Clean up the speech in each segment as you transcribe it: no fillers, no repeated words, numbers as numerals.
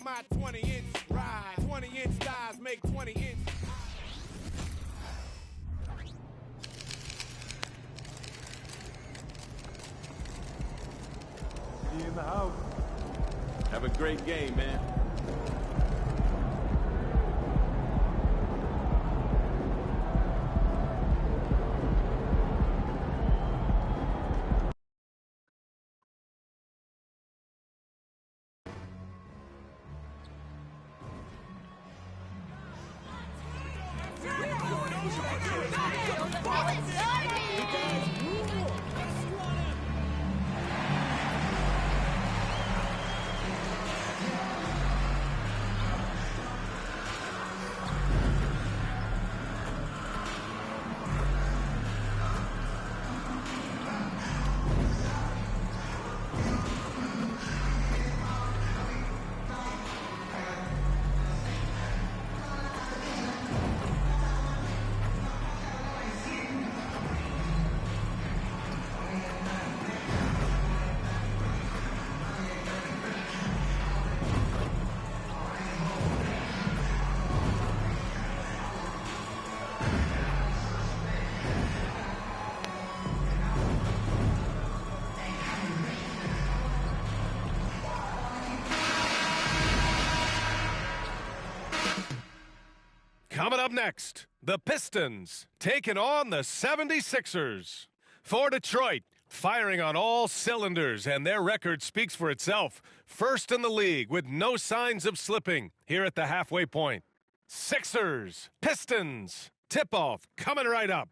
My 20-inch ride, 20-inch thighs make 20-inch. Be in the house. Have a great game, man. Coming up next, the Pistons taking on the 76ers. For Detroit, firing on all cylinders, and their record speaks for itself. First in the league with no signs of slipping here at the halfway point. Sixers, Pistons, tip-off coming right up.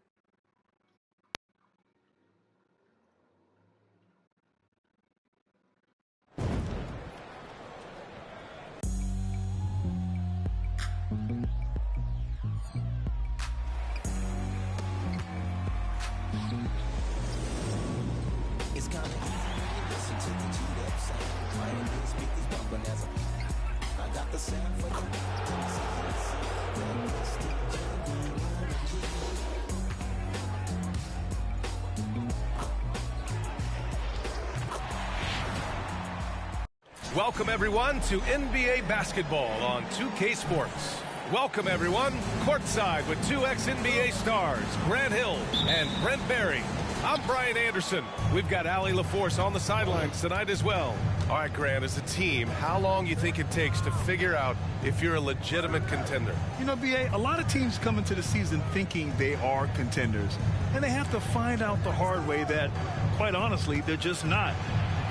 Welcome, everyone, to NBA basketball on 2K Sports. Welcome, everyone, courtside with two ex-NBA stars, Grant Hill and Brent Barry. I'm Brian Anderson. We've got Allie LaForce on the sidelines tonight as well. All right, Grant, as a team, how long you think it takes to figure out if you're a legitimate contender? You know, B.A., a lot of teams come into the season thinking they are contenders, and they have to find out the hard way that, quite honestly, they're just not.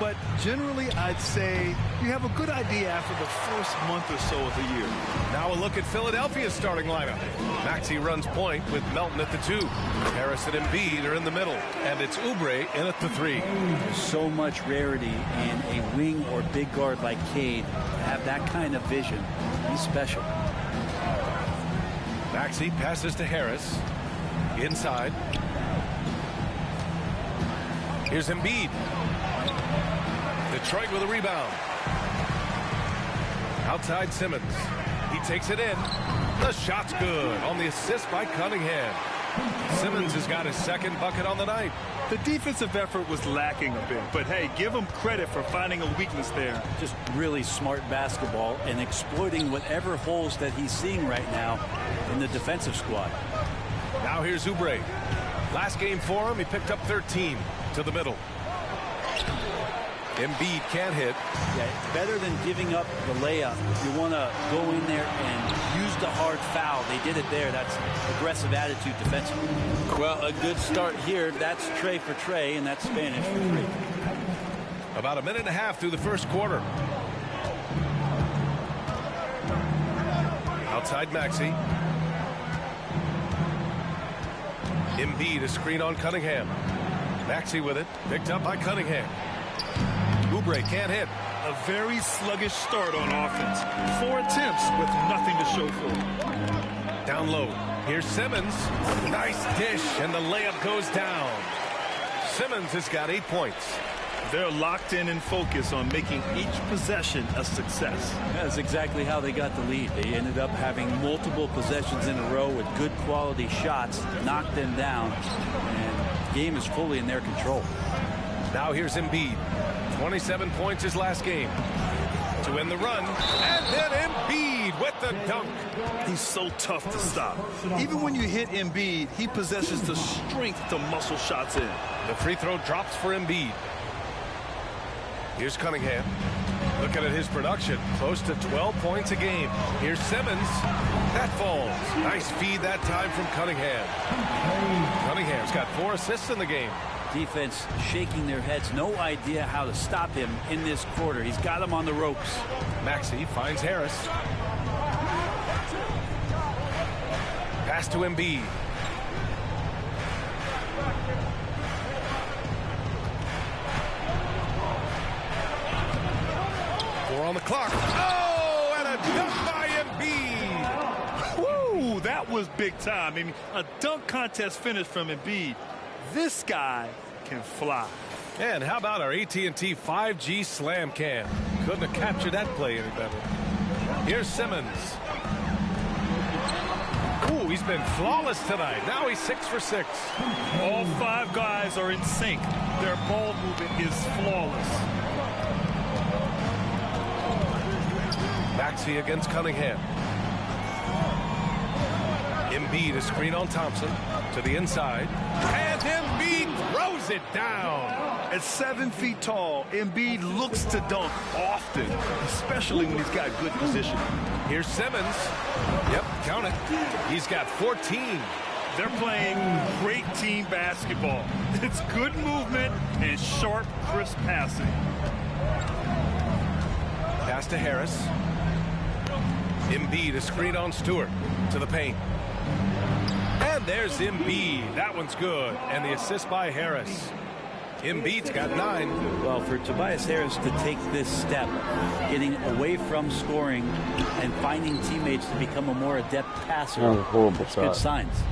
But generally, I'd say you have a good idea after the first month or so of the year. Now a look at Philadelphia's starting lineup. Maxey runs point with Melton at the 2. Harris and Embiid are in the middle. And it's Oubre in at the 3. There's so much rarity in a wing or big guard like Cade to have that kind of vision. He's special. Maxey passes to Harris. Inside. Here's Embiid. Detroit with a rebound. Outside Simmons. He takes it in. The shot's good on the assist by Cunningham. Simmons has got his second bucket on the night. The defensive effort was lacking a bit, but hey, give him credit for finding a weakness there. Just really smart basketball and exploiting whatever holes that he's seeing right now in the defensive squad. Now here's Oubre. Last game for him, he picked up 13 to the middle. Embiid can't hit. Yeah, better than giving up the layup. If you want to go in there and use the hard foul, they did it there. That's aggressive attitude defensively. Well, a good start here. That's Trey for Trey, and that's Spanish for 3. About a minute and a half through the first quarter. Outside Maxey. Embiid, a screen on Cunningham. Maxey with it, picked up by Cunningham. Oubre can't hit. A very sluggish start on offense. 4 attempts with nothing to show for it. Down low. Here's Simmons. Nice dish, and the layup goes down. Simmons has got 8 points. They're locked in and focused on making each possession a success. That's exactly how they got the lead. They ended up having multiple possessions in a row with good quality shots, knocked them down, and the game is fully in their control. Now here's Embiid. 27 points his last game. To end the run, and dunk. He's so tough to stop. Even when you hit Embiid, he possesses the strength to muscle shots in. The free throw drops for Embiid. Here's Cunningham. Looking at his production, close to 12 points a game. Here's Simmons. That falls. Nice feed that time from Cunningham. Cunningham's got 4 assists in the game. Defense shaking their heads. No idea how to stop him in this quarter. He's got him on the ropes. Maxey finds Harris. Pass to Embiid. On the clock. Oh, and a dunk by Embiid. Woo, that was big time. I mean, a dunk contest finish from Embiid. This guy can fly. And how about our AT&T 5G slam cam? Couldn't have captured that play any better. Here's Simmons. Ooh, he's been flawless tonight. Now he's 6 for 6. All 5 guys are in sync. Their ball movement is flawless. Maxey against Cunningham. Embiid, a screen on Thompson to the inside. And Embiid throws it down. At 7 feet tall, Embiid looks to dunk often, especially when he's got good position. Here's Simmons. Yep, count it. He's got 14. They're playing great team basketball. It's good movement and sharp, crisp passing. Pass to Harris. Embiid, a screen on Stewart to the paint. And there's Embiid. That one's good. And the assist by Harris. Embiid's got 9. Well, for Tobias Harris to take this step, getting away from scoring and finding teammates to become a more adept passer, that's good signs.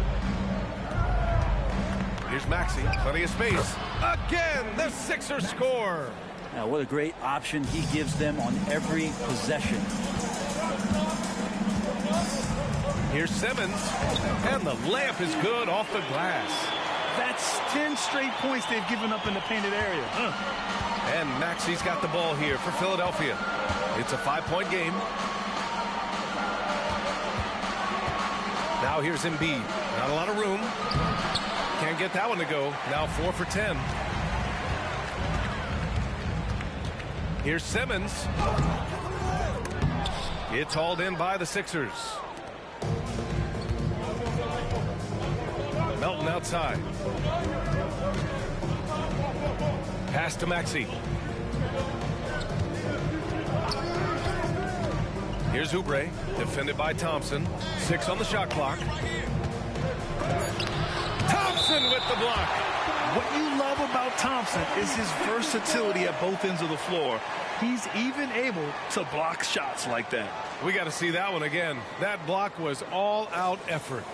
Here's Maxey. Plenty of space. Again, the Sixers score. Now, what a great option he gives them on every possession. Here's Simmons, and the layup is good off the glass. That's 10 straight points they've given up in the painted area. And Maxey's got the ball here for Philadelphia. It's a 5-point game. Now here's Embiid. Not a lot of room. Can't get that one to go. Now 4 for 10. Here's Simmons. It's hauled in by the Sixers. Melton outside. Pass to Maxey. Here's Oubre, defended by Thompson. 6 on the shot clock. Thompson with the block. What you love about Thompson is his versatility at both ends of the floor. He's even able to block shots like that. We got to see that one again. That block was all-out effort.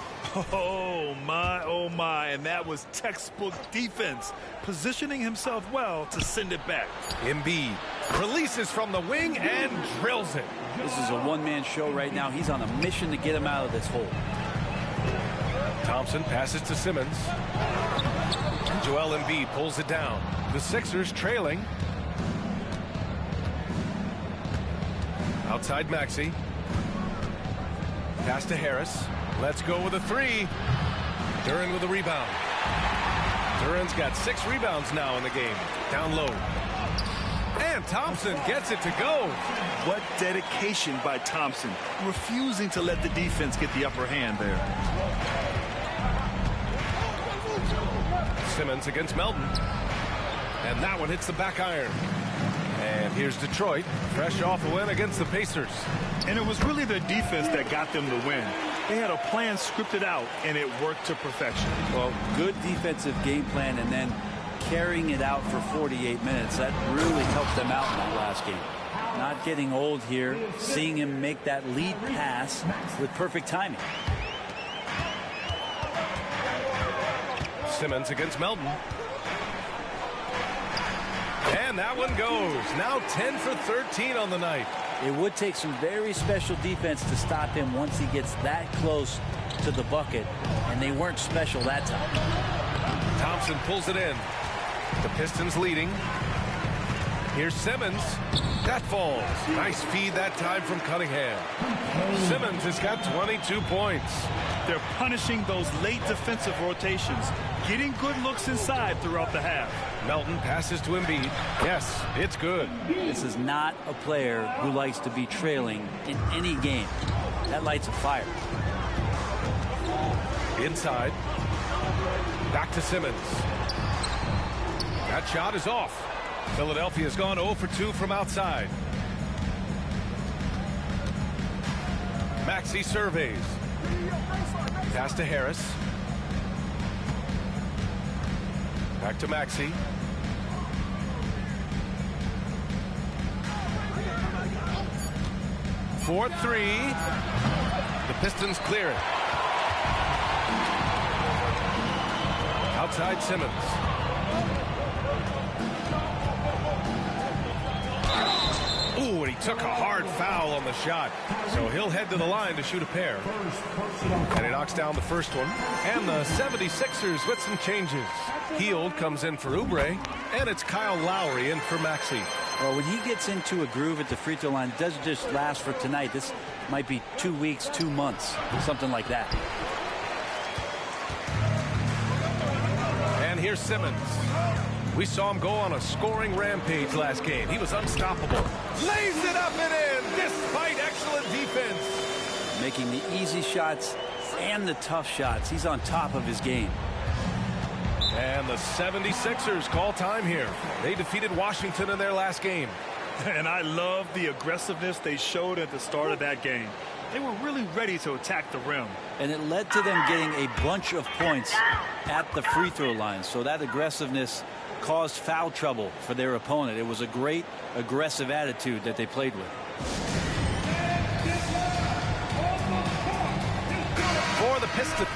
Oh, my, and that was textbook defense, positioning himself well to send it back. Embiid releases from the wing and drills it. This is a one-man show right now. He's on a mission to get him out of this hole. Thompson passes to Simmons. Joel Embiid pulls it down. The Sixers trailing. Outside Maxey. Pass to Harris. Let's go with a 3. Duren with a rebound. Duren's got 6 rebounds now in the game. Down low. And Thompson gets it to go. What dedication by Thompson, refusing to let the defense get the upper hand there. Simmons against Melton. And that one hits the back iron. And here's Detroit, fresh off a win against the Pacers. And it was really the defense that got them the win. They had a plan scripted out, and it worked to perfection. Well, good defensive game plan, and then carrying it out for 48 minutes. That really helped them out in that last game. Not getting old here, seeing him make that lead pass with perfect timing. Simmons against Melton. And that one goes. Now 10 for 13 on the night. It would take some very special defense to stop him once he gets that close to the bucket, and they weren't special that time. Thompson pulls it in. The Pistons leading. Here's Simmons. That falls. Nice feed that time from Cunningham. Simmons has got 22 points. They're punishing those late defensive rotations, getting good looks inside throughout the half. Melton passes to Embiid. Yes, it's good. This is not a player who likes to be trailing in any game. That lights a fire. Inside. Back to Simmons. That shot is off. Philadelphia's gone 0 for 2 from outside. Maxey surveys. Pass to Harris. Back to Maxey. For three. The Pistons clear it. Outside Simmons. Ooh, and he took a hard foul on the shot. So he'll head to the line to shoot a pair. And he knocks down the first one. And the 76ers with some changes. Hield comes in for Oubre. And it's Kyle Lowry in for Maxey. Well, when he gets into a groove at the free throw line, it doesn't just last for tonight. This might be 2 weeks, 2 months, something like that. And here's Simmons. We saw him go on a scoring rampage last game. He was unstoppable. Lays it up and in despite excellent defense. Making the easy shots and the tough shots. He's on top of his game. And the 76ers call time here. They defeated Washington in their last game. And I love the aggressiveness they showed at the start of that game. They were really ready to attack the rim. And it led to them getting a bunch of points at the free throw line. So that aggressiveness caused foul trouble for their opponent. It was a great aggressive attitude that they played with. For the Pistons.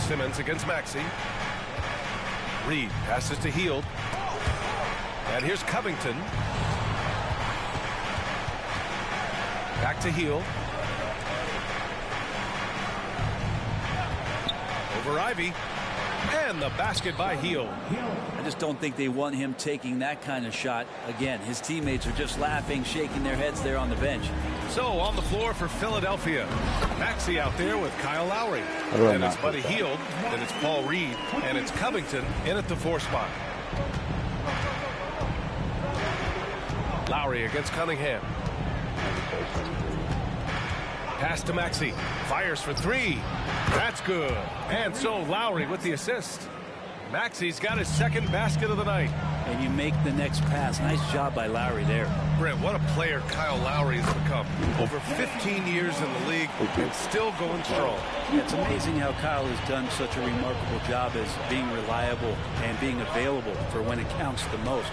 Simmons against Maxey. Reed passes to Hield. And here's Covington. Back to Hield. Over Ivy. And the basket by Hield. I just don't think they want him taking that kind of shot again. His teammates are just laughing, shaking their heads there on the bench. So on the floor for Philadelphia, Maxey out there with Kyle Lowry. And it's Buddy Hield, then it's Paul Reed, and it's Covington in at the 4 spot. Lowry against Cunningham. Pass to Maxey. Fires for 3. That's good. And so Lowry with the assist. Maxey's got his second basket of the night. And you make the next pass. Nice job by Lowry there. Brent, what a player Kyle Lowry has become. Over 15 years in the league and still going strong. Yeah, it's amazing how Kyle has done such a remarkable job as being reliable and being available for when it counts the most.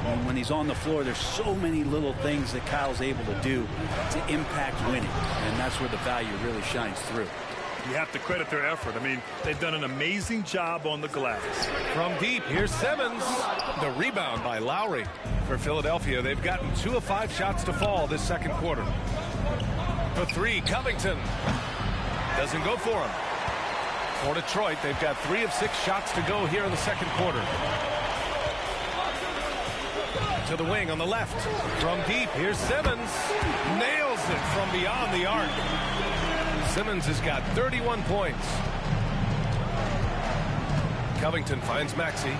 And when he's on the floor, there's so many little things that Kyle's able to do to impact winning. And that's where the value really shines through. You have to credit their effort. I mean, they've done an amazing job on the glass. From deep, here's Simmons. The rebound by Lowry. For Philadelphia, they've gotten 2 of 5 shots to fall this second quarter. For 3, Covington. Doesn't go for him. For Detroit, they've got 3 of 6 shots to go here in the second quarter. To the wing on the left. From deep, here's Simmons. Nails it from beyond the arc. Simmons has got 31 points. Covington finds Maxey.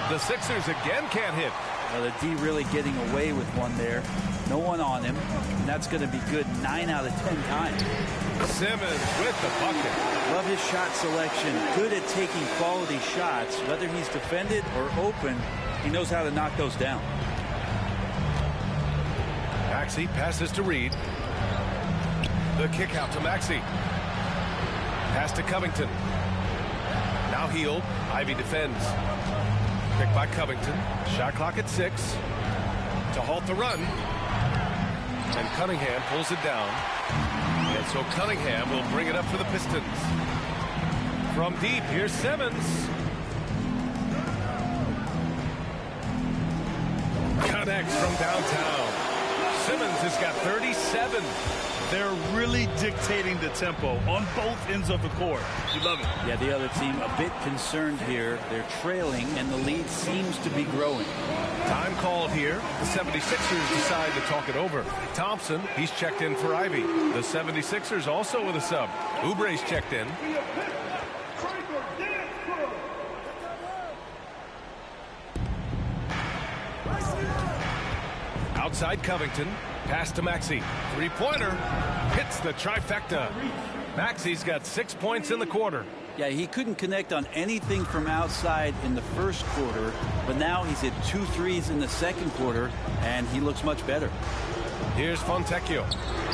The Sixers again can't hit. Well, the D really getting away with one there. No one on him. And that's going to be good 9 out of 10 times. Simmons with the bucket. Love his shot selection. Good at taking quality shots. Whether he's defended or open, he knows how to knock those down. Maxey passes to Reed. The kick out to Maxey. Pass to Covington. Now Hield. Ivy defends. Picked by Covington. Shot clock at 6. To halt the run. And Cunningham pulls it down. And so Cunningham will bring it up for the Pistons. From deep, here's Simmons. connects from downtown. Simmons has got 37. They're really dictating the tempo on both ends of the court. You love it. Yeah, the other team a bit concerned here. They're trailing, and the lead seems to be growing. Time called here. The 76ers decide to talk it over. Thompson, he's checked in for Ivy. The 76ers also with a sub. Oubre's checked in. Outside Covington. Pass to Maxey. Three-pointer. Hits the trifecta. Maxey's got 6 points in the quarter. Yeah, he couldn't connect on anything from outside in the first quarter, but now he's hit 2 threes in the second quarter, and he looks much better. Here's Fontecchio.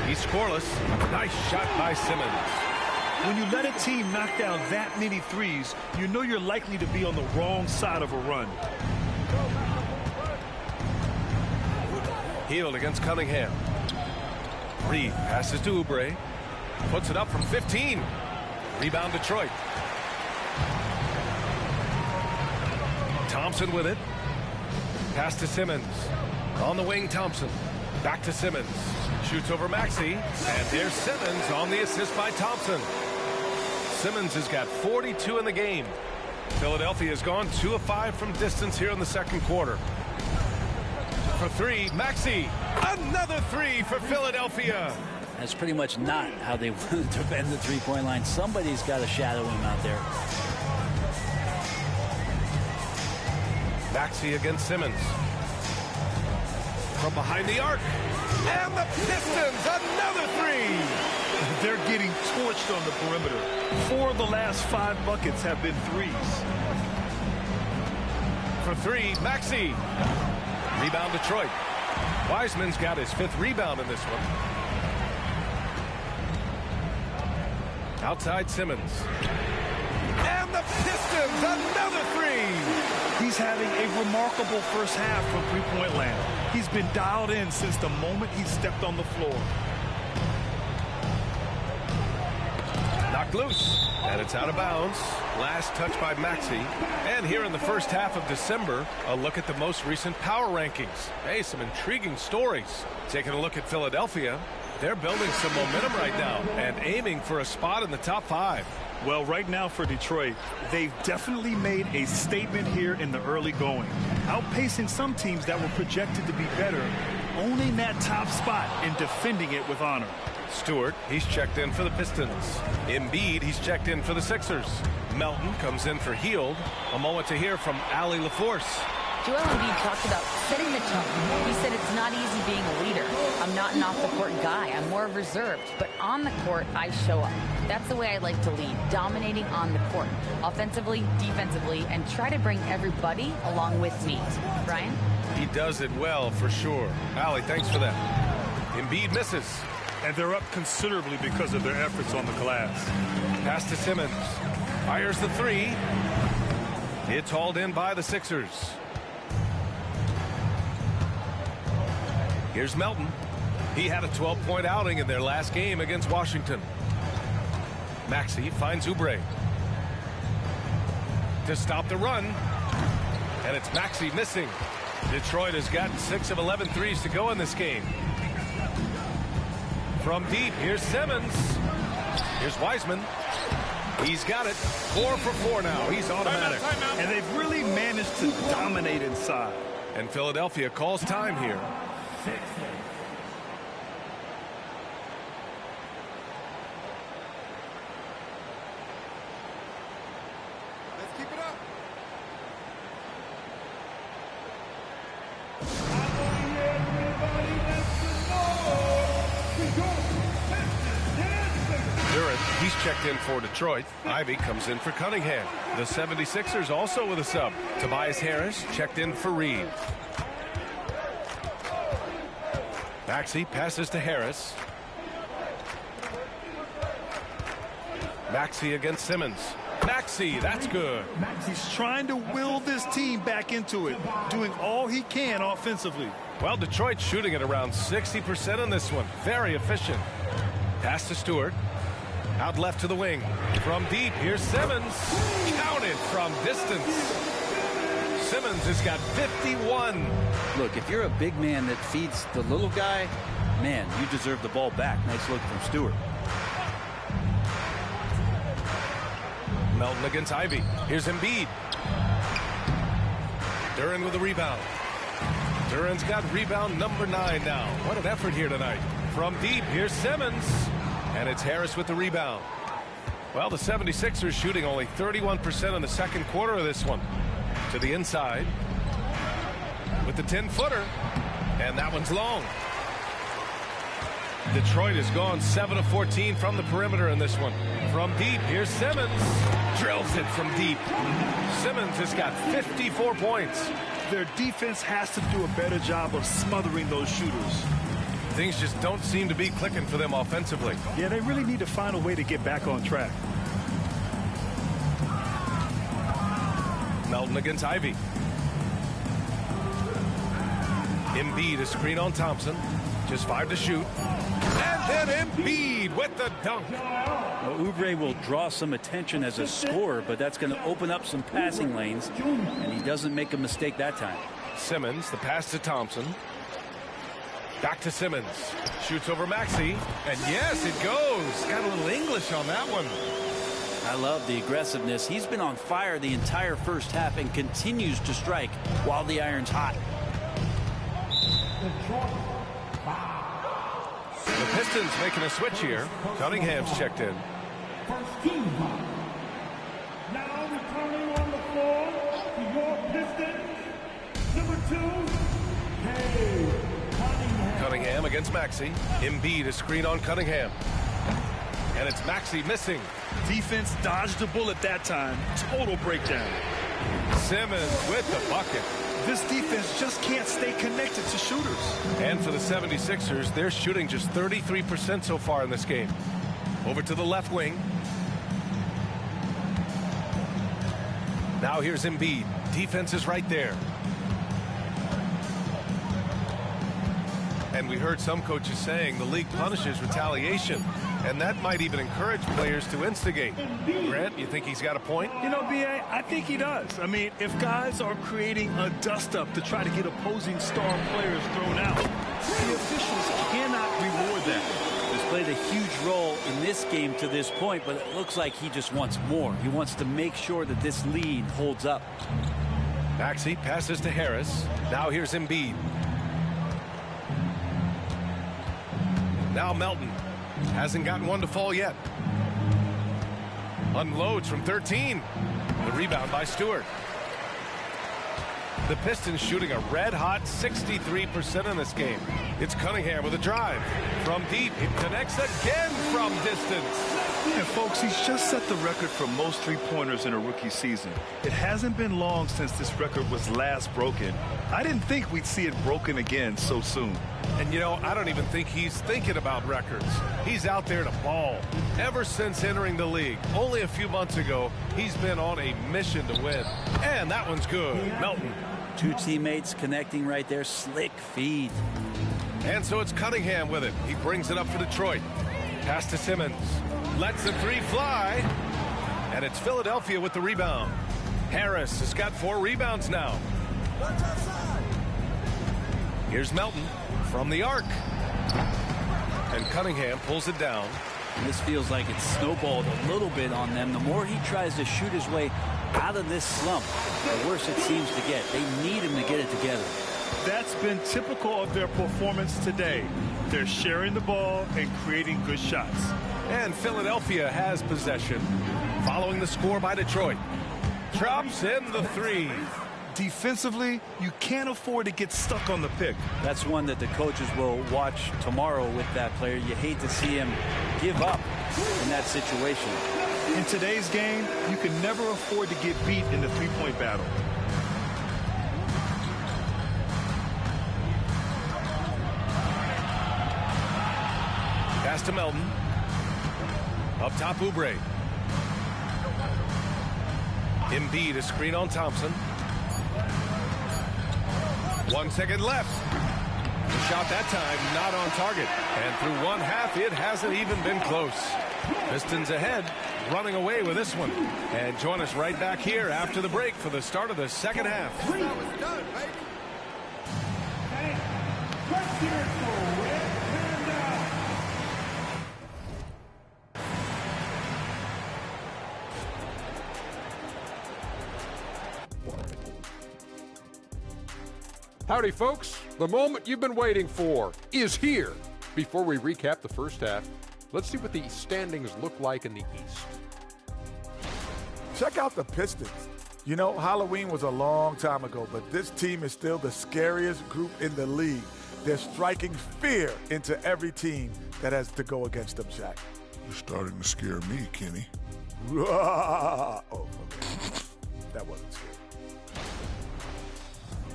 He's scoreless. Nice shot by Simmons. When you let a team knock down that many threes, you know you're likely to be on the wrong side of a run. Hield against Cunningham. Reed passes to Oubre. Puts it up from 15. Rebound Detroit. Thompson with it. Pass to Simmons. On the wing, Thompson. Back to Simmons. Shoots over Maxey. And there's Simmons on the assist by Thompson. Simmons has got 42 in the game. Philadelphia has gone 2 of 5 from distance here in the second quarter. For three, Maxey. Another three for Philadelphia. That's pretty much not how they want to defend the three-point line. Somebody's got to shadow him out there. Maxey against Simmons. From behind the arc. And the Pistons, another three. They're getting torched on the perimeter. 4 of the last 5 buckets have been threes. For three, Maxey. Rebound Detroit. Wiseman's got his 5th rebound in this one. Outside Simmons. And the Pistons, another three. He's having a remarkable first half from three-point land. He's been dialed in since the moment he stepped on the floor. Knocked loose. And it's out of bounds. Last touch by Maxey. And here in the first half of December, a look at the most recent power rankings. Hey, some intriguing stories. Taking a look at Philadelphia. They're building some momentum right now and aiming for a spot in the top 5. Well, right now for Detroit, they've definitely made a statement here in the early going. Outpacing some teams that were projected to be better, owning that top spot and defending it with honor. Stewart, he's checked in for the Pistons. Embiid, he's checked in for the Sixers. Melton comes in for Hield. A moment to hear from Allie LaForce. Joel Embiid talked about setting the tone. He said it's not easy being a leader. I'm not an off-the-court guy. I'm more reserved. But on the court, I show up. That's the way I like to lead, dominating on the court, offensively, defensively, and try to bring everybody along with me. Brian? He does it well, for sure. Allie, thanks for that. Embiid misses. And they're up considerably because of their efforts on the glass. Pass to Simmons. Fires the three. It's hauled in by the Sixers. Here's Melton. He had a 12-point outing in their last game against Washington. Maxey finds Oubre. To stop the run. And it's Maxey missing. Detroit has gotten 6 of 11 threes to go in this game. From deep, here's Simmons. Here's Wiseman. He's got it. 4 for 4 now. He's automatic. And they've really managed to dominate inside. And Philadelphia calls time here. Let's keep it up. Durant, he's checked in for Detroit. Ivy comes in for Cunningham. The 76ers also with a sub. Tobias Harris checked in for Reed. Maxey passes to Harris. Maxey against Simmons. Maxey, that's good. He's trying to will this team back into it, doing all he can offensively. Well, Detroit's shooting at around 60% in this one. Very efficient. Pass to Stewart. Out left to the wing. From deep, here's Simmons. Counted from distance. Simmons has got 51. Look, if you're a big man that feeds the little guy, man, you deserve the ball back. Nice look from Stewart. Melton against Ivy. Here's Embiid. Duran with a rebound. Duran's got rebound number 9 now. What an effort here tonight. From deep, here's Simmons. And it's Harris with the rebound. Well, the 76ers shooting only 31% in the second quarter of this one. To the inside. With the 10-footer. And that one's long. Detroit has gone 7 of 14 from the perimeter in this one. From deep, here's Simmons. Drills it from deep. Simmons has got 54 points. Their defense has to do a better job of smothering those shooters. Things just don't seem to be clicking for them offensively. Yeah, they really need to find a way to get back on track. Melton against Ivy. Embiid a screen on Thompson. Just 5 to shoot. And then Embiid with the dunk. Well, Oubre will draw some attention as a scorer, but that's going to open up some passing lanes, and he doesn't make a mistake that time. Simmons, the pass to Thompson. Back to Simmons. Shoots over Maxey. And yes, it goes. Got a little English on that one. I love the aggressiveness. He's been on fire the entire first half and continues to strike while the iron's hot. The Pistons making a switch here. Cunningham's checked in. First team. Now returning on the floor to your Pistons, number 2, Cunningham. Cunningham against Maxey. Embiid a screen on Cunningham. And it's Maxey missing. Defense dodged the bullet that time. Total breakdown. Simmons with the bucket. This defense just can't stay connected to shooters. And for the 76ers, they're shooting just 33% so far in this game. Over to the left wing. Now here's Embiid. Defense is right there. And we heard some coaches saying the league punishes retaliation. And that might even encourage players to instigate. Grant, you think he's got a point? You know, B.A., I think he does. I mean, if guys are creating a dust-up to try to get opposing star players thrown out, the officials cannot reward that. He's played a huge role in this game to this point, but it looks like he just wants more. He wants to make sure that this lead holds up. Maxey passes to Harris. Now here's Embiid. Now Melton. Hasn't gotten one to fall yet. Unloads from 13. The rebound by Stewart. The Pistons shooting a red-hot 63% in this game. It's Cunningham with a drive. From deep, it connects again from distance. And folks, he's just set the record for most three-pointers in a rookie season. It hasn't been long since this record was last broken. I didn't think we'd see it broken again so soon. And, you know, I don't even think he's thinking about records. He's out there to ball. Ever since entering the league, only a few months ago, he's been on a mission to win. And that one's good. Melton. Two teammates connecting right there. Slick feed. And so it's Cunningham with it. He brings it up for Detroit. Pass to Simmons. Lets the 3 fly. And it's Philadelphia with the rebound. Harris has got 4 rebounds now. Here's Melton from the arc. And Cunningham pulls it down. And this feels like it's snowballed a little bit on them. The more he tries to shoot his way out of this slump, the worse it seems to get. They need him to get it together. That's been typical of their performance today. They're sharing the ball and creating good shots. And Philadelphia has possession. Following the score by Detroit. Drops in the 3. Defensively, you can't afford to get stuck on the pick. That's one that the coaches will watch tomorrow with that player. You hate to see him give up in that situation. In today's game, you can never afford to get beat in the three-point battle. Pass to Melton. Up top, Oubre. Embiid a screen on Thompson. 1 second left. Shot that time, not on target. And through one half, it hasn't even been close. Pistons ahead, running away with this one. And join us right back here after the break for the start of the second half. Let's hear it for Red Panda. Howdy, folks. The moment you've been waiting for is here. Before we recap the first half, let's see what the standings look like in the East. Check out the Pistons. You know, Halloween was a long time ago, but this team is still the scariest group in the league. They're striking fear into every team that has to go against them, Shaq. You're starting to scare me, Kenny. Oh, okay. That wasn't scary.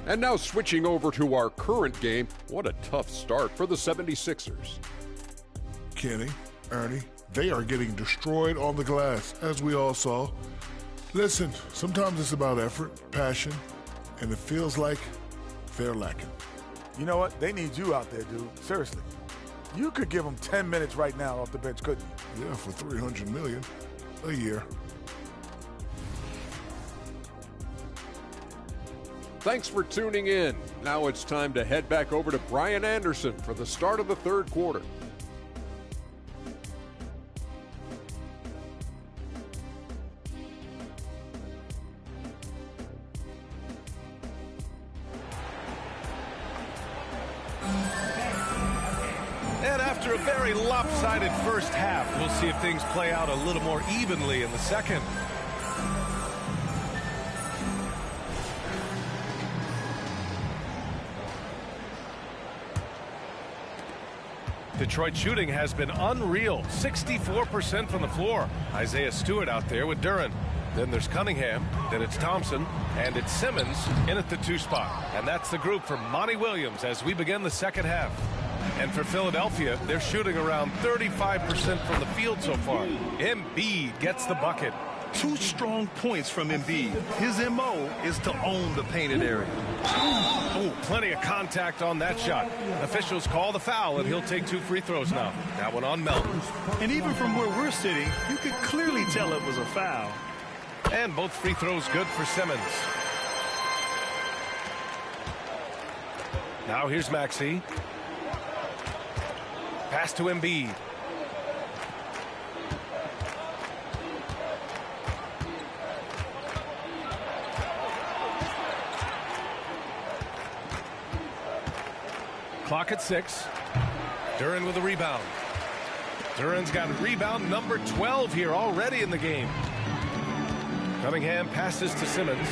And now switching over to our current game, what a tough start for the 76ers. Kenny, Ernie, they are getting destroyed on the glass, as we all saw. Listen, sometimes it's about effort, passion, and it feels like they're lacking. You know what? They need you out there, dude. Seriously. You could give them 10 minutes right now off the bench, couldn't you? Yeah, for $300 million a year. Thanks for tuning in. Now it's time to head back over to Brian Anderson for the start of the third quarter. And after a very lopsided first half, we'll see if things play out a little more evenly in the second. Detroit shooting has been unreal. 64% from the floor. Isaiah Stewart out there with Duren. Then there's Cunningham. Then it's Thompson. And it's Simmons in at the 2 spot. And that's the group for Monty Williams as we begin the second half. And for Philadelphia, they're shooting around 35% from the field so far. Embiid gets the bucket. 2 strong points from Embiid. His M.O. is to own the painted area. Oh, plenty of contact on that shot. Officials call the foul, and he'll take 2 free throws now. That one on Melton. And even from where we're sitting, you could clearly tell it was a foul. And both free throws good for Simmons. Now here's Maxey. Pass to Embiid. Clock at 6. Duren with a rebound. Duren's got rebound number 12 here already in the game. Cunningham passes to Simmons.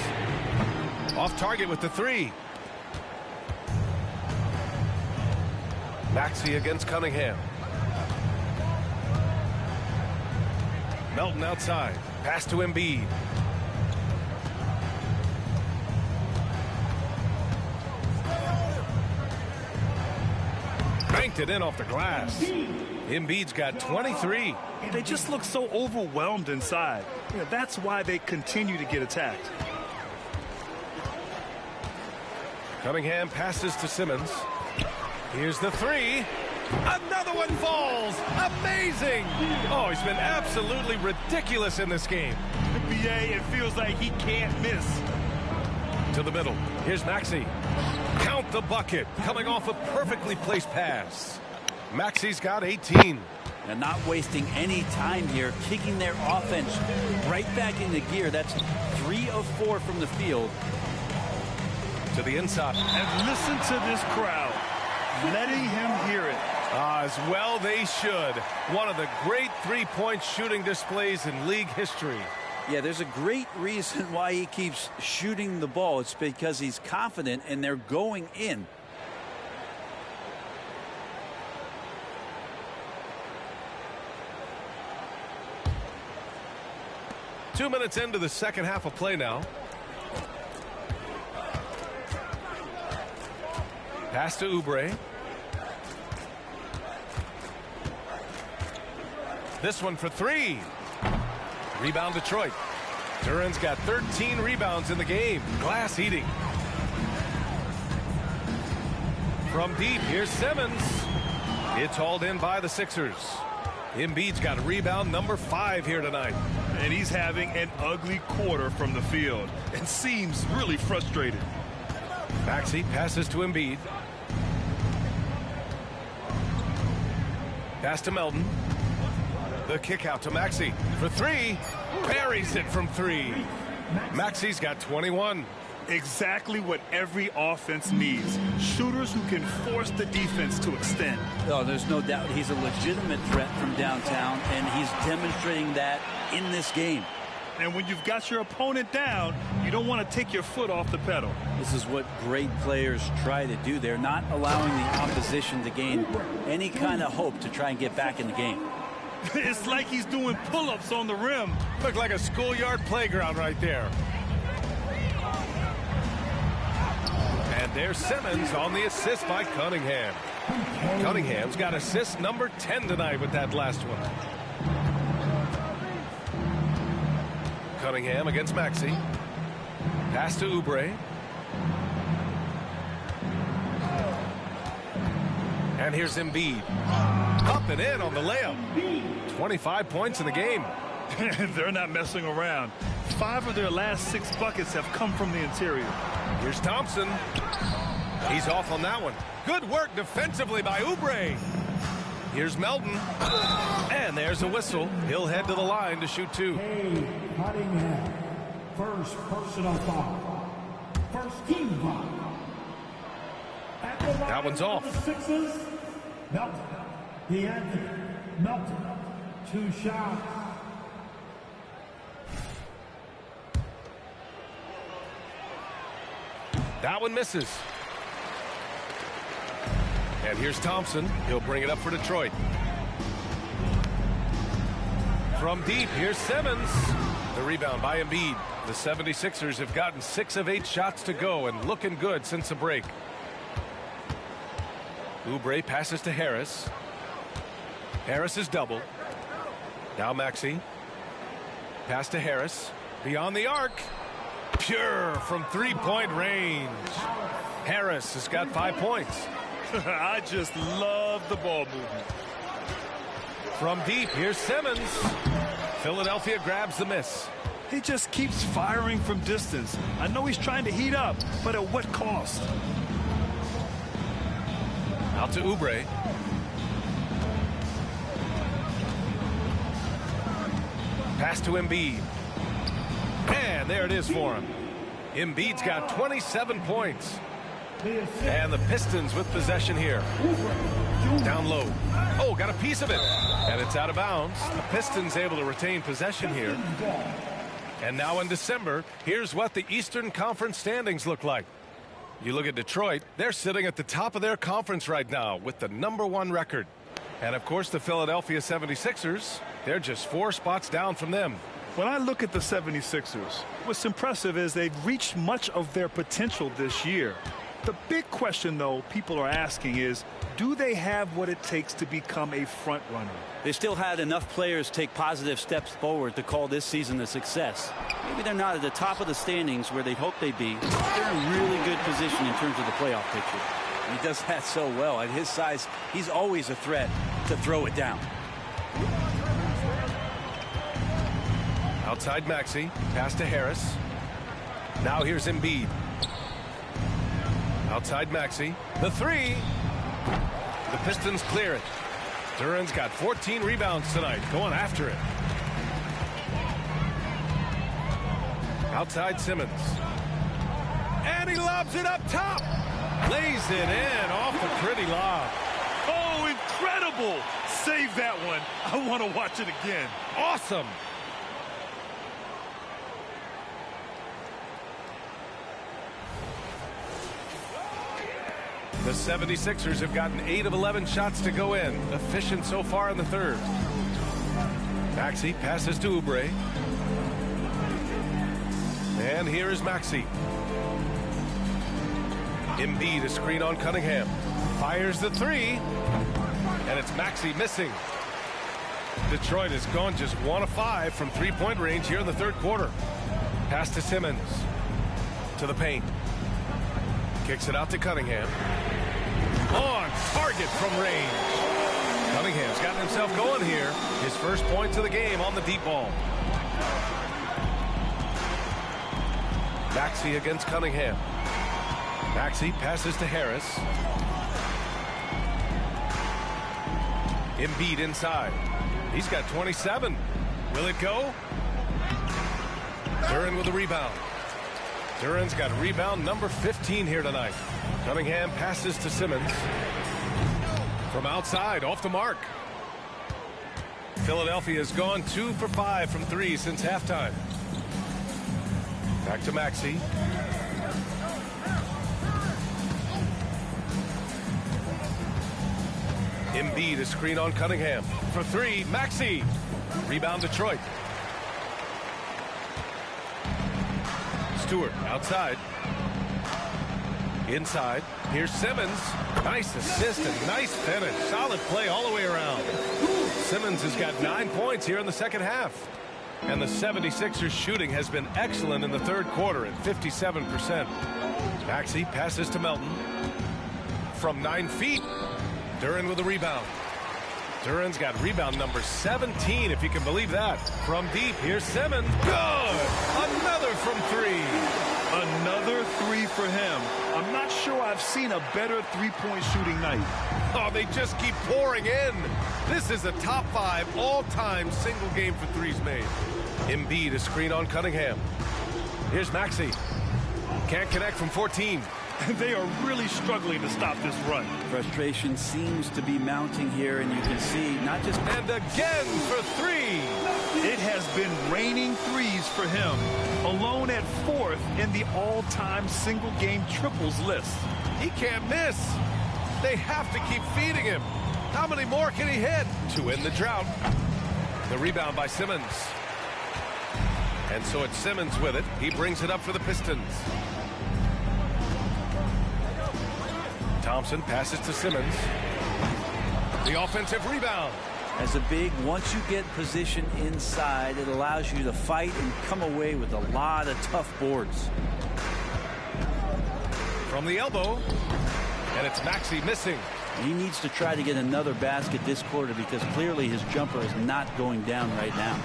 Off target with the 3. Maxey against Cunningham. Melton outside. Pass to Embiid. Banked it in off the glass. Embiid's got 23. They just look so overwhelmed inside. Yeah, that's why they continue to get attacked. Cunningham passes to Simmons. Here's the 3. Another one falls. Amazing. Oh, he's been absolutely ridiculous in this game. NBA, it feels like he can't miss. To the middle. Here's Maxey. Count the bucket. Coming off a perfectly placed pass. Maxey's got 18. And not wasting any time here, kicking their offense right back into gear. That's 3 of 4 from the field. To the inside. And listen to this crowd, letting him hear it. As well they should. One of the great three-point shooting displays in league history. Yeah, there's a great reason why he keeps shooting the ball. It's because he's confident and they're going in. Two minutes into the second half of play now. Pass to Oubre. This one for 3. Rebound Detroit. Duren's got 13 rebounds in the game. Glass eating. From deep, here's Simmons. It's hauled in by the Sixers. Embiid's got rebound number 5 here tonight. And he's having an ugly quarter from the field and seems really frustrated. Maxey passes to Embiid. Pass to Melton. The kick out to Maxey for 3. Buries it from 3. Maxey's got 21. Exactly what every offense needs. Shooters who can force the defense to extend. Oh, there's no doubt he's a legitimate threat from downtown, and he's demonstrating that in this game. And when you've got your opponent down, you don't want to take your foot off the pedal. This is what great players try to do. They're not allowing the opposition to gain any kind of hope to try and get back in the game. It's like he's doing pull-ups on the rim. Looked like a schoolyard playground right there. And there's Simmons on the assist by Cunningham. Cunningham's got assist number 10 tonight with that last one. Cunningham against Maxey. Pass to Oubre. And here's Embiid. Up and in on the layup. 25 points in the game. They're not messing around. 5 of their last 6 buckets have come from the interior. Here's Thompson. He's off on that one. Good work defensively by Oubre. Here's Melton. And there's a whistle. He'll head to the line to shoot 2. Hey, Cunningham. First personal foul. First team foul. That one's off. The Sixers. Melton. DeAnthony. Melton. 2 shots. That one misses. And here's Thompson. He'll bring it up for Detroit. From deep, here's Simmons. The rebound by Embiid. The 76ers have gotten 6 of 8 shots to go and looking good since the break. Oubre passes to Harris. Harris is double. Now Maxey. Pass to Harris. Beyond the arc. Pure from 3-point range. Harris has got 5 points. I just love the ball movement. From deep, here's Simmons. Philadelphia grabs the miss. He just keeps firing from distance. I know he's trying to heat up, but at what cost? Out to Oubre. Pass to Embiid. And there it is for him. Embiid's got 27 points. And the Pistons with possession here. Down low. Oh, got a piece of it. And it's out of bounds. The Pistons able to retain possession here. And now in December, here's what the Eastern Conference standings look like. You look at Detroit, they're sitting at the top of their conference right now with the #1 record. And of course, the Philadelphia 76ers, they're just 4 spots down from them. When I look at the 76ers, what's impressive is they've reached much of their potential this year. The big question, though, people are asking is, do they have what it takes to become a front runner? They still had enough players take positive steps forward to call this season a success. Maybe they're not at the top of the standings where they hope they'd be. They're in really good position in terms of the playoff picture. And he does that so well. At his size, he's always a threat to throw it down. Outside Maxey. Pass to Harris. Now here's Embiid. Outside Maxey. The 3. The Pistons clear it. Duran's got 14 rebounds tonight. Going after it. Outside Simmons. And he lobs it up top. Lays it in off the pretty lob. Oh, incredible. Save that one. I want to watch it again. Awesome. The 76ers have gotten 8 of 11 shots to go in. Efficient so far in the third. Maxey passes to Oubre. And here is Maxey. Embiid a screen on Cunningham. Fires the 3. And it's Maxey missing. Detroit has gone just 1 of 5 from 3-point range here in the third quarter. Pass to Simmons. To the paint. Kicks it out to Cunningham. On target from range. Cunningham's gotten himself going here. His first points of the game on the deep ball. Maxey against Cunningham. Maxey passes to Harris. Embiid inside. He's got 27. Will it go? Duren with the rebound. Duren's got rebound number 15 here tonight. Cunningham passes to Simmons. From outside, off the mark. Philadelphia has gone 2 for 5 from 3 since halftime. Back to Maxey. Embiid is screen on Cunningham. For 3, Maxey. Rebound Detroit. Stewart outside. Inside. Here's Simmons. Nice assist and nice finish. Solid play all the way around. Simmons has got 9 points here in the second half. And the 76ers shooting has been excellent in the third quarter at 57%. Maxey passes to Melton. From 9 feet. Duren with a rebound. Duren's got rebound number 17, if you can believe that. From deep, here's Simmons. Good! Another from 3. Another 3 for him. I'm not sure I've seen a better three-point shooting night. Oh, they just keep pouring in. This is a top 5 all-time single game for threes made. Embiid is screen on Cunningham. Here's Maxey. Can't connect from 14. They are really struggling to stop this run. Frustration seems to be mounting here, and you can see not just... And again for 3. It has been raining threes for him. Alone at 4th in the all-time single-game triples list. He can't miss. They have to keep feeding him. How many more can he hit to end the drought? The rebound by Simmons. And so it's Simmons with it. He brings it up for the Pistons. Thompson passes to Simmons. The offensive rebound. As a big, once you get position inside, it allows you to fight and come away with a lot of tough boards. From the elbow. And it's Maxey missing. He needs to try to get another basket this quarter because clearly his jumper is not going down right now.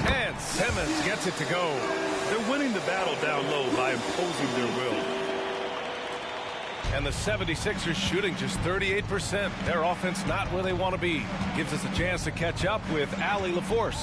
And Simmons gets it to go. They're winning the battle down low by imposing their will. And the 76ers shooting just 38%. Their offense not where they want to be. Gives us a chance to catch up with Allie LaForce.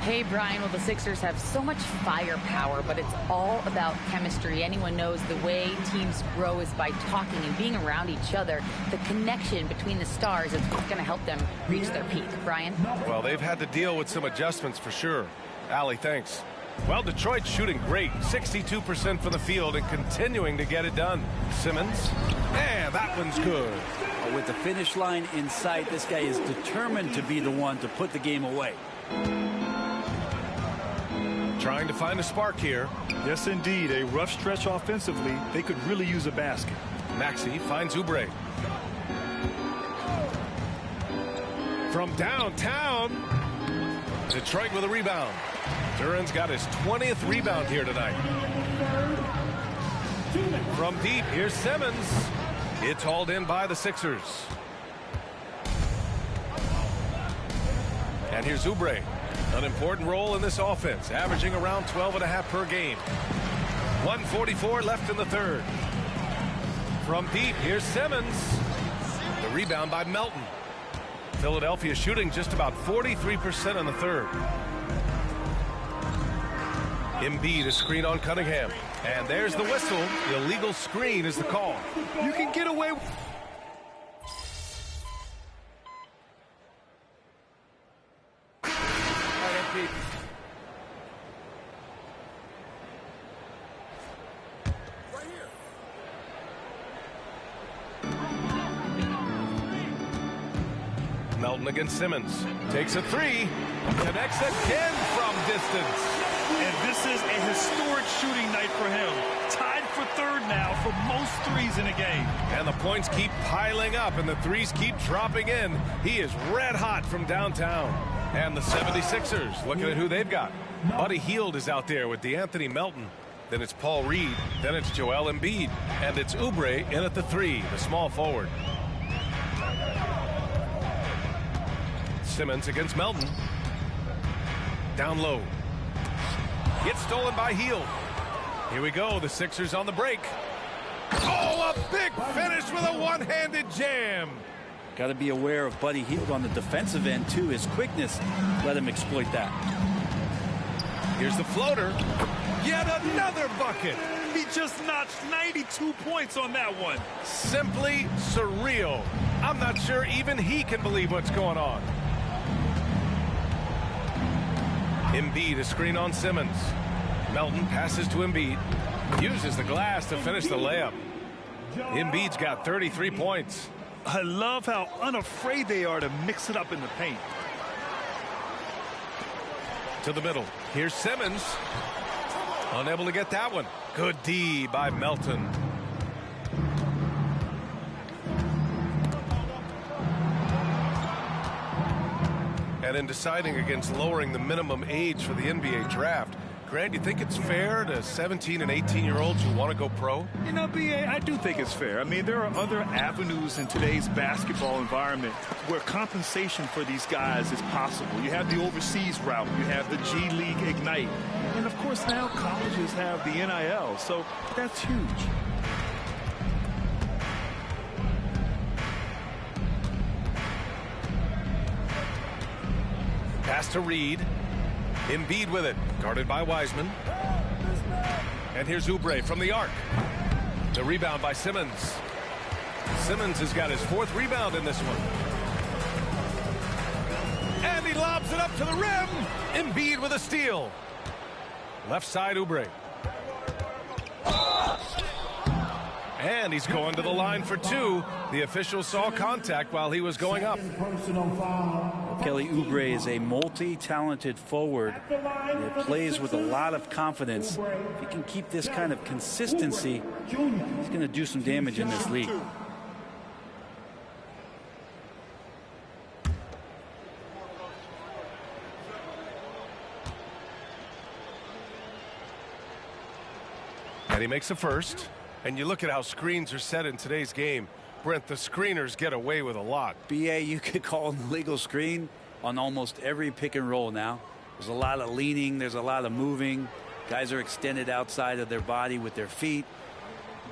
Hey, Brian, well, the Sixers have so much firepower, but it's all about chemistry. Anyone knows the way teams grow is by talking and being around each other. The connection between the stars is what's going to help them reach their peak. Brian? Well, they've had to deal with some adjustments for sure. Allie, thanks. Well, Detroit's shooting great. 62% from the field and continuing to get it done. Simmons. And that one's good. With the finish line in sight, this guy is determined to be the one to put the game away. Trying to find a spark here. Yes, indeed. A rough stretch offensively. They could really use a basket. Maxey finds Oubre. From downtown. Detroit with a rebound. Duren's got his 20th rebound here tonight. From deep, here's Simmons. It's hauled in by the Sixers. And here's Oubre. An important role in this offense, averaging around 12.5 per game. 1:44 left in the third. From deep, here's Simmons. The rebound by Melton. Philadelphia shooting just about 43% in the third. Embiid is screen on Cunningham. And there's the whistle. Illegal screen is the call. You can get away with... Melton against Simmons. Takes a 3. Connects again from distance. And this is a historic shooting night for him. Tied for third now for most threes in a game. And the points keep piling up and the threes keep dropping in. He is red hot from downtown. And the 76ers, looking at who they've got. Buddy Hield is out there with DeAnthony Melton. Then it's Paul Reed. Then it's Joel Embiid. And it's Oubre in at the 3, the small forward. Simmons against Melton. Down low. Gets stolen by Hield. Here we go. The Sixers on the break. Oh, a big finish with a one-handed jam. Got to be aware of Buddy Hield on the defensive end, too. His quickness let him exploit that. Here's the floater. Yet another bucket. He just notched 92 points on that one. Simply surreal. I'm not sure even he can believe what's going on. Embiid, a screen on Simmons. Melton passes to Embiid. Uses the glass to finish the layup. Embiid's got 33 points. I love how unafraid they are to mix it up in the paint. To the middle. Here's Simmons. Unable to get that one. Good D by Melton. And in deciding against lowering the minimum age for the NBA draft, Grant, you think it's fair to 17 and 18-year-olds who want to go pro? You know, B.A., I do think it's fair. I mean, there are other avenues in today's basketball environment where compensation for these guys is possible. You have the overseas route. You have the G League Ignite. And, of course, now colleges have the NIL, so that's huge. Pass to Reed. Embiid with it, guarded by Wiseman. And here's Oubre from the arc. The rebound by Simmons. Simmons has got his 4th rebound in this one. And he lobs it up to the rim. Embiid with a steal. Left side, Oubre. And he's going to the line for 2. The official saw contact while he was going up. Kelly Oubre is a multi-talented forward that plays with a lot of confidence. If he can keep this kind of consistency, he's going to do some damage in this league. And he makes a first. And you look at how screens are set in today's game. Brent, the screeners get away with a lot. BA, you could call an illegal screen on almost every pick and roll now. There's a lot of leaning. There's a lot of moving. Guys are extended outside of their body with their feet.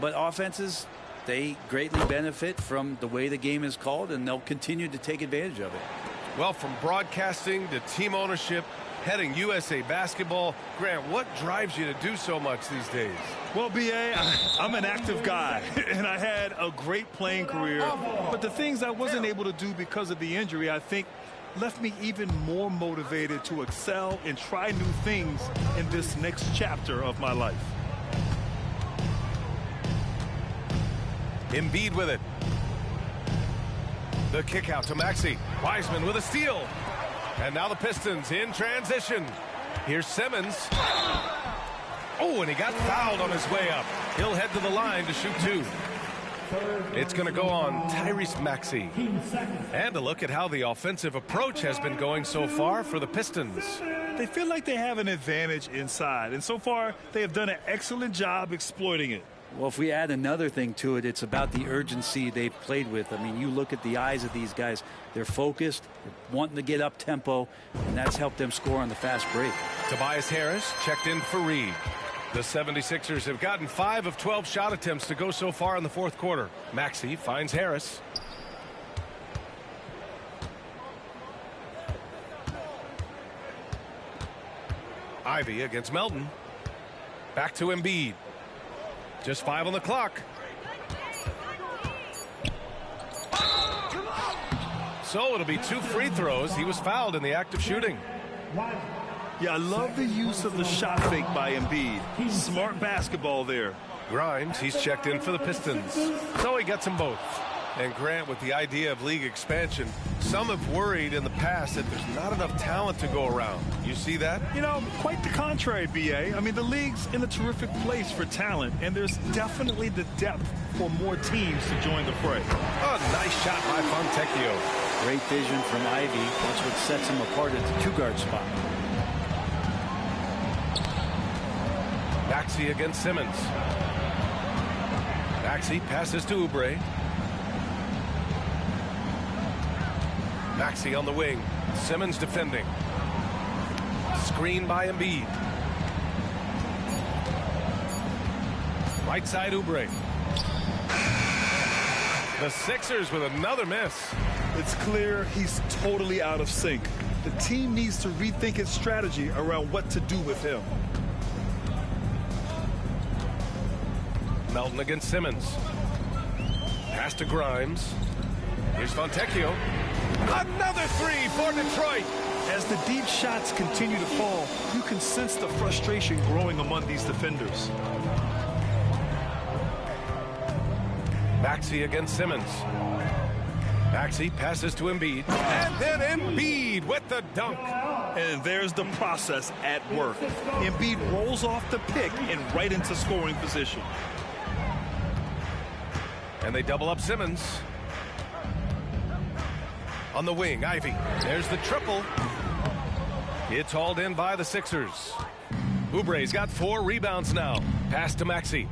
But offenses, they greatly benefit from the way the game is called, and they'll continue to take advantage of it. Well, from broadcasting to team ownership, heading USA basketball, Grant, what drives you to do so much these days? Well, B.A., I'm an active guy, and I had a great playing career. But the things I wasn't able to do because of the injury, I think, left me even more motivated to excel and try new things in this next chapter of my life. Embiid with it. The kick out to Maxey. Wiseman with a steal. And now the Pistons in transition. Here's Simmons. Oh, and he got fouled on his way up. He'll head to the line to shoot 2. It's going to go on Tyrese Maxey. And a look at how the offensive approach has been going so far for the Pistons. They feel like they have an advantage inside, and so far they have done an excellent job exploiting it. Well, if we add another thing to it, it's about the urgency they've played with. I mean, you look at the eyes of these guys. They're focused, they're wanting to get up tempo, and that's helped them score on the fast break. Tobias Harris checked in for Reed. The 76ers have gotten 5 of 12 shot attempts to go so far in the 4th quarter. Maxey finds Harris. Ivy against Melton. Back to Embiid. Just 5 on the clock. So it'll be 2 free throws. He was fouled in the act of shooting. Yeah, I love the use of the shot fake by Embiid. Smart basketball there. Grimes, he's checked in for the Pistons. So he gets them both. And Grant, with the idea of league expansion, some have worried in the past that there's not enough talent to go around. You see that? You know, quite the contrary, B.A. I mean, the league's in a terrific place for talent, and there's definitely the depth for more teams to join the fray. Oh, nice shot by Fontecchio. Great vision from Ivy. That's what sets him apart at the 2-guard spot. Maxey against Simmons. Maxey passes to Oubre. Maxey on the wing. Simmons defending. Screen by Embiid. Right side Oubre. The Sixers with another miss. It's clear he's totally out of sync. The team needs to rethink its strategy around what to do with him. Melton against Simmons. Pass to Grimes. Here's Fontecchio. Another three for Detroit. As the deep shots continue to fall, you can sense the frustration growing among these defenders. Maxey against Simmons. Maxey passes to Embiid. And then Embiid with the dunk. And there's the process at work. Embiid rolls off the pick and right into scoring position. And they double up Simmons. On the wing, Ivy. There's the triple. It's hauled in by the Sixers. Oubre's got 4 rebounds now. Pass to Maxey.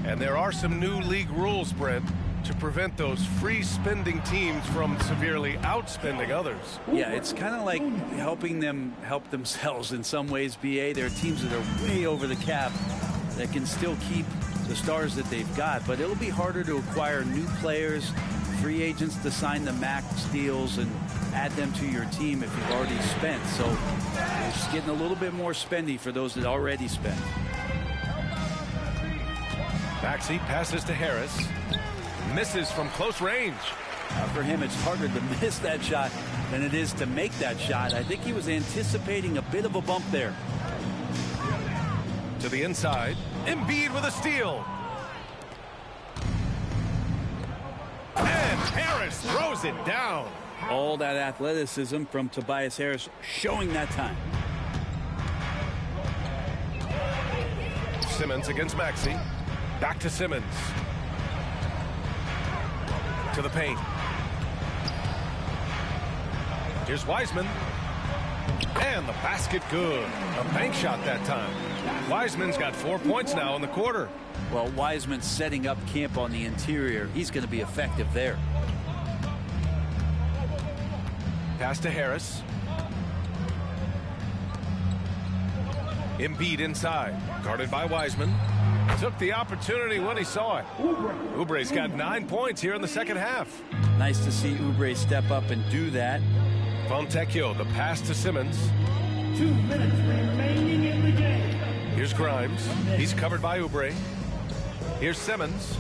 And there are some new league rules, Brent, to prevent those free spending teams from severely outspending others. Yeah, it's kind of like helping them help themselves in some ways, BA. There are teams that are way over the cap that can still keep the stars that they've got, but it'll be harder to acquire new players, free agents to sign the max deals and add them to your team if you've already spent. So it's just getting a little bit more spendy for those that already spent. Maxey passes to Harris. Misses from close range. For him, it's harder to miss that shot than it is to make that shot. I think he was anticipating a bit of a bump there. To the inside. Embiid with a steal. And Harris throws it down. All that athleticism from Tobias Harris showing that time. Simmons against Maxey. Back to Simmons. To the paint. Here's Wiseman. And the basket good. A bank shot that time. Wiseman's got 4 points now in the quarter. Well, Wiseman's setting up camp on the interior. He's going to be effective there. Pass to Harris. Embiid inside. Guarded by Wiseman. Took the opportunity when he saw it. Oubre's got 9 points here in the second half. Nice to see Oubre step up and do that. Fontecchio, the pass to Simmons. 2 minutes remaining in the game. Here's Grimes. He's covered by Oubre. Here's Simmons.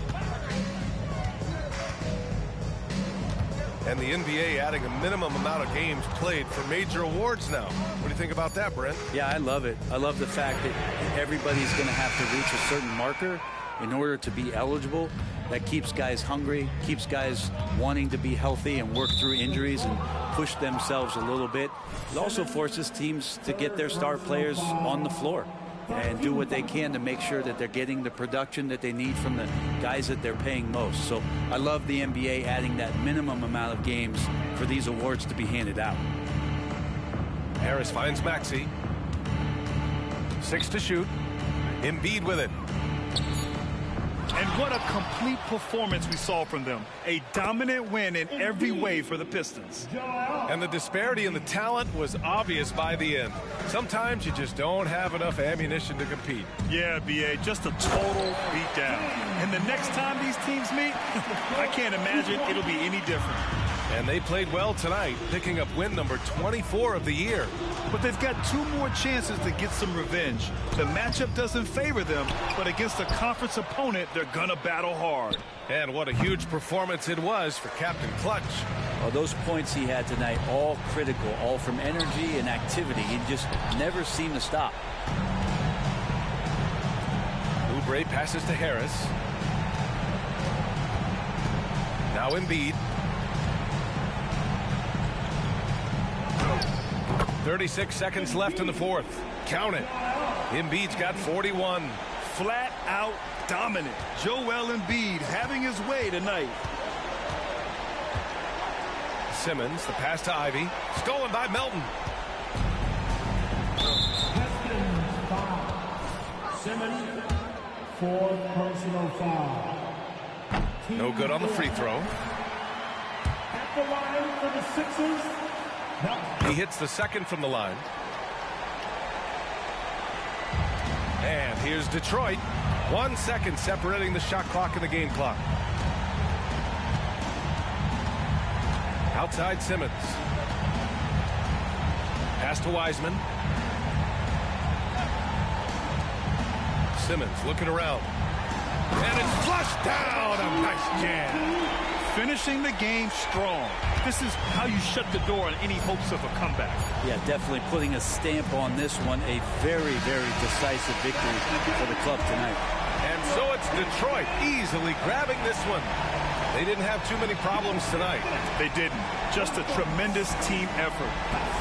And the NBA adding a minimum amount of games played for major awards now. What do you think about that, Brent? Yeah, I love it. I love the fact that everybody's going to have to reach a certain marker in order to be eligible. That keeps guys hungry, keeps guys wanting to be healthy and work through injuries and push themselves a little bit. It also forces teams to get their star players on the floor and do what they can to make sure that they're getting the production that they need from the guys that they're paying most. So I love the NBA adding that minimum amount of games for these awards to be handed out. Harris finds Maxey. 6 to shoot. Embiid with it. And what a complete performance we saw from them. A dominant win in every way for the Pistons. And the disparity in the talent was obvious by the end. Sometimes you just don't have enough ammunition to compete. Yeah, B.A., just a total beatdown. And the next time these teams meet, I can't imagine it'll be any different. And they played well tonight, picking up win number 24 of the year. But they've got 2 more chances to get some revenge. The matchup doesn't favor them, but against a conference opponent, they're gonna battle hard. And what a huge performance it was for Captain Clutch. Well, those points he had tonight, all critical, all from energy and activity. He just never seemed to stop. Oubre passes to Harris. Now Embiid. 36 seconds left in the fourth. Count it. Embiid's got 41. Flat out dominant. Joel Embiid having his way tonight. Simmons, the pass to Ivy. Stolen by Melton. Pistons foul. Simmons, 4th personal foul. No good on the free throw. At the line for the Sixers. He hits the second from the line. And here's Detroit. 1 second separating the shot clock and the game clock. Outside Simmons. Pass to Wiseman. Simmons looking around. And it's flushed down. A nice jam. Finishing the game strong. This is how you shut the door on any hopes of a comeback. Yeah, definitely putting a stamp on this one. A very, very decisive victory for the club tonight. And so it's Detroit easily grabbing this one. They didn't have too many problems tonight. They didn't. Just a tremendous team effort.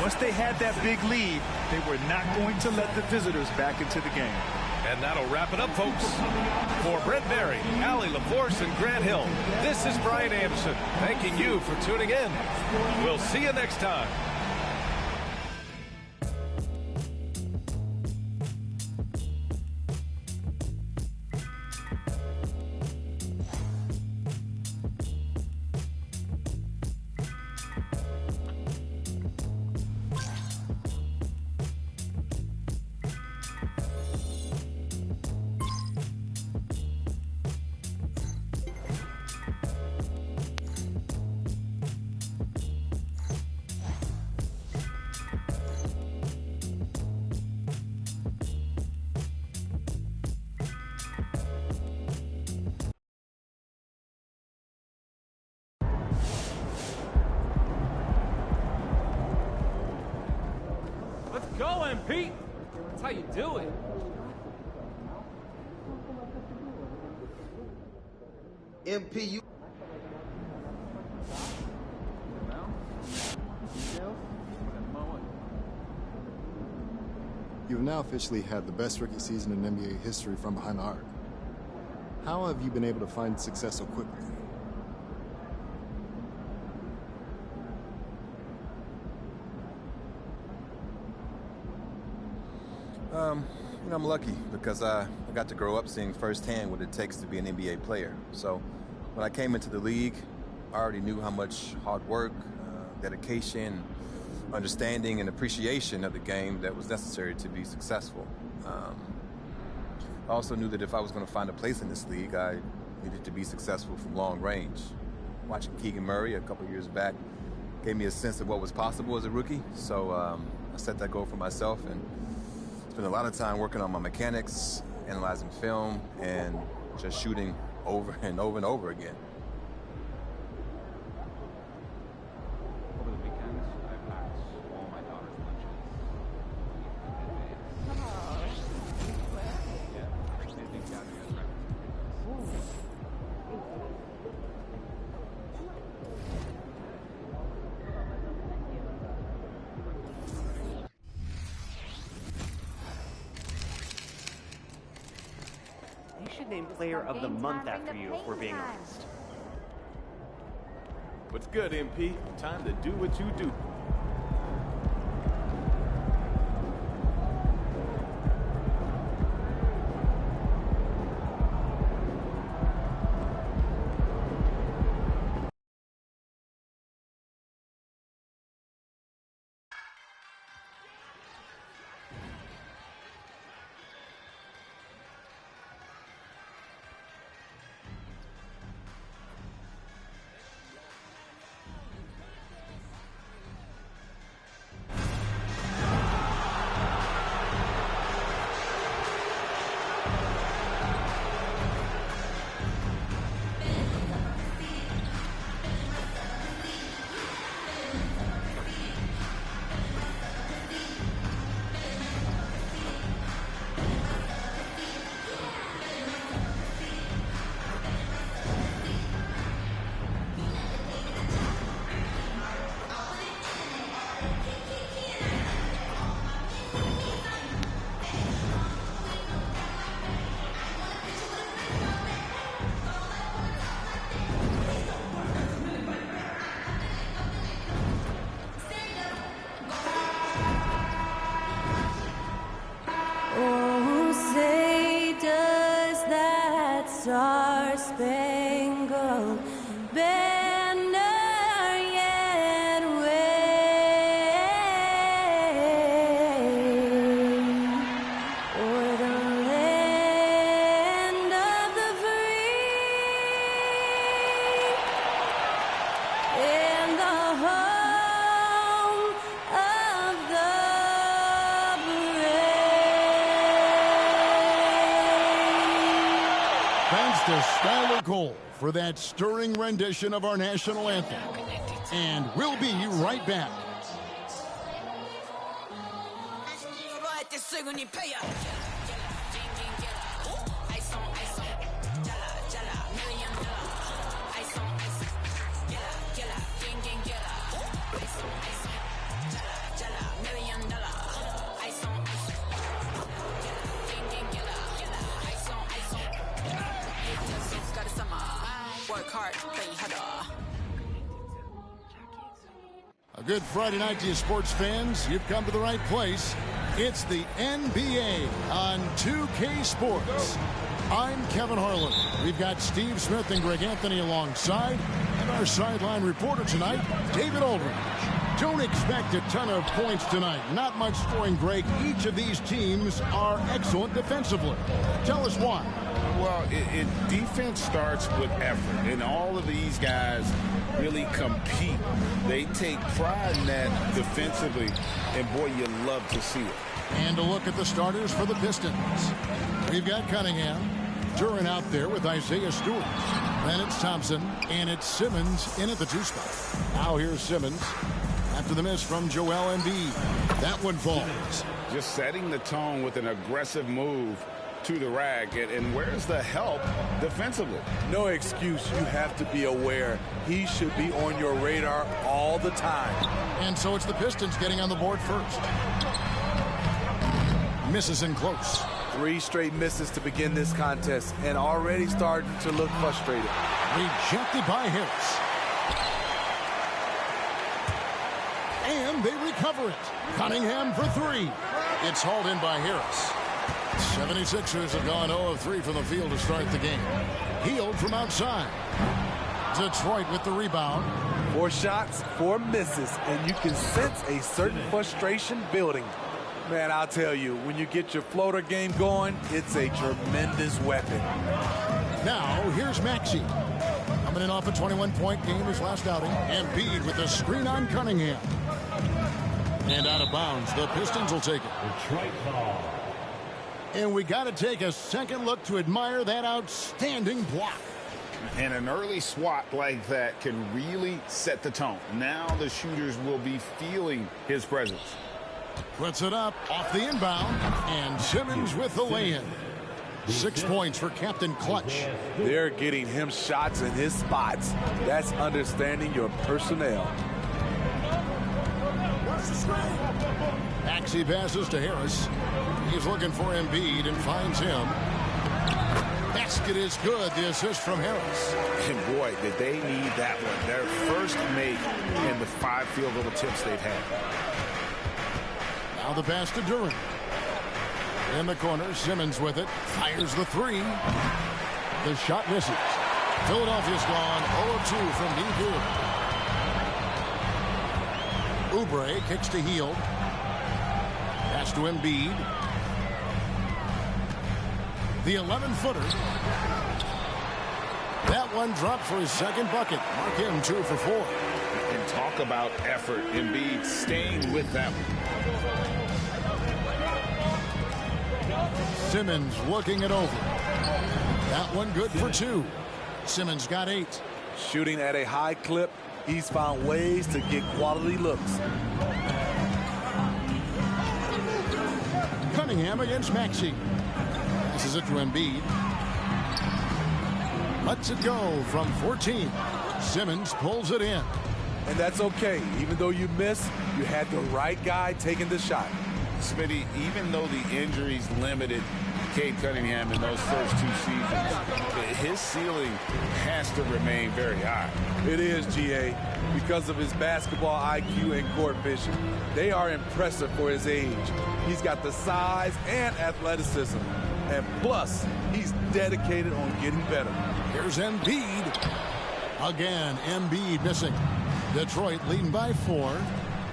Once they had that big lead, they were not going to let the visitors back into the game. And that'll wrap it up, folks. For Brent Barry, Allie LaForce, and Grant Hill, this is Brian Anderson thanking you for tuning in. We'll see you next time. Go, MP. That's how you do it. MP, you. You've now officially had the best rookie season in NBA history from behind the arc. How have you been able to find success so quickly? I'm lucky because I got to grow up seeing firsthand what it takes to be an NBA player. So when I came into the league, I already knew how much hard work, dedication, understanding, and appreciation of the game that was necessary to be successful. I also knew that if I was going to find a place in this league, I needed to be successful from long range. Watching Keegan Murray a couple years back gave me a sense of what was possible as a rookie. So I set that goal for myself and spent a lot of time working on my mechanics, analyzing film, and just shooting over and over and over again. Over the weekends, I packed all my daughter's lunches. They should name Player of the Month after you, if we're being honest. What's good, MP? Time to do what you do. a stellar goal for that stirring rendition of our national anthem. And we'll be right back. A good Friday night to you, sports fans. You've come to the right place. It's the NBA on 2K Sports. I'm Kevin Harlan. We've got Steve Smith and Greg Anthony alongside, and our sideline reporter tonight, David Aldridge. Don't expect a ton of points tonight. Not much scoring, Greg. Each of these teams are excellent defensively. Tell us why. Well, defense starts with effort, and all of these guys really compete. They take pride in that defensively, and boy, you love to see it. And a look at the starters for the Pistons. We've got Cunningham, Duran out there with Isaiah Stewart. Then it's Thompson, and it's Simmons in at the 2 spot. Now here's Simmons after the miss from Joel Embiid. That one falls. Just setting the tone with an aggressive move to the rack, and where's the help defensively? No excuse. You have to be aware. He should be on your radar all the time. And so it's the Pistons getting on the board first. Misses in close. 3 straight misses to begin this contest, and already starting to look frustrated. Rejected by Harris. And they recover it. Cunningham for 3. It's hauled in by Harris. 76ers have gone 0 of 3 from the field to start the game. Healed from outside. Detroit with the rebound. 4 shots, 4 misses, and you can sense a certain frustration building. Man, I'll tell you, when you get your floater game going, it's a tremendous weapon. Now, here's Maxey. Coming in off a 21-point game his last outing. Embiid with the screen on Cunningham. And out of bounds. The Pistons will take it. Detroit ball. And we got to take a second look to admire that outstanding block. And an early swat like that can really set the tone. Now the shooters will be feeling his presence. Puts it up off the inbound, and Simmons with the lay-in. 6 points for Captain Clutch. They're getting him shots in his spots. That's understanding your personnel. Maxey passes to Harris. He's looking for Embiid and finds him. Basket is good. The assist from Harris. And boy, did they need that one. Their first make in the 5 field goal attempts they've had. Now the pass to Duran. In the corner, Simmons with it. Fires the 3. The shot misses. Philadelphia's gone 0-2 from deep here. Oubre kicks to Hield. Pass to Embiid. The 11-footer. That one dropped for his second bucket. Mark him 2 for 4. And talk about effort. Embiid staying with them. Simmons looking it over. That one good for 2. Simmons got 8. Shooting at a high clip. He's found ways to get quality looks. Cunningham against Maxey. Passes it to Embiid. Lets it go from 14. Simmons pulls it in. And that's okay. Even though you miss, you had the right guy taking the shot. Smitty, even though the injuries limited Cade Cunningham in those first 2 seasons, his ceiling has to remain very high. It is, GA, because of his basketball IQ and court vision. They are impressive for his age. He's got the size and athleticism. And plus, he's dedicated on getting better. Here's Embiid. Again, Embiid missing. Detroit leading by 4.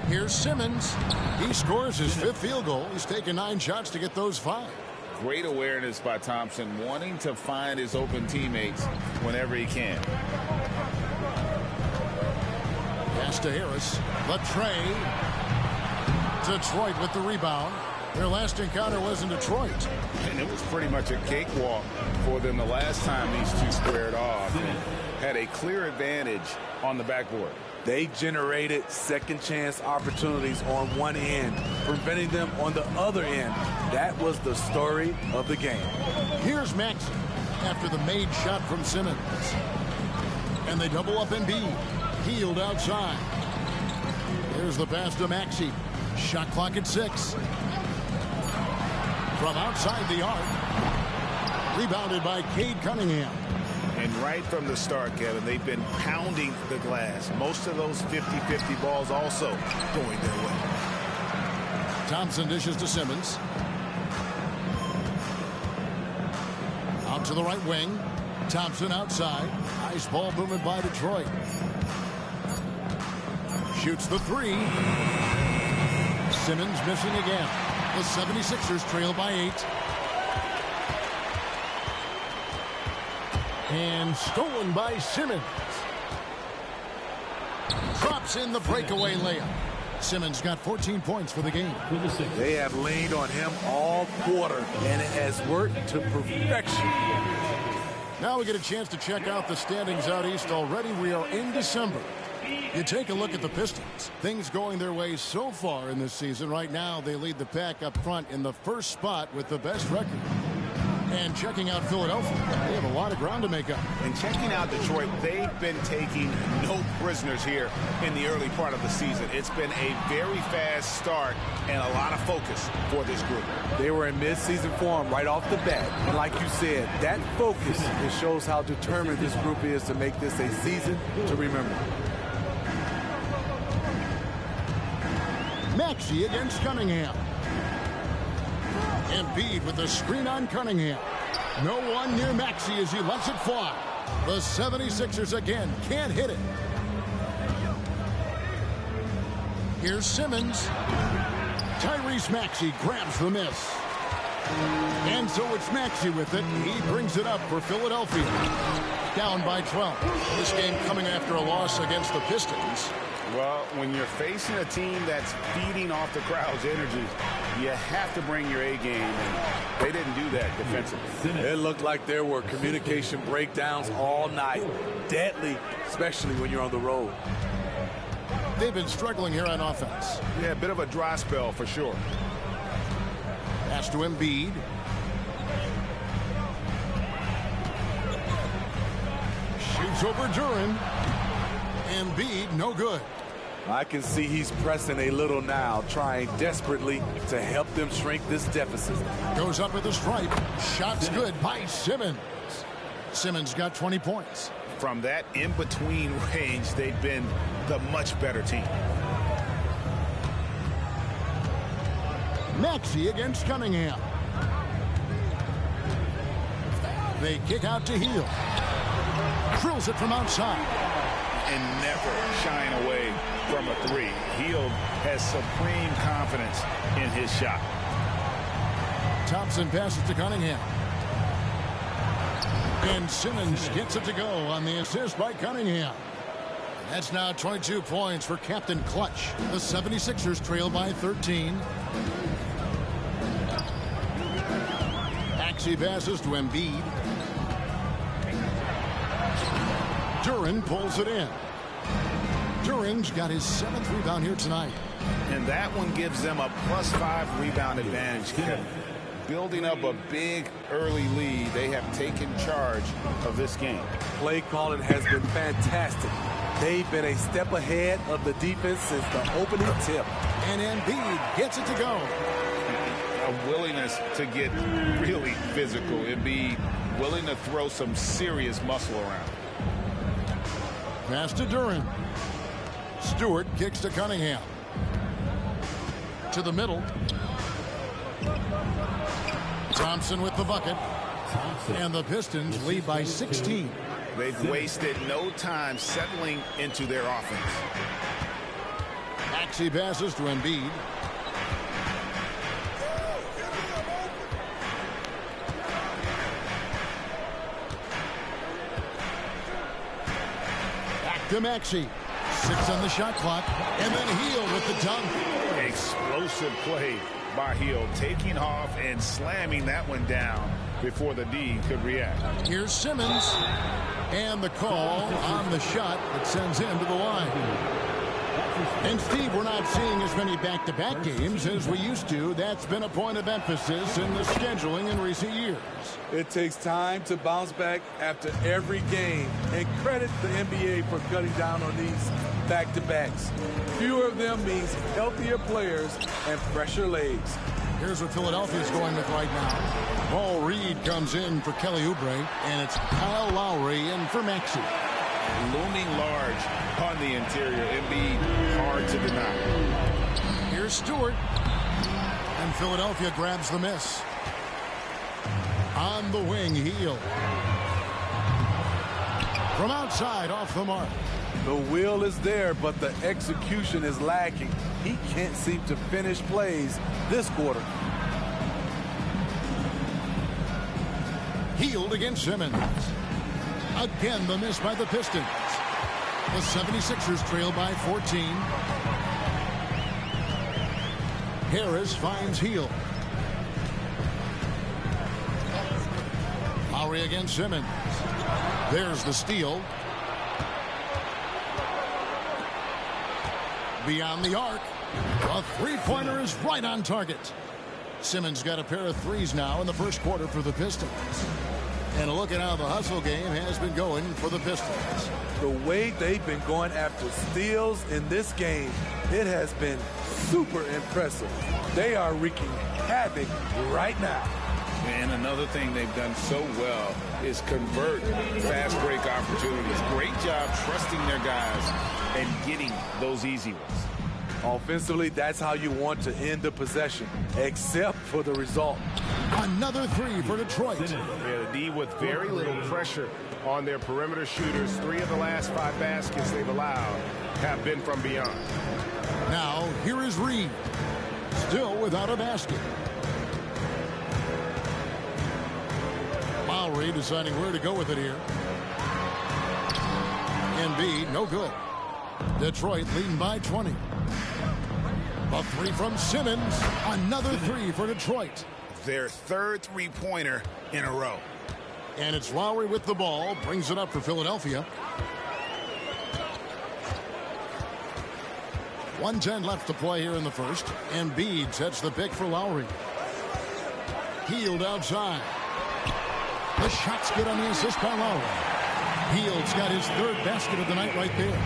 Here's Simmons. He scores his 5th field goal. He's taken 9 shots to get those 5. Great awareness by Thompson, wanting to find his open teammates whenever he can. Pass to Harris. Latrey. Detroit with the rebound. Their last encounter was in Detroit. And it was pretty much a cakewalk for them the last time these two squared off. And had a clear advantage on the backboard. They generated second chance opportunities on one end, preventing them on the other end. That was the story of the game. Here's Maxey after the made shot from Simmons. And they double up Embiid. Healed outside. Here's the pass to Maxey. Shot clock at 6. From outside the arc. Rebounded by Cade Cunningham. And right from the start, Kevin, they've been pounding the glass. Most of those 50-50 balls also going their way. Thompson dishes to Simmons. Out to the right wing. Thompson outside. Nice ball movement by Detroit. Shoots the 3. Simmons missing again. The 76ers trail by 8. And stolen by Simmons. Drops in the breakaway layup. Simmons got 14 points for the game. They have leaned on him all quarter, and it has worked to perfection. Now we get a chance to check out the standings out east. Already we are in December. You take a look at the Pistons. Things going their way so far in this season. Right now they lead the pack up front in the first spot with the best record. And checking out Philadelphia, they have a lot of ground to make up. And checking out Detroit, they've been taking no prisoners here in the early part of the season. It's been a very fast start and a lot of focus for this group. They were in mid-season form right off the bat. And like you said, that focus, it shows how determined this group is to make this a season to remember. Maxey against Cunningham. Embiid with the screen on Cunningham. No one near Maxey as he lets it fly. The 76ers again can't hit it. Here's Simmons. Tyrese Maxey grabs the miss. And so it's Maxey with it. He brings it up for Philadelphia. Down by 12. This game coming after a loss against the Pistons. Well, when you're facing a team that's feeding off the crowd's energy, you have to bring your A game, and they didn't do that defensively. It looked like there were communication breakdowns all night. Deadly, especially when you're on the road. They've been struggling here on offense. Yeah, a bit of a dry spell for sure. Pass to Embiid. Shoots over Duran. Embiid, no good. I can see he's pressing a little now, trying desperately to help them shrink this deficit. Goes up with a stripe. Shot's good by Simmons. Simmons got 20 points. From that in-between range, they've been the much better team. Maxey against Cunningham. They kick out to Hield. Drills it from outside. And never shying away from a 3. Hield has supreme confidence in his shot. Thompson passes to Cunningham. And Simmons gets it to go on the assist by Cunningham. That's now 22 points for Captain Clutch. The 76ers trail by 13. Maxey passes to Embiid. Duran pulls it in. Duran's got his 7th rebound here tonight. And that one gives them a +5 rebound advantage. Building up a big early lead, they have taken charge of this game. Play calling has been fantastic. They've been a step ahead of the defense since the opening tip. And Embiid gets it to go. A willingness to get really physical. Embiid willing to throw some serious muscle around. Pass to Duran. Stewart kicks to Cunningham. To the middle. Thompson with the bucket. And the Pistons lead by 16. They've wasted no time settling into their offense. Maxey passes to Embiid. Back to Maxey. 6 on the shot clock. And then Hield with the dunk. Explosive play by Hill, taking off and slamming that one down before the D could react. Here's Simmons. And the call on the shot that sends him to the line. And, Steve, we're not seeing as many back-to-back games as we used to. That's been a point of emphasis in the scheduling in recent years. It takes time to bounce back after every game. And credit the NBA for cutting down on these back-to-backs. Fewer of them means healthier players and fresher legs. Here's what Philadelphia's going with right now. Paul Reed comes in for Kelly Oubre, and it's Kyle Lowry in for Maxey. Looming large on the interior. Embiid, hard to deny. Here's Stewart. And Philadelphia grabs the miss. On the wing, Hill. From outside, off the mark. The will is there, but the execution is lacking. He can't seem to finish plays this quarter. Healed against Simmons. Again, the miss by the Pistons. The 76ers trail by 14. Harris finds Hill. Lowry against Simmons. There's the steal. Beyond the arc. A three-pointer is right on target. Simmons got a pair of threes now in the first quarter for the Pistons. And a look at how the hustle game has been going for the Pistons. The way they've been going after steals in this game, it has been super impressive. They are wreaking havoc right now. And another thing they've done so well is convert fast break opportunities. Great job trusting their guys and getting those easy ones. Offensively, that's how you want to end the possession, except for the result. Another three for Detroit. Yeah, the D with very little pressure on their perimeter shooters. 3 of the last 5 baskets they've allowed have been from beyond. Now, here is Reed. Still without a basket. Lowry deciding where to go with it here. Embiid, no good. Detroit leading by 20. A three from Simmons. Another three for Detroit. Their third three-pointer in a row. And it's Lowry with the ball. Brings it up for Philadelphia. 1:10 left to play here in the first. Embiid sets the pick for Lowry. Healed outside. The shot's good on the assist by Lowry. Hield's got his third basket of the night right there.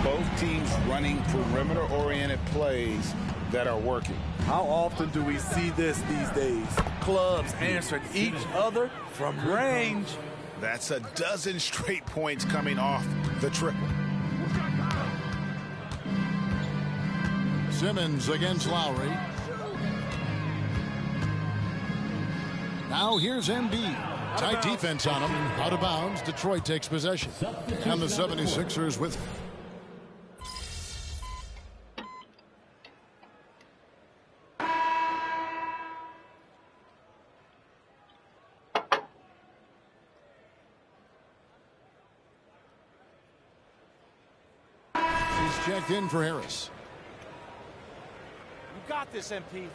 Both teams running perimeter-oriented plays that are working. How often do we see this these days? Clubs answering each other from range. That's a dozen straight points coming off the triple. Simmons against Lowry. Now here's Embiid. Tight defense on him. Out of bounds. Detroit takes possession. And the 76ers with... He's checked in for Harris. You got this, MP.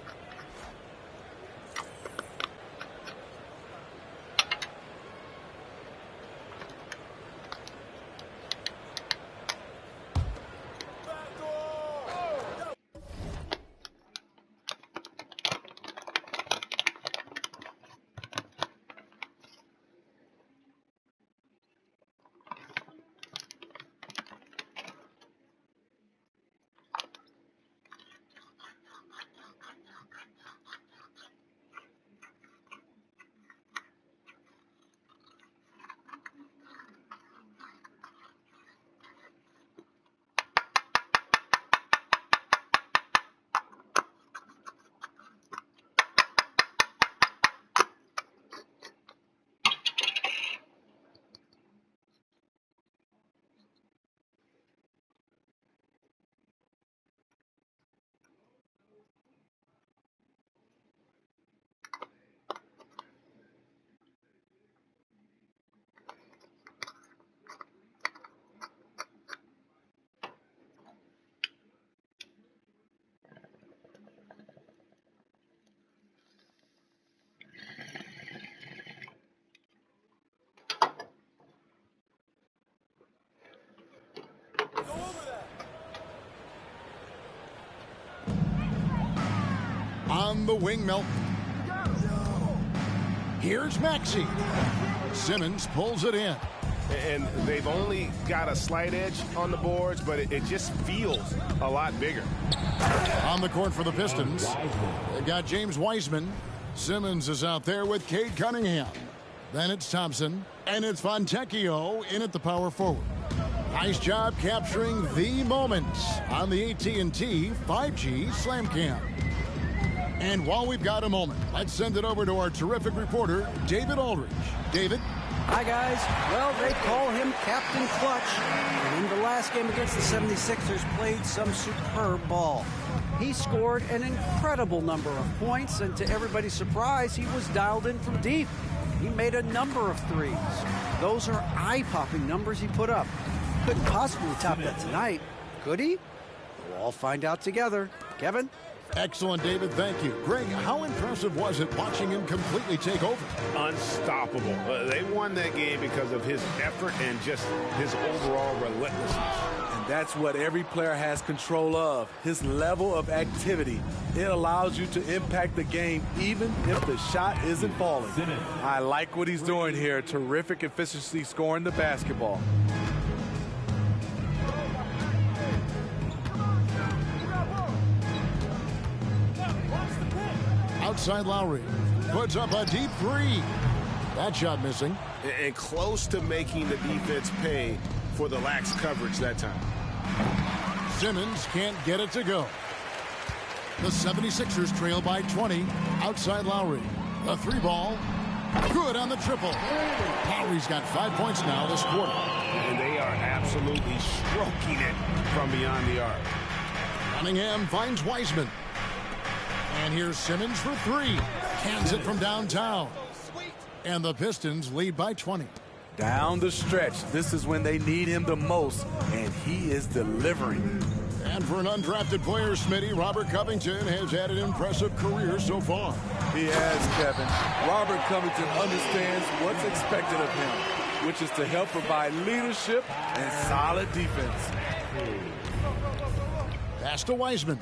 On the wing, Milton. Here's Maxey. Simmons pulls it in. And they've only got a slight edge on the boards, but it just feels a lot bigger. On the court for the Pistons, they've got James Wiseman. Simmons is out there with Cade Cunningham. Then it's Thompson, and it's Fontecchio in at the power forward. Nice job capturing the moments on the AT&T 5G Slam Cam. And while we've got a moment, let's send it over to our terrific reporter, David Aldridge. David? Hi, guys. Well, they call him Captain Clutch. And in the last game against the 76ers, played some superb ball. He scored an incredible number of points, and to everybody's surprise, he was dialed in from deep. He made a number of threes. Those are eye-popping numbers he put up. Couldn't possibly top that tonight, could he? We'll all find out together. Kevin? Excellent, David. Thank you. Greg, how impressive was it watching him completely take over? Unstoppable. They won that game because of his effort and just his overall relentlessness. And that's what every player has control of, his level of activity. It allows you to impact the game even if the shot isn't falling. I like what he's doing here. Terrific efficiency scoring the basketball. Outside Lowry puts up a deep three. That shot missing. And close to making the defense pay for the lax coverage that time. Simmons can't get it to go. The 76ers trail by 20. Outside Lowry. The three ball. Good on the triple. Lowry's got 5 points now this quarter. And they are absolutely stroking it from beyond the arc. Cunningham finds Wiseman. And here's Simmons for three. Cans it from downtown. And the Pistons lead by 20. Down the stretch, this is when they need him the most, and he is delivering. And for an undrafted player, Smitty, Robert Covington has had an impressive career so far. He has, Kevin. Robert Covington understands what's expected of him, which is to help provide leadership and solid defense. Pass to Wiseman.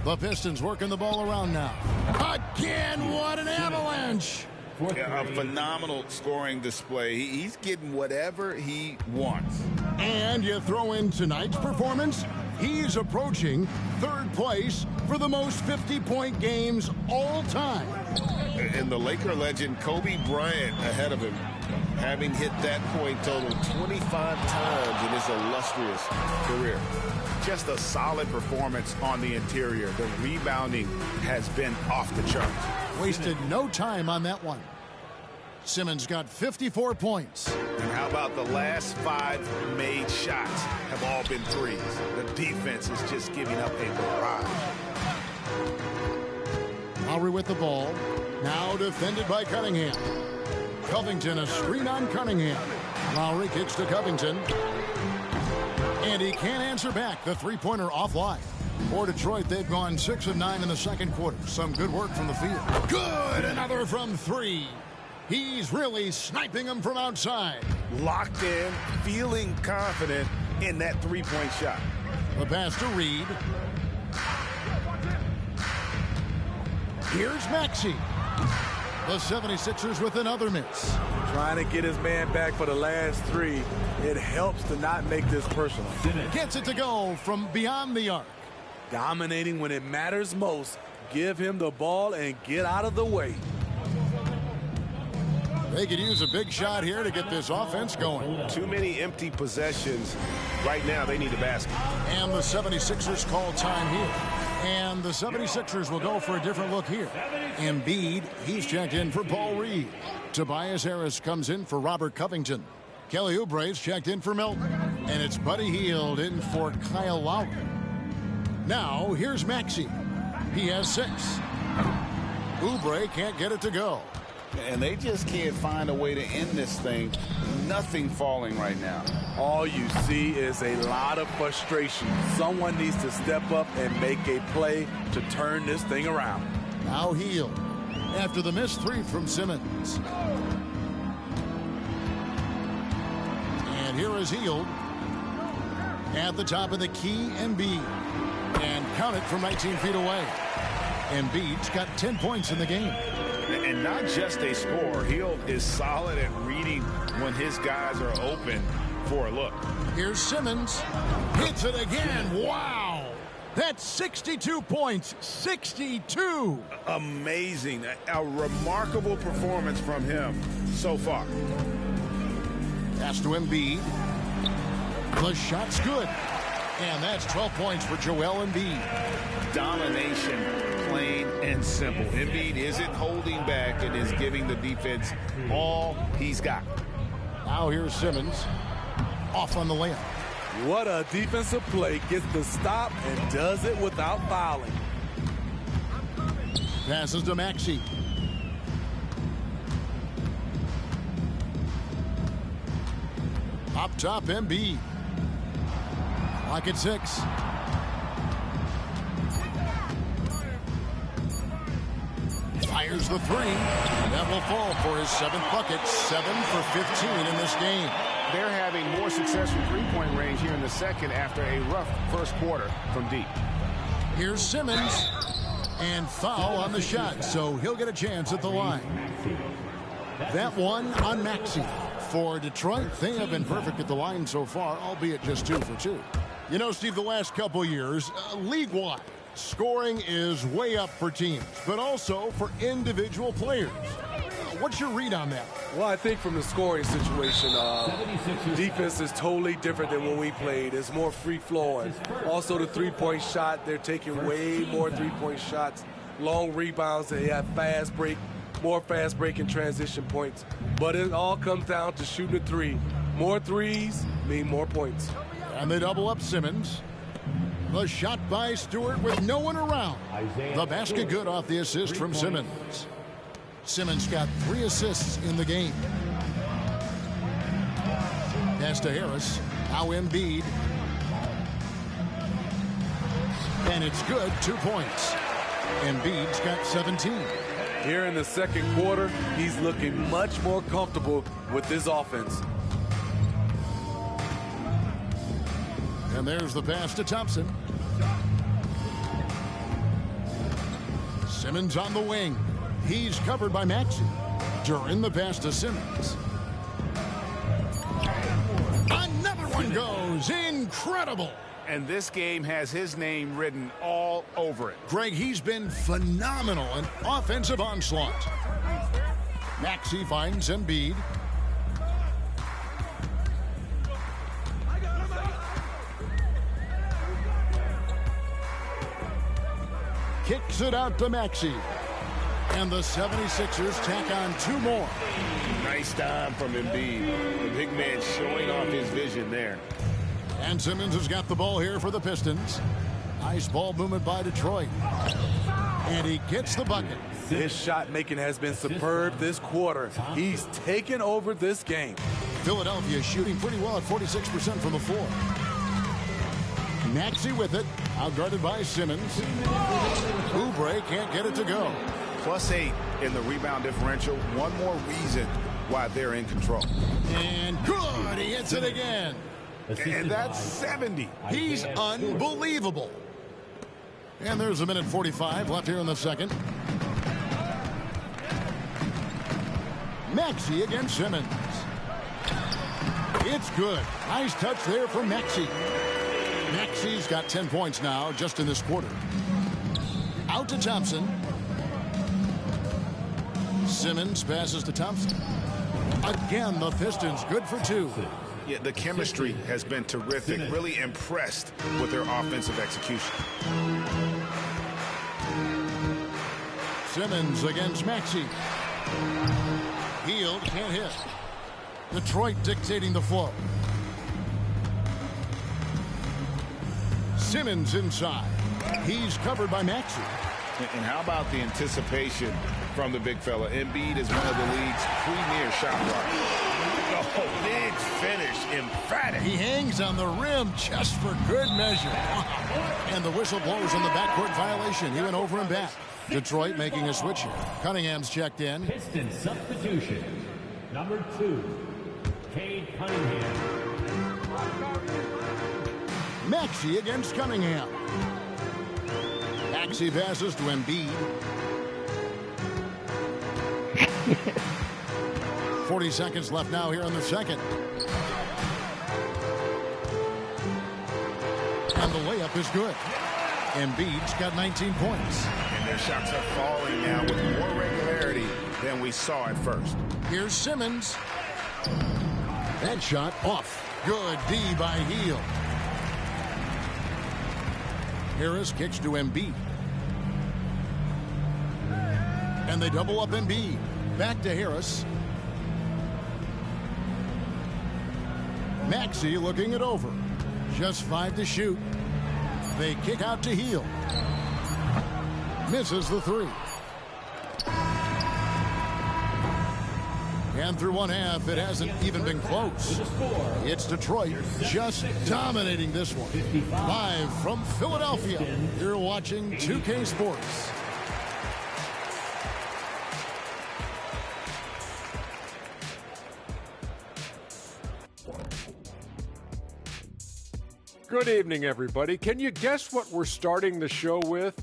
The Pistons working the ball around now. Again, what an avalanche! Yeah, a phenomenal scoring display. He's getting whatever he wants. And you throw in tonight's performance, he's approaching third place for the most 50-point games all time. And the Laker legend Kobe Bryant ahead of him, having hit that point total 25 times in his illustrious career. Just a solid performance on the interior. The rebounding has been off the charts. Wasted no time on that one. Simmons got 54 points. And how about the last 5 made shots have all been threes? The defense is just giving up a barrage. Lowry with the ball. Now defended by Cunningham. Covington, a screen on Cunningham. Lowry kicks to Covington. And he can't answer back. The three-pointer offline. For Detroit, they've gone 6 of 9 in the second quarter. Some good work from the field. Good! Another from 3. He's really sniping them from outside. Locked in, feeling confident in that three-point shot. The pass to Reed. Here's Maxey. The 76ers with another miss. Trying to get his man back for the last 3. It helps to not make this personal. Gets it to go from beyond the arc. Dominating when it matters most. Give him the ball and get out of the way. They could use a big shot here to get this offense going. Too many empty possessions. Right now, they need a basket. And the 76ers call time here. And the 76ers will go for a different look here. Embiid, he's checked in for Paul Reed. Tobias Harris comes in for Robert Covington. Kelly Oubre's checked in for Milton. And it's Buddy Hield in for Kyle Lowry. Now, here's Maxey. He has 6. Oubre can't get it to go. And they just can't find a way to end this thing. Nothing falling right now. All you see is a lot of frustration. Someone needs to step up and make a play to turn this thing around. Now Hield after the missed 3 from Simmons. And here is Hield at the top of the key, Embiid. And count it from 19 feet away. Embiid's got 10 points in the game. And not just a scorer. Hield is solid at reading when his guys are open for a look. Here's Simmons. Hits it again. Wow. That's 62 points. 62. Amazing. A remarkable performance from him so far. Pass to Embiid. The shot's good. And that's 12 points for Joel Embiid. Domination, plain and simple. Embiid isn't holding back and is giving the defense all he's got. Now here's Simmons. Off on the layup. What a defensive play. Gets the stop and does it without fouling. Passes to Maxey. Up top, Embiid. Lock at 6. Fires the 3. That will fall for his 7th bucket. 7 for 15 in this game. They're having more success from three-point range here in the second after a rough first quarter from deep. Here's Simmons. And foul on the shot, so he'll get a chance at the line. That one on Maxey. For Detroit, they have been perfect at the line so far, albeit just 2 for 2. You know, Steve, the last couple years, league-wide, scoring is way up for teams, but also for individual players. What's your read on that? Well, I think from the scoring situation, defense is totally different than when we played. It's more free-flowing. Also, the three-point shot, they're taking way more three-point shots, long rebounds. They have fast break, more fast break and transition points. But it all comes down to shooting a 3. More threes mean more points. And they double up Simmons. The shot by Stewart with no one around. The basket good off the assist from Simmons. Simmons got 3 assists in the game. Pass to Harris. Now Embiid. And it's good. 2 points. Embiid's got 17. Here in the second quarter, he's looking much more comfortable with this offense. And there's the pass to Thompson. Simmons on the wing. He's covered by Maxey. During the pass to Simmons. Another one goes. Incredible. And this game has his name written all over it. Greg, he's been phenomenal in offensive onslaught. Maxey finds Embiid. Kicks it out to Maxey. And the 76ers tack on 2 more. Nice time from Embiid. The big man showing off his vision there. And Simmons has got the ball here for the Pistons. Nice ball movement by Detroit. And he gets the bucket. His shot making has been superb this quarter. He's taken over this game. Philadelphia shooting pretty well at 46% from the floor. Maxey with it. Outguarded by Simmons. Oubre can't get it to go. +8 in the rebound differential. One more reason why they're in control. And good. He hits it again. And that's 70. He's unbelievable. And there's a minute 45 left here in the second. Maxey against Simmons. It's good. Nice touch there from Maxey. Maxey's got 10 points now just in this quarter. Out to Thompson. Simmons passes to Thompson. Again, the Pistons good for 2. Yeah, the chemistry has been terrific. Really impressed with their offensive execution. Simmons against Maxey. Hield can't hit. Detroit dictating the flow. Simmons inside. He's covered by Maxey. And how about the anticipation from the big fella? Embiid is one of the league's premier shot blockers. Oh, big finish, emphatic. He hangs on the rim just for good measure. And the whistle blows on the backcourt violation. He went over and back. Detroit making a switch here. Cunningham's checked in. Piston substitution. Number 2, Cade Cunningham. Maxey against Cunningham. Maxey passes to Embiid. 40 seconds left now here in the second. And the layup is good. Embiid's got 19 points. And their shots are falling now with more regularity than we saw at first. Here's Simmons. That shot off. Good D by Hield. Harris kicks to Embiid. And they double up Embiid. Back to Harris. Maxey looking it over. Just 5 to shoot. They kick out to Hield. Misses the 3. And through one half, it hasn't even been close. It's Detroit just dominating this one. Live from Philadelphia, you're watching 2K Sports. Good evening, everybody. Can you guess what we're starting the show with?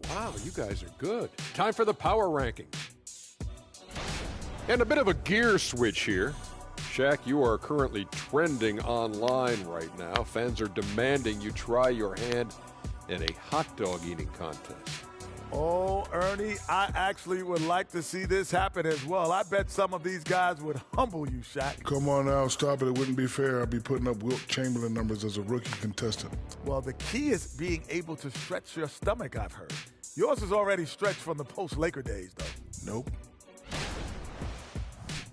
Wow, you guys are good. Time for the power rankings. And a bit of a gear switch here. Shaq, you are currently trending online right now. Fans are demanding you try your hand in a hot dog eating contest. Oh, Ernie, I actually would like to see this happen as well. I bet some of these guys would humble you, Shaq. Come on now, stop it. It wouldn't be fair. I'd be putting up Wilt Chamberlain numbers as a rookie contestant. Well, the key is being able to stretch your stomach, I've heard. Yours is already stretched from the post-Laker days, though. Nope.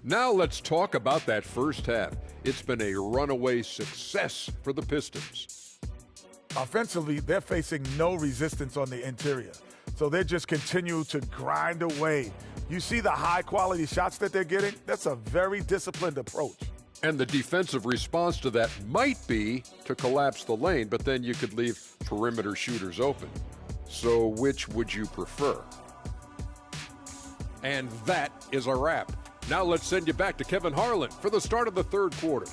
Now let's talk about that first half. It's been a runaway success for the Pistons. Offensively, they're facing no resistance on the interior. So they just continue to grind away. You see the high-quality shots that they're getting? That's a very disciplined approach. And the defensive response to that might be to collapse the lane, but then you could leave perimeter shooters open. So which would you prefer? And that is a wrap. Now let's send you back to Kevin Harlan for the start of the third quarter.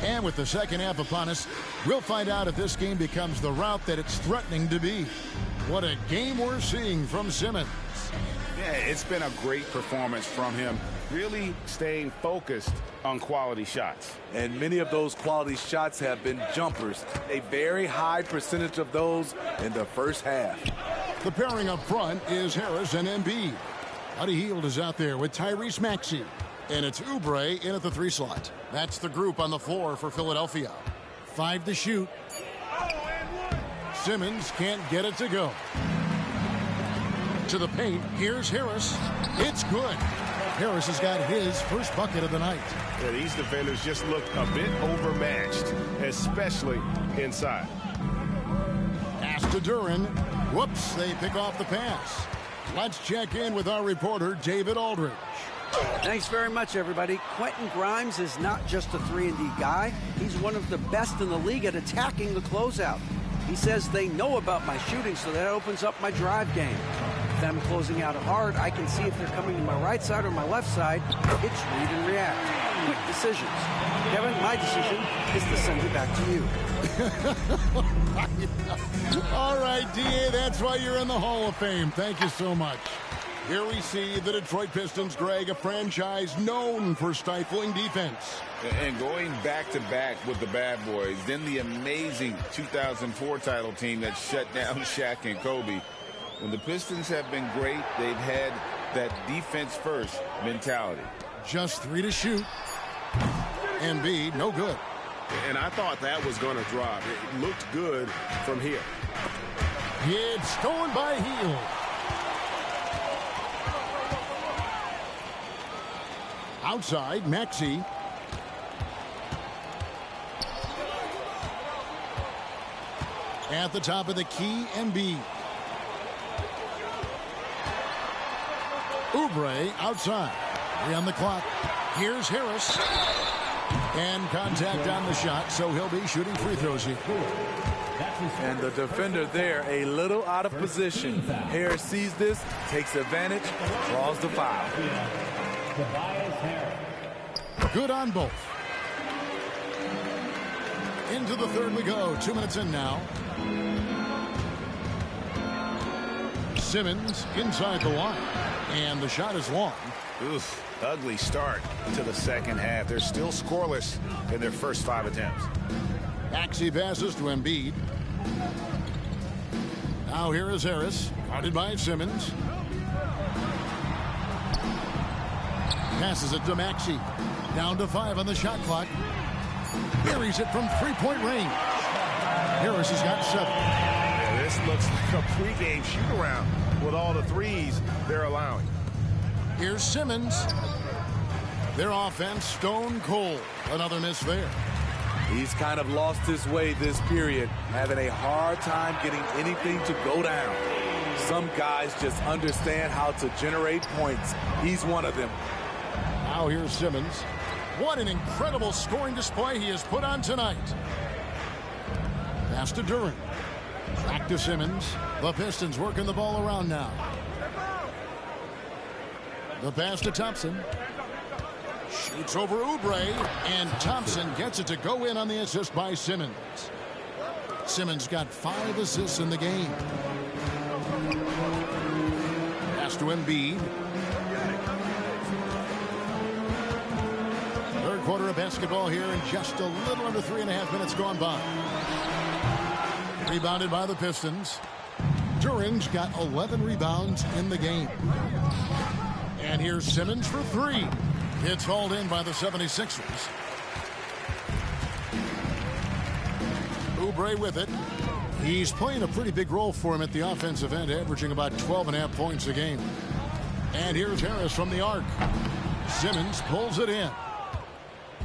And with the second half upon us, we'll find out if this game becomes the route that it's threatening to be. What a game we're seeing from Simmons. Yeah, it's been a great performance from him, really staying focused on quality shots. And many of those quality shots have been jumpers. A very high percentage of those in the first half. The pairing up front is Harris and Embiid. Buddy Hield is out there with Tyrese Maxey. And it's Oubre in at the 3 slot. That's the group on the floor for Philadelphia. 5 to shoot. Simmons can't get it to go. To the paint, here's Harris. It's good. Harris has got his first bucket of the night. Yeah, these defenders just look a bit overmatched, especially inside. Pass to Duren. Whoops, they pick off the pass. Let's check in with our reporter, David Aldridge. Thanks very much, everybody. Quentin Grimes is not just a 3-and-D guy. He's one of the best in the league at attacking the closeout. He says they know about my shooting, so that opens up my drive game. If I'm closing out hard, I can see if they're coming to my right side or my left side. It's read and react. Quick decisions. Kevin, my decision is to send it back to you. All right, D.A., that's why you're in the Hall of Fame. Thank you so much. Here we see the Detroit Pistons, Greg, a franchise known for stifling defense. And going back-to-back with the bad boys, then the amazing 2004 title team that shut down Shaq and Kobe. When the Pistons have been great, they've had that defense-first mentality. Just 3 to shoot. Embiid, no good. And I thought that was going to drop. It looked good from here. It's stolen by Hield. Outside, Maxey. At the top of the key, Embiid. Oubre outside. 3 on the clock. Here's Harris. And contact on the shot, so he'll be shooting free throws here. And the defender there a little out of position. Harris sees this, takes advantage, draws the foul. Good on both. Into the third we go. 2 minutes in now. Simmons inside the line. And the shot is long. Oof, ugly start to the second half. They're still scoreless in their first 5 attempts. Maxey passes to Embiid. Now here is Harris, guarded by Simmons. Passes it to Maxey. Down to 5 on the shot clock. Buries it from three-point range. Harris has got 7. Yeah, this looks like a pregame shoot-around with all the threes they're allowing. Here's Simmons. Their offense stone cold. Another miss there. He's kind of lost his way this period, having a hard time getting anything to go down. Some guys just understand how to generate points. He's one of them. Now here's Simmons. What an incredible scoring display he has put on tonight. Pass to Duren. Back to Simmons. The Pistons working the ball around now. The pass to Thompson. Shoots over Oubre, and Thompson gets it to go in on the assist by Simmons. Simmons got 5 assists in the game. Pass to Embiid. Third quarter of basketball here, and just a little under 3.5 minutes gone by. Rebounded by the Pistons. Duren's got 11 rebounds in the game. And here's Simmons for 3. It's hauled in by the 76ers. Oubre with it. He's playing a pretty big role for him at the offensive end, averaging about 12.5 points a game. And here's Harris from the arc. Simmons pulls it in.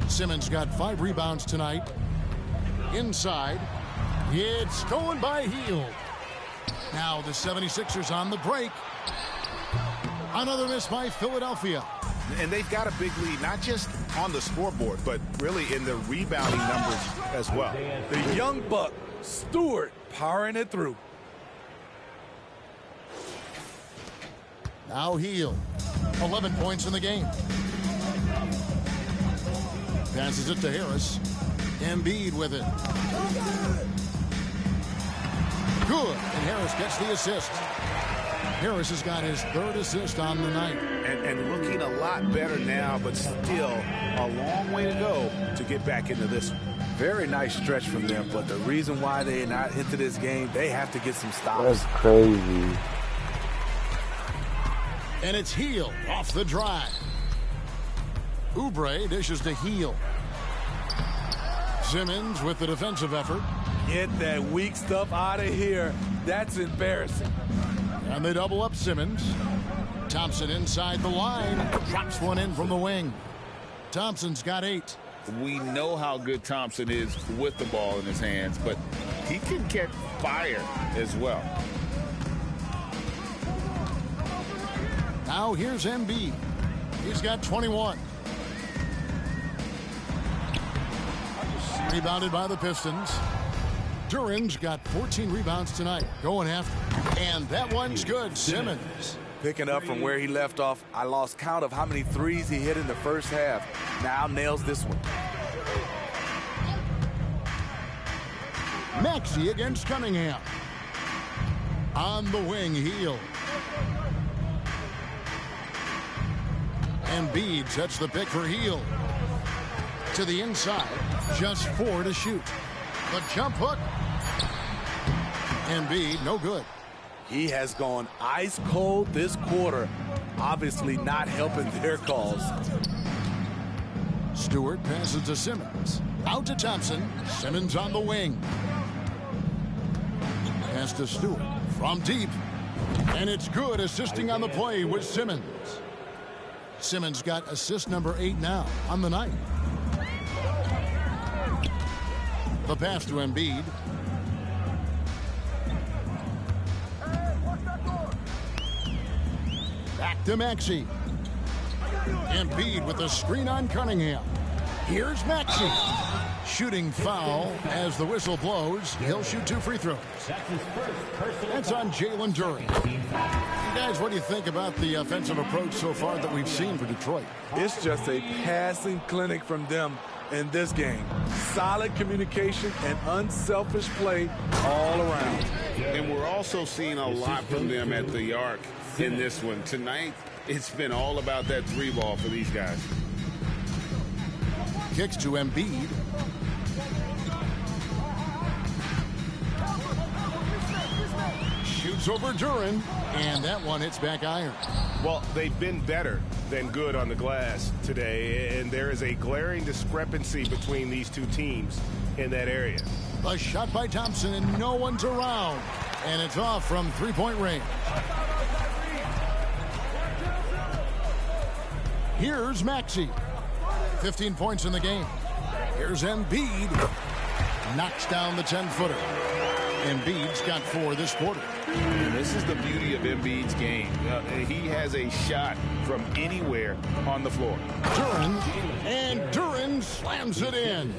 Simmons got 5 rebounds tonight. Inside. It's stolen by Hield. Now the 76ers on the break. Another miss by Philadelphia. And they've got a big lead, not just on the scoreboard, but really in the rebounding numbers as well. The young buck, Stewart, powering it through. Now Hield. 11 points in the game. Passes it to Harris. Embiid with it. Good. And Harris gets the assist. Harris has got his 3rd assist on the night. And looking a lot better now, but still a long way to go to get back into this one. Very nice stretch from them, but the reason why they're not into this game, they have to get some stops. That's crazy. And it's Hield off the drive. Oubre dishes to Hield. Simmons with the defensive effort. Get that weak stuff out of here. That's embarrassing. And they double up Simmons. Thompson inside the line. Drops one in from the wing. Thompson's got 8. We know how good Thompson is with the ball in his hands, but he can catch fire as well. Now here's Embiid. He's got 21. Rebounded by the Pistons. Duren's got 14 rebounds tonight. Going after. And that one's good. Simmons. Picking up from where he left off. I lost count of how many threes he hit in the first half. Now nails this one. Maxey against Cunningham. On the wing, Hield. Embiid sets the pick for Hield. To the inside. Just 4 to shoot. The jump hook. Embiid, no good. He has gone ice cold this quarter. Obviously not helping their cause. Stewart passes to Simmons. Out to Thompson. Simmons on the wing. Pass to Stewart from deep. And it's good, assisting on the play with Simmons. Simmons got assist number 8 now on the night. The pass to Embiid. Back to Maxey. Embiid with the screen on Cunningham. Here's Maxey. shooting foul as the whistle blows. He'll shoot 2 free throws. That's on Jalen Duren. You guys, what do you think about the offensive approach so far that we've seen for Detroit? It's just a passing clinic from them in this game. Solid communication and unselfish play all around. And we're also seeing a lot from them at the arc in this one. Tonight, it's been all about that 3-ball for these guys. Kicks to Embiid. Shoots over Duren, and that one hits back iron. Well, they've been better than good on the glass today, and there is a glaring discrepancy between these two teams in that area. A shot by Thompson, and no one's around. And it's off from 3-point range. Here's Maxey. 15 points in the game. Here's Embiid. Knocks down the 10-footer. Embiid's got 4 this quarter. And this is the beauty of Embiid's game. He has a shot from anywhere on the floor. Duren slams it in.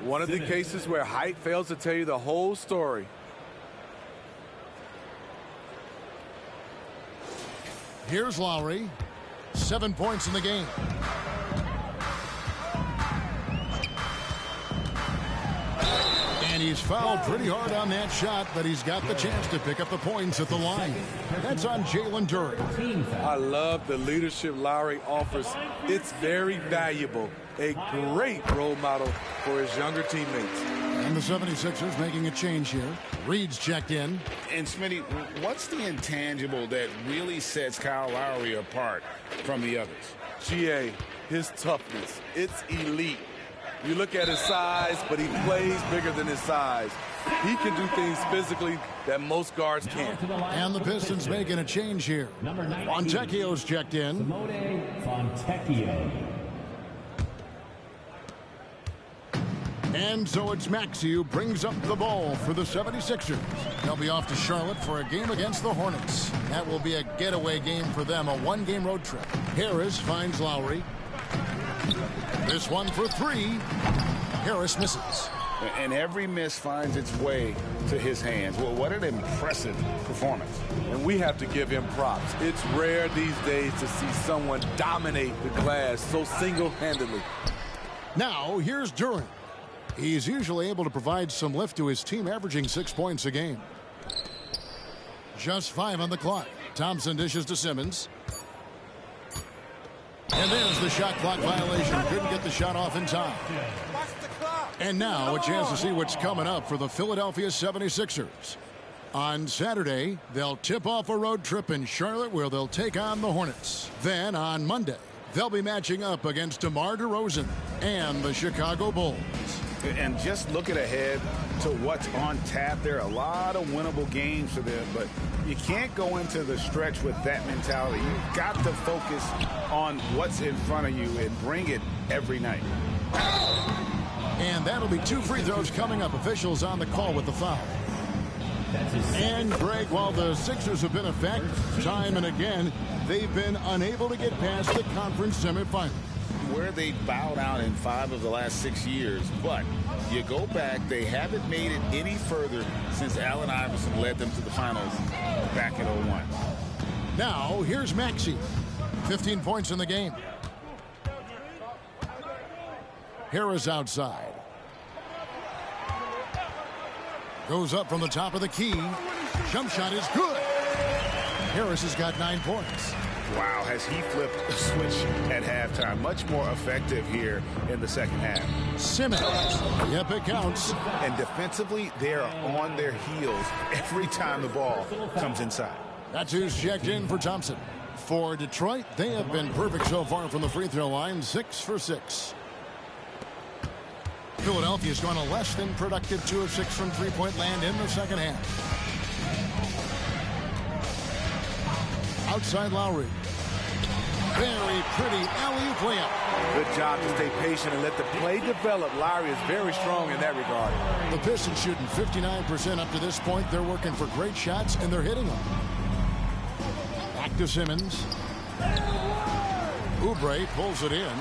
One of the cases where height fails to tell you the whole story. Here's Lowry. 7 points in the game. And he's fouled pretty hard on that shot, but he's got the chance to pick up the points at the line. That's on Jalen Duren. I love the leadership Lowry offers. It's very valuable. A great role model for his younger teammates. And the 76ers making a change here. Reed's checked in. And Smitty, what's the intangible that really sets Kyle Lowry apart from the others? GA, his toughness. It's elite. You look at his size, but he plays bigger than his size. He can do things physically that most guards can't. And the Pistons making a change here. Fontecchio's checked in. Fontecchio. And so it's Maxey who brings up the ball for the 76ers. They'll be off to Charlotte for a game against the Hornets. That will be a getaway game for them, a 1-game road trip. Harris finds Lowry. This one for 3. Harris misses. And every miss finds its way to his hands. Well, what an impressive performance. And we have to give him props. It's rare these days to see someone dominate the glass so single-handedly. Now, here's Duren. He's usually able to provide some lift to his team, averaging 6 points a game. Just 5 on the clock. Thompson dishes to Simmons. And there's the shot clock violation. Couldn't get the shot off in time. And now a chance to see what's coming up for the Philadelphia 76ers. On Saturday, they'll tip off a road trip in Charlotte where they'll take on the Hornets. Then on Monday, they'll be matching up against DeMar DeRozan and the Chicago Bulls. And just looking ahead to what's on tap, there are a lot of winnable games for them, but you can't go into the stretch with that mentality. You've got to focus on what's in front of you and bring it every night. And that'll be 2 free throws coming up. Officials on the call with the foul. And Greg, while the Sixers have been a fact time and again, they've been unable to get past the conference semifinals. Where they bowed out in 5 of the last 6 years, but you go back, they haven't made it any further since Allen Iverson led them to the finals back in 01. Now here's Maxey. 15 points in the game. Harris outside. Goes up from the top of the key. Jump shot is good. Harris has got 9 points. Wow, has he flipped a switch at halftime. Much more effective here in the second half. Simmons. Yep, it counts. And defensively, they are on their heels every time the ball comes inside. That's who's checked in for Thompson. For Detroit, they have been perfect so far from the free throw line, 6 for 6. Philadelphia's gone a less than productive 2 of 6 from three-point land in the second half. Outside Lowry. Very pretty alley-oop layup. Good job to stay patient and let the play develop. Lowry is very strong in that regard. The Pistons shooting 59% up to this point. They're working for great shots, and they're hitting them. Back to Simmons. Oubre pulls it in.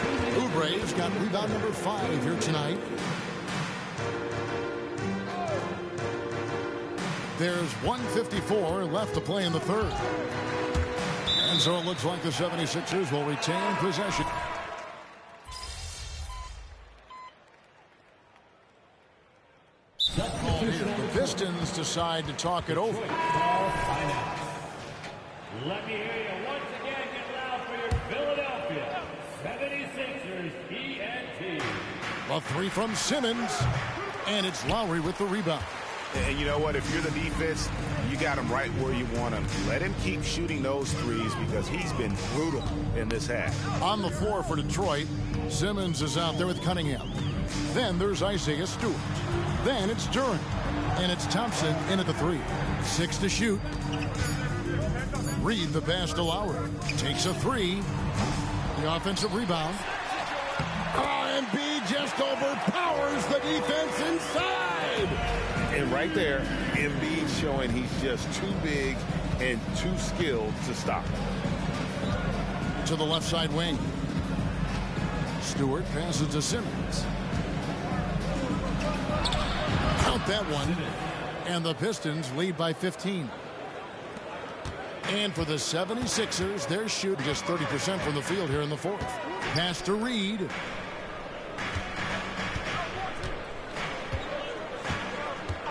Oubre's got rebound number 5 here tonight. There's 1:54 left to play in the third. And so it looks like the 76ers will retain possession. The Pistons decide to talk it over. Let me hear you once again. Get loud for your Philadelphia 76ers TNT. A three from Simmons, and it's Lowry with the rebound. And you know what? If you're the defense, you got him right where you want him. Let him keep shooting those threes because he's been brutal in this half. On the floor for Detroit, Simmons is out there with Cunningham. Then there's Isaiah Stewart. Then it's Duren. And it's Thompson in at the 3. 6 to shoot. Reed the pass to Lowry. Takes a 3. The offensive rebound. Embiid just overpowers the defense inside. And right there, Embiid showing he's just too big and too skilled to stop. To the left side wing. Stewart passes to Simmons. Count that one. And the Pistons lead by 15. And for the 76ers, they're shooting just 30% from the field here in the fourth. Pass to Reed.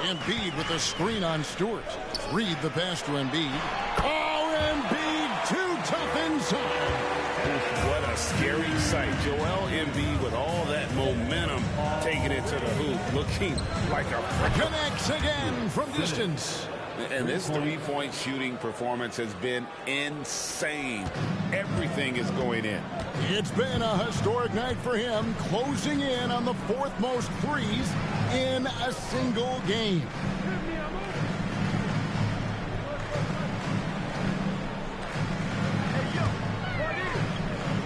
Embiid with a screen on Stewart. Reed the pass to Embiid. Oh, Embiid too tough inside. What a scary sight. Joel Embiid with all that momentum taking it to the hoop, looking like a... Connects again from distance. And this three-point shooting performance has been insane. Everything is going in. It's been a historic night for him, closing in on the 4th most threes in a single game.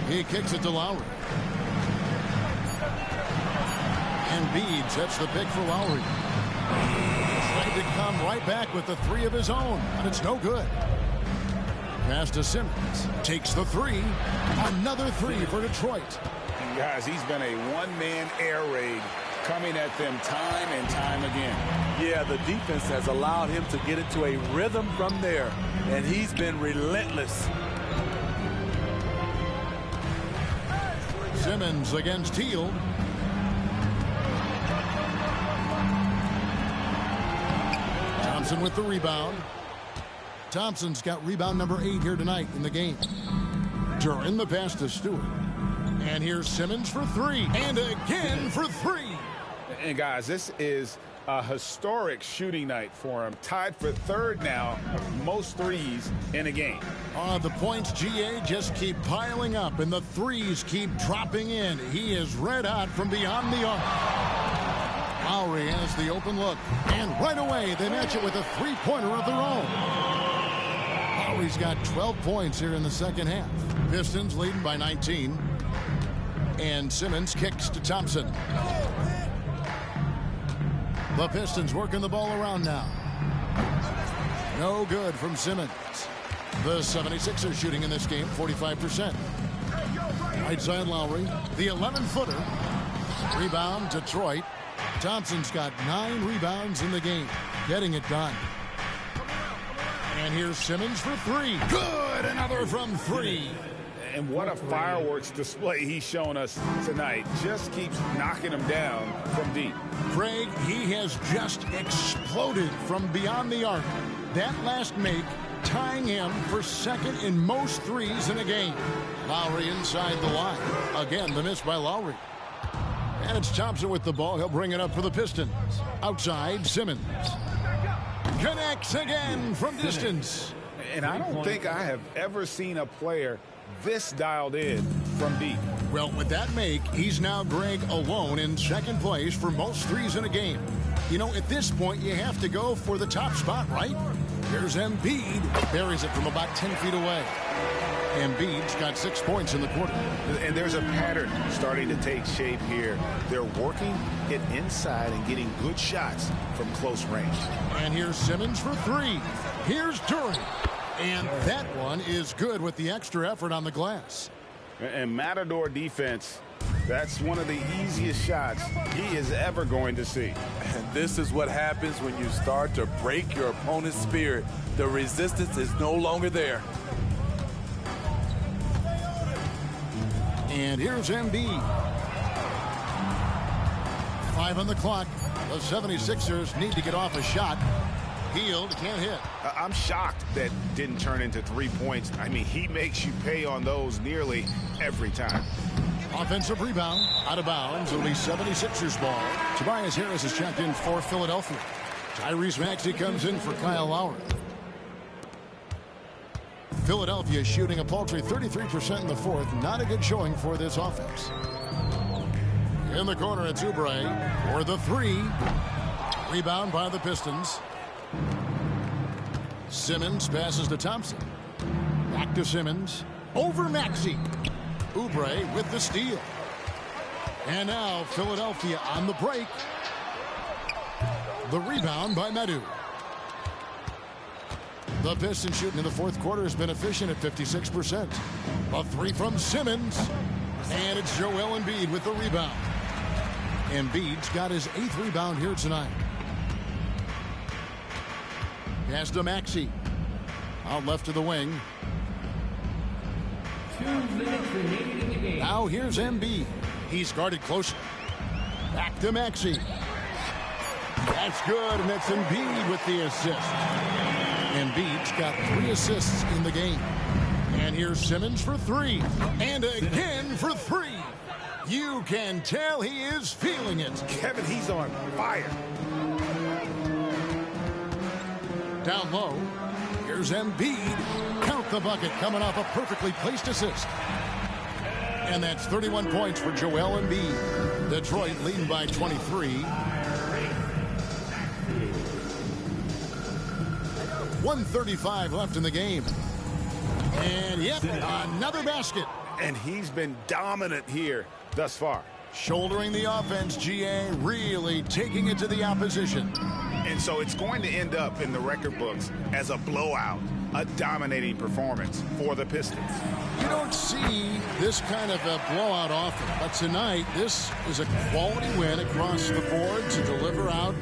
He kicks it to Lowry. Embiid sets the pick for Lowry. Trying to come right back with the 3 of his own, and it's no good. Pass to Simmons. Takes the 3. Another 3 for Detroit. And guys, he's been a one-man air raid coming at them time and time again. Yeah, the defense has allowed him to get into a rhythm from there, and he's been relentless. Simmons against Teal. Thompson with the rebound. Thompson's got rebound number 8 here tonight in the game. Duren the pass to Stewart. And here's Simmons for 3. And again for 3. And guys, this is a historic shooting night for him. Tied for 3rd now, most threes in a game. The points, GA, just keep piling up, and the threes keep dropping in. He is red hot from beyond the arc. Lowry has the open look, and right away they match it with a three-pointer of their own. Lowry's got 12 points here in the second half. Pistons leading by 19. And Simmons kicks to Thompson. The Pistons working the ball around now. No good from Simmons. The 76ers shooting in this game 45%. Right side Lowry. The 11-footer. Rebound Detroit. Thompson's got 9 rebounds in the game. Getting it done. And here's Simmons for 3. Good! Another from 3. And what a fireworks display he's shown us tonight. Just keeps knocking them down from deep. Craig, he has just exploded from beyond the arc. That last make tying him for 2nd in most threes in a game. Lowry inside the line. Again, the miss by Lowry. And it's Thompson with the ball. He'll bring it up for the Pistons. Outside, Simmons. Connects again from distance. And I don't think I have ever seen a player this dialed in from deep. Well, with that make, he's now, Greg, alone in 2nd place for most threes in a game. You know, at this point, you have to go for the top spot, right? Here's Embiid. Buries it from about 10 feet away. Embiid's got 6 points in the quarter. And there's a pattern starting to take shape here. They're working it inside and getting good shots from close range. And here's Simmons for 3. Here's Duren. And that one is good with the extra effort on the glass. And Matador defense, that's one of the easiest shots he is ever going to see. And this is what happens when you start to break your opponent's spirit. The resistance is no longer there. And here's Embiid. 5 on the clock. The 76ers need to get off a shot. Healed, can't hit. I'm shocked that didn't turn into 3 points. I mean, he makes you pay on those nearly every time. Offensive rebound, out of bounds. It'll be 76ers ball. Tobias Harris is checked in for Philadelphia. Tyrese Maxey comes in for Kyle Lowry. Philadelphia shooting a paltry 33% in the fourth. Not a good showing for this offense. In the corner, it's Oubre for the three. Rebound by the Pistons. Simmons passes to Thompson. Back to Simmons. Over Maxey. Oubre with the steal. And now Philadelphia on the break. The rebound by Medu. The Pistons shooting in the fourth quarter has been efficient at 56%. A three from Simmons. And it's Joel Embiid with the rebound. Embiid's got his 8th rebound here tonight. Pass to Maxey. Out left to the wing. 2 minutes remaining in the game. Now here's Embiid. He's guarded closely. Back to Maxey. That's good, and it's Embiid with the assist. Embiid's got 3 assists in the game. And here's Simmons for 3. And again for 3. You can tell he is feeling it. Kevin, he's on fire. Down low. Here's Embiid. Count the bucket coming off a perfectly placed assist. And that's 31 points for Joel Embiid. Detroit leading by 23. 1:35 left in the game. And yep, another basket. And he's been dominant here thus far. Shouldering the offense, GA really taking it to the opposition. And so it's going to end up in the record books as a blowout, a dominating performance for the Pistons. You don't see this kind of a blowout often, but tonight this is a quality win across the board to deliver out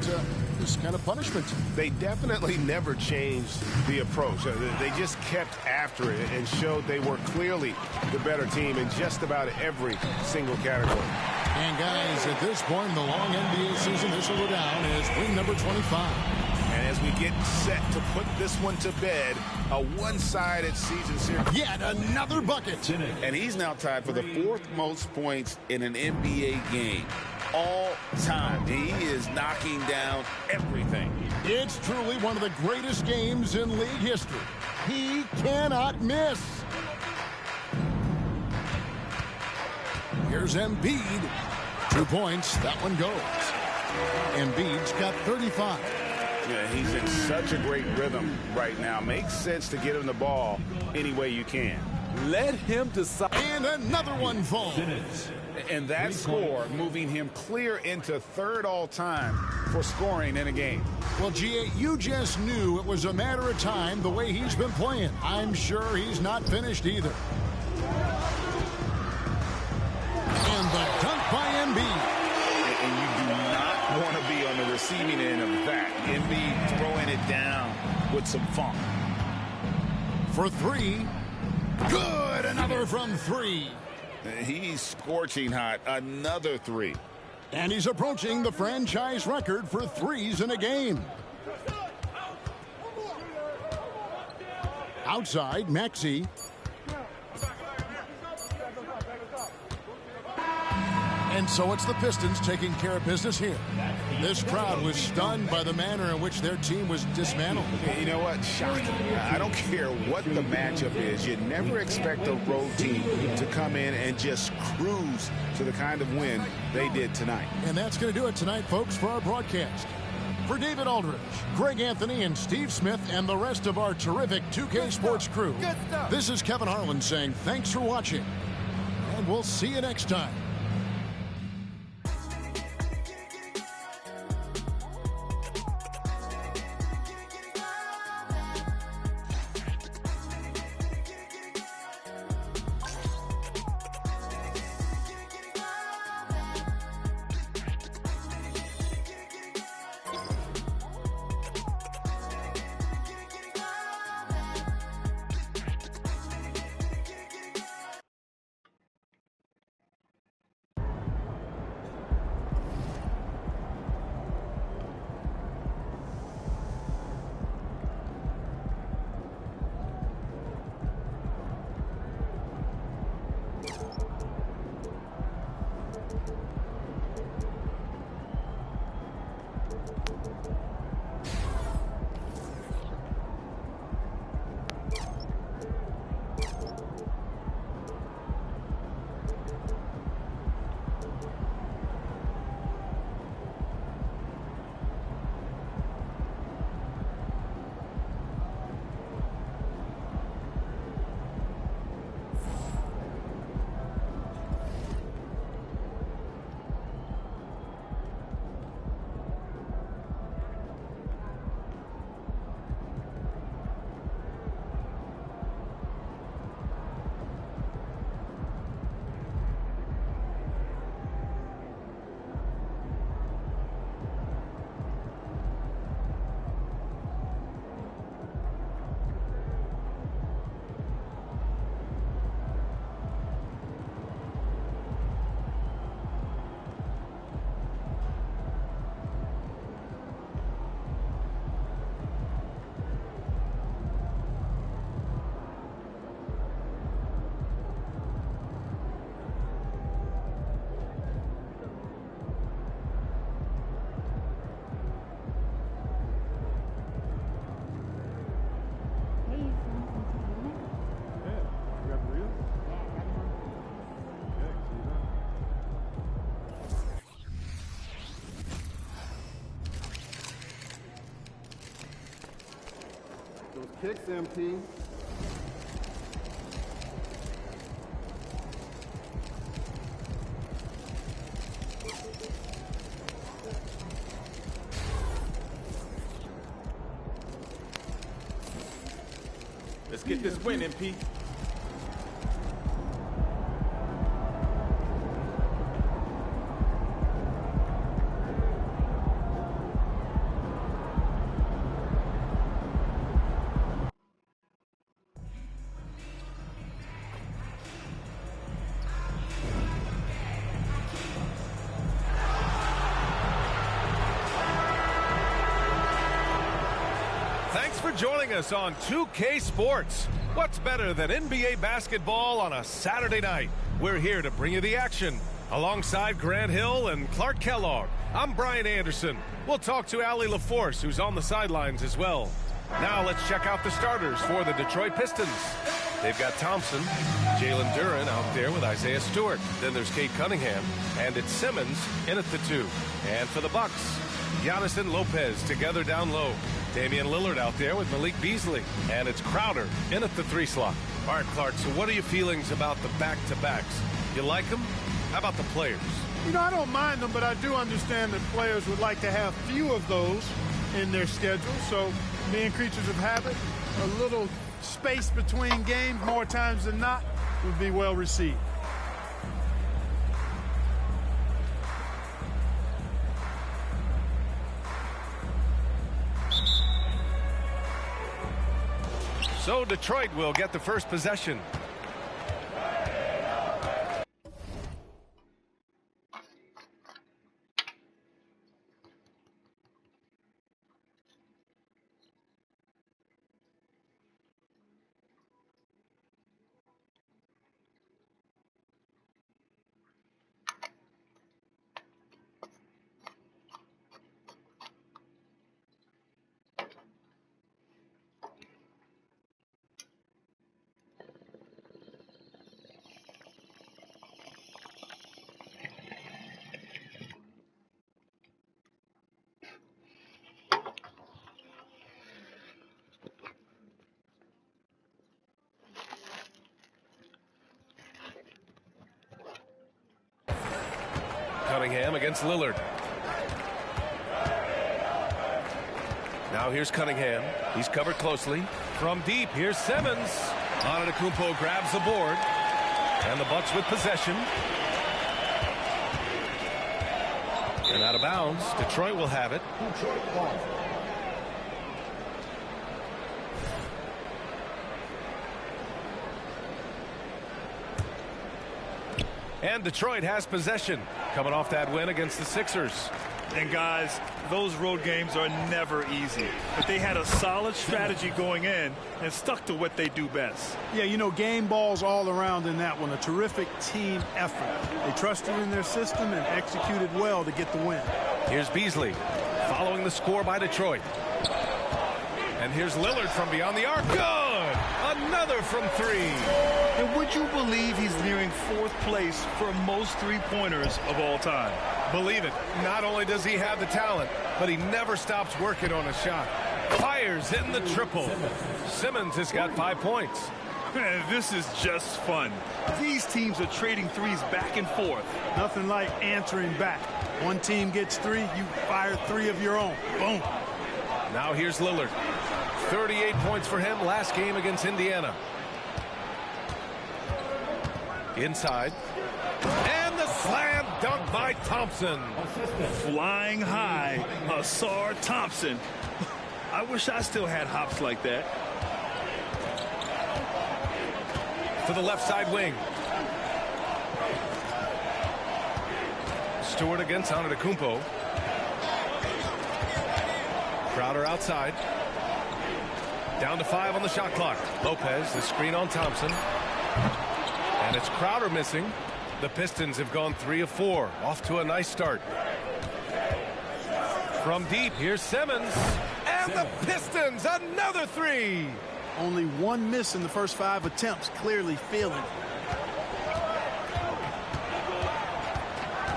this kind of punishment. They definitely never changed the approach. They just kept after it and showed they were clearly the better team in just about every single category. And guys, at this point in the long NBA season, this will go down as win number 25. And as we get set to put this one to bed, a one-sided season series. Yet another bucket. And he's now tied for the 4th most points in an NBA game all time. He is knocking down everything. It's truly one of the greatest games in league history. He cannot miss. Here's Embiid. 2 points. That one goes. Embiid's got 35. Yeah, he's in such a great rhythm right now. Makes sense to get him the ball any way you can. Let him decide. And another one falls. And that score moving him clear into 3rd all-time for scoring in a game. Well, GA, you just knew it was a matter of time the way he's been playing. I'm sure he's not finished either. And the dunk by Embiid. And you do not want to be on the receiving end of that. Embiid throwing it down with some funk. For 3. Good. Another from 3. He's scorching hot. Another 3. And he's approaching the franchise record for 3s in a game. Outside, Maxey. And so it's the Pistons taking care of business here. This crowd was stunned by the manner in which their team was dismantled. You know what? Shocking. I don't care what the matchup is. You never expect a road team to come in and just cruise to the kind of win they did tonight. And that's going to do it tonight, folks, for our broadcast. For David Aldridge, Greg Anthony, and Steve Smith, and the rest of our terrific 2K Sports crew, this is Kevin Harlan saying thanks for watching, and we'll see you next time. those kicks, MP. Let's get this win, MP. Thanks for joining us on 2K Sports. What's better than NBA basketball on a Saturday night? We're here to bring you the action. Alongside Grant Hill and Clark Kellogg, I'm Brian Anderson. We'll talk to Allie LaForce, who's on the sidelines as well. Now let's check out the starters for the Detroit Pistons. They've got Thompson, Jalen Duren out there with Isaiah Stewart. Then there's Cade Cunningham, and it's Simmons in at the 2. And for the Bucks, Giannis and Lopez together down low. Damian Lillard out there with Malik Beasley. And it's Crowder in at the 3 slot. All right, Clark, so what are your feelings about the back-to-backs? You like them? How about the players? You know, I don't mind them, but I do understand that players would like to have few of those in their schedule. So, being creatures of habit, a little space between games more times than not would be well received. So Detroit will get the first possession. Cunningham against Lillard. Now here's Cunningham. He's covered closely. From deep, here's Simmons. Antetokounmpo grabs the board. And the Bucks with possession. And out of bounds. Detroit will have it. And Detroit has possession, coming off that win against the Sixers. And guys, those road games are never easy. But they had a solid strategy going in and stuck to what they do best. Yeah, you know, game balls all around in that one. A terrific team effort. They trusted in their system and executed well to get the win. Here's Beasley, following the score by Detroit. And here's Lillard from beyond the arc. Good! Another from 3. And would you believe he's nearing 4th place for most three-pointers of all time? Believe it. Not only does he have the talent, but he never stops working on a shot. Fires in the triple. Simmons has got 5 points. Man, this is just fun. These teams are trading threes back and forth. Nothing like answering back. One team gets 3, you fire 3 of your own. Boom. Now here's Lillard. 38 points for him last game against Indiana. Inside. And the slam dunk by Thompson. Flying high, Asar Thompson. I wish I still had hops like that. To the left side wing. Stewart against Antetokounmpo. Crowder outside. Down to 5 on the shot clock. Lopez, the screen on Thompson. And it's Crowder missing. The Pistons have gone 3 of 4. Off to a nice start. From deep, here's Simmons. And the Pistons, another 3. Only 1 miss in the first 5 attempts. Clearly feeling.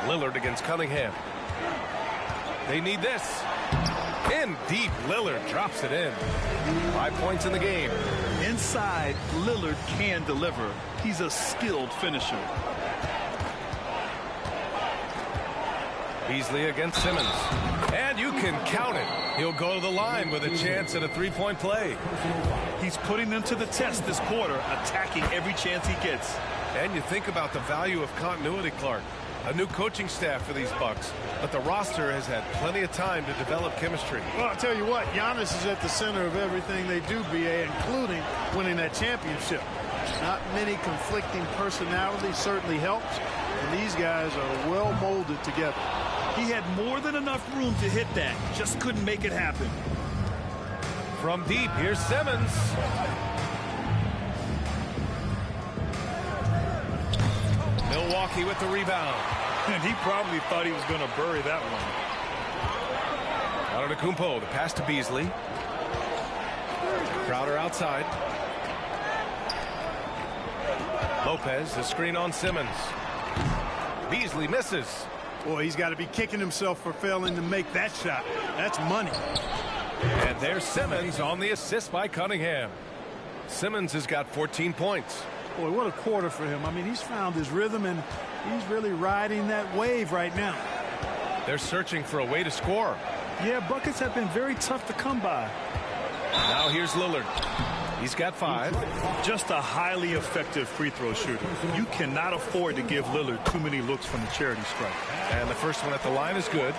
Lillard against Cunningham. They need this. In deep, Lillard drops it in. 5 points in the game. Inside, Lillard can deliver. He's a skilled finisher. Beasley against Simmons. And you can count it. He'll go to the line with a chance at a three-point play. He's putting them to the test this quarter, attacking every chance he gets. And you think about the value of continuity, Clark. A new coaching staff for these Bucks, but the roster has had plenty of time to develop chemistry. Well, I'll tell you what, Giannis is at the center of everything they do, BA, including winning that championship. Not many conflicting personalities certainly helps, and these guys are well molded together. He had more than enough room to hit that, just couldn't make it happen. From deep, here's Simmons. Milwaukee with the rebound. And he probably thought he was going to bury that one. Antetokounmpo, the pass to Beasley. Crowder outside. Lopez, the screen on Simmons. Beasley misses. Boy, he's got to be kicking himself for failing to make that shot. That's money. And there's Simmons on the assist by Cunningham. Simmons has got 14 points. Boy, what a quarter for him. I mean, he's found his rhythm, and he's really riding that wave right now. They're searching for a way to score. Yeah, buckets have been very tough to come by. Now here's Lillard. He's got 5. Just a highly effective free throw shooter. You cannot afford to give Lillard too many looks from the charity stripe. And the first one at the line is good.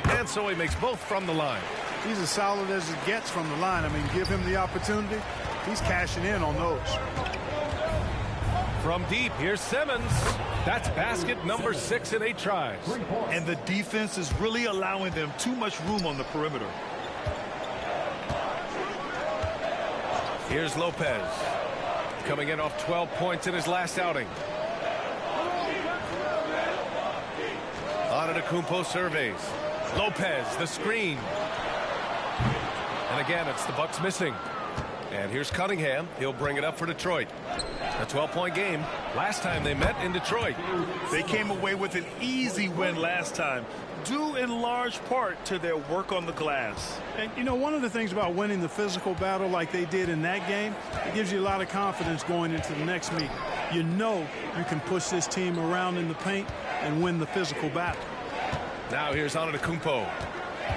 And so he makes both from the line. He's as solid as it gets from the line. I mean, give him the opportunity. He's cashing in on those. From deep, here's Simmons. That's basket number 6 in 8 tries. And the defense is really allowing them too much room on the perimeter. Here's Lopez. Coming in off 12 points in his last outing. Antetokounmpo surveys. Lopez, the screen. And again, it's the Bucks missing. And here's Cunningham. He'll bring it up for Detroit. A 12-point game. Last time they met in Detroit. They came away with an easy win last time, due in large part to their work on the glass. And, you know, one of the things about winning the physical battle like they did in that game, it gives you a lot of confidence going into the next meeting. You know you can push this team around in the paint and win the physical battle. Now here's Antetokounmpo.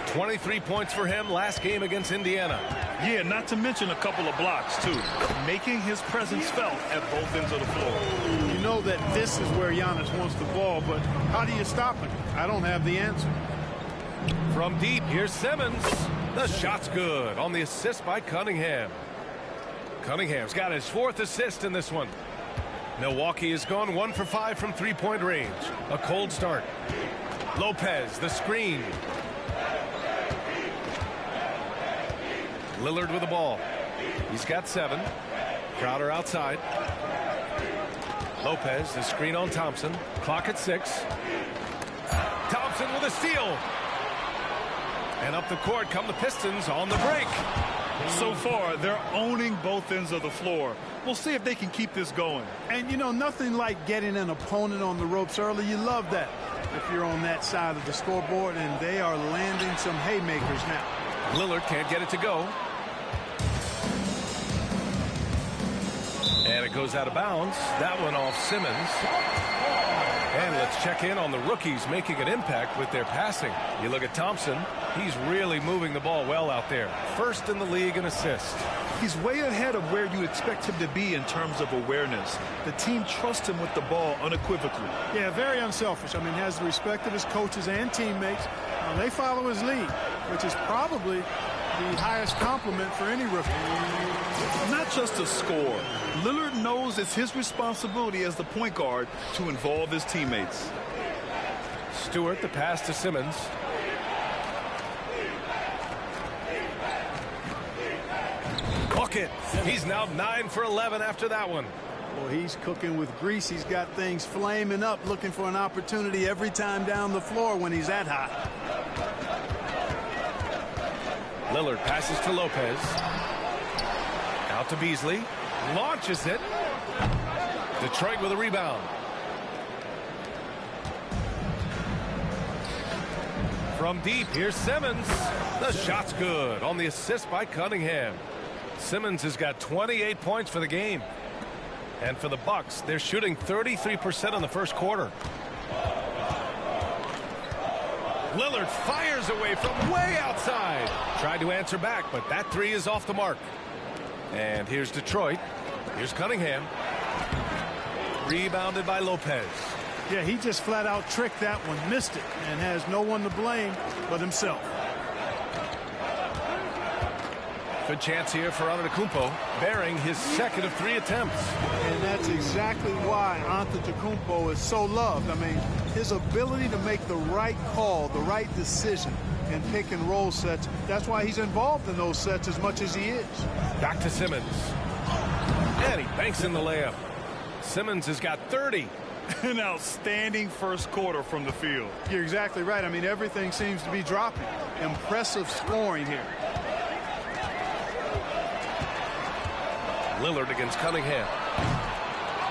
23 points for him last game against Indiana. Yeah, not to mention a couple of blocks, too. Making his presence felt at both ends of the floor. You know that this is where Giannis wants the ball, but how do you stop him? I don't have the answer. From deep, here's Simmons. The shot's good on the assist by Cunningham. Cunningham's got his 4th assist in this one. Milwaukee has gone 1 for 5 from three-point range. A cold start. Lopez, the screen. Lillard with the ball. He's got 7. Crowder outside. Lopez, the screen on Thompson. Clock at 6. Thompson with a steal. And up the court come the Pistons on the break. So far, they're owning both ends of the floor. We'll see if they can keep this going. And, you know, nothing like getting an opponent on the ropes early. You love that if you're on that side of the scoreboard, and they are landing some haymakers now. Lillard can't get it to go. And it goes out of bounds. That one off Simmons. And let's check in on the rookies making an impact with their passing. You look at Thompson. He's really moving the ball well out there. 1st in the league in assists. He's way ahead of where you expect him to be in terms of awareness. The team trusts him with the ball unequivocally. Yeah, very unselfish. I mean, has the respect of his coaches and teammates. They follow his lead, which is probably the highest compliment for any rookie. Not just a score. Lillard knows it's his responsibility as the point guard to involve his teammates. Stewart, the pass to Simmons. Bucket. He's now 9 for 11 after that one. Well, he's cooking with grease. He's got things flaming up, looking for an opportunity every time down the floor when he's that hot. Lillard passes to Lopez. Out to Beasley. Launches it. Detroit with a rebound. From deep, here's Simmons. The shot's good on the assist by Cunningham. Simmons has got 28 points for the game. And for the Bucks, they're shooting 33% in the first quarter. Lillard fires away from way outside. Tried to answer back, but that three is off the mark. And here's Detroit. Here's Cunningham. Rebounded by Lopez. Yeah, he just flat out tricked that one, missed it, and has no one to blame but himself. Good chance here for Antetokounmpo, bearing his second of 3 attempts. And that's exactly why Antetokounmpo is so loved. I mean, his ability to make the right call, the right decision in pick and roll sets, that's why he's involved in those sets as much as he is. Back to Simmons. And he banks in the layup. Simmons has got 30. An outstanding first quarter from the field. You're exactly right. I mean, everything seems to be dropping. Impressive scoring here. Lillard against Cunningham.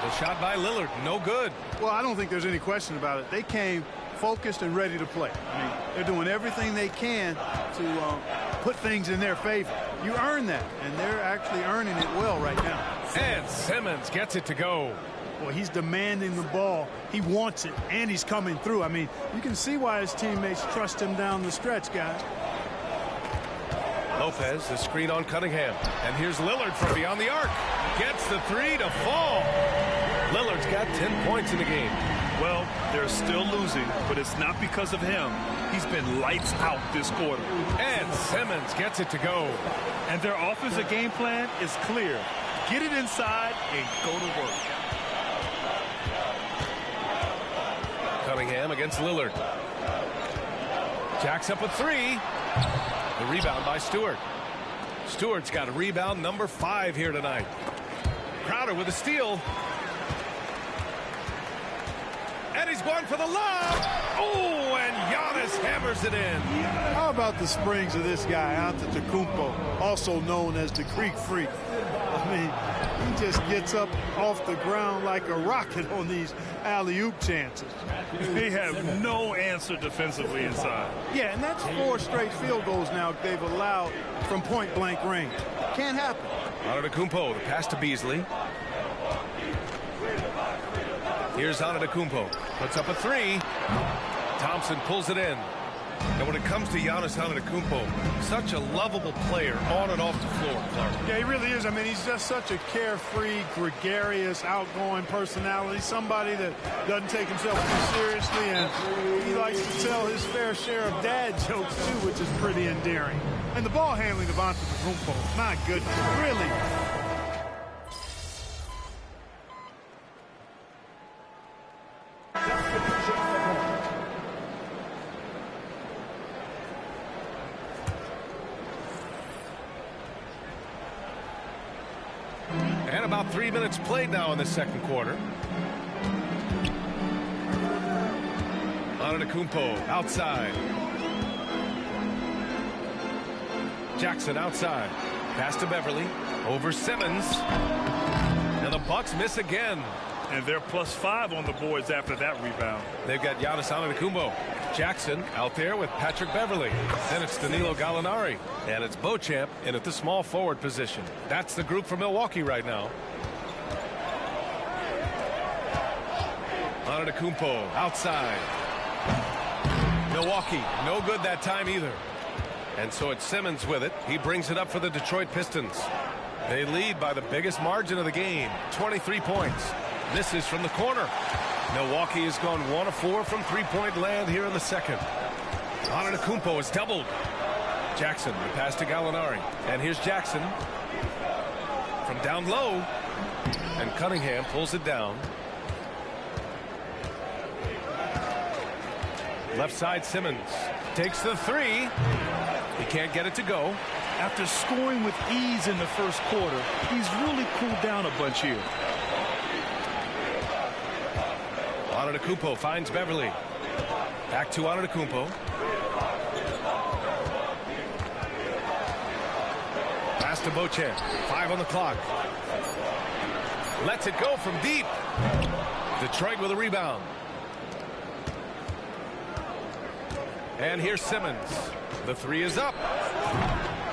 The shot by Lillard, no good. Well, I don't think there's any question about it. They came focused and ready to play. I mean, they're doing everything they can to put things in their favor. You earn that, and they're actually earning it well right now. And Simmons gets it to go. Well, he's demanding the ball. He wants it, and he's coming through. I mean, you can see why his teammates trust him down the stretch, guys. Lopez, the screen on Cunningham. And here's Lillard from beyond the arc. Gets the three to fall. Lillard's got 10 points in the game. Well, they're still losing, but it's not because of him. He's been lights out this quarter. And Simmons gets it to go. And their offensive game plan is clear. Get it inside and go to work. Cunningham against Lillard. Jacks up a three. The rebound by Stewart. Stewart's got a rebound number 5 here tonight. Crowder with a steal. And he's going for the lob. Oh, and Giannis hammers it in. How about the springs of this guy, Antetokounmpo, also known as the Greek Freak? I mean, he just gets up off the ground like a rocket on these alley-oop chances. They have no answer defensively inside. Yeah, and that's 4 straight field goals now they've allowed from point-blank range. Can't happen. Antetokounmpo, the pass to Beasley. Here's Antetokounmpo. Puts up a 3. Thompson pulls it in. And when it comes to Giannis Antetokounmpo, such a lovable player on and off the floor, Clark. Yeah, he really is. I mean, he's just such a carefree, gregarious, outgoing personality. Somebody that doesn't take himself too seriously, and he likes to tell his fair share of dad jokes, too, which is pretty endearing. And the ball handling of Antetokounmpo, my goodness, really. And about 3 minutes played now in the second quarter. Antetokounmpo outside. Jackson outside. Pass to Beverly. Over Simmons. And the Bucks miss again. And they're +5 on the boards after that rebound. They've got Giannis Antetokounmpo. Jackson out there with Patrick Beverly. Then it's Danilo Gallinari. And it's Beauchamp in at the small forward position. That's the group for Milwaukee right now. Antetokounmpo outside. Milwaukee, no good that time either. And so it's Simmons with it. He brings it up for the Detroit Pistons. They lead by the biggest margin of the game, 23 points. Misses from the corner. Milwaukee has gone 1 of 4 from three-point land here in the second. Antetokounmpo is doubled. Jackson, the pass to Gallinari. And here's Jackson from down low. And Cunningham pulls it down. Left side, Simmons takes the 3. He can't get it to go. After scoring with ease in the first quarter, he's really cooled down a bunch here. Antetokounmpo finds Beverly. Back to Antetokounmpo. Pass to Beauchamp. 5 on the clock. Lets it go from deep. Detroit with a rebound. And here's Simmons. The three is up.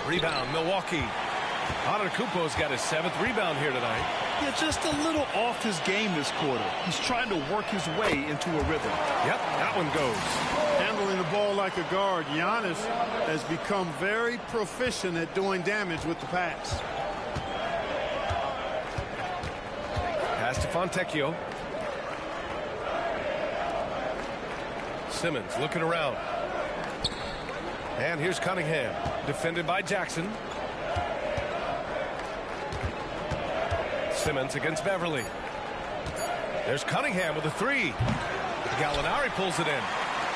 Rebound, Milwaukee. Antetokounmpo's got his 7th rebound here tonight. Yeah, just a little off his game this quarter. He's trying to work his way into a rhythm. Yep, that one goes. Handling the ball like a guard. Giannis has become very proficient at doing damage with the pass. Pass to Fontecchio. Simmons looking around. And here's Cunningham. Defended by Jackson. Simmons against Beverly. There's Cunningham with a three. Gallinari pulls it in.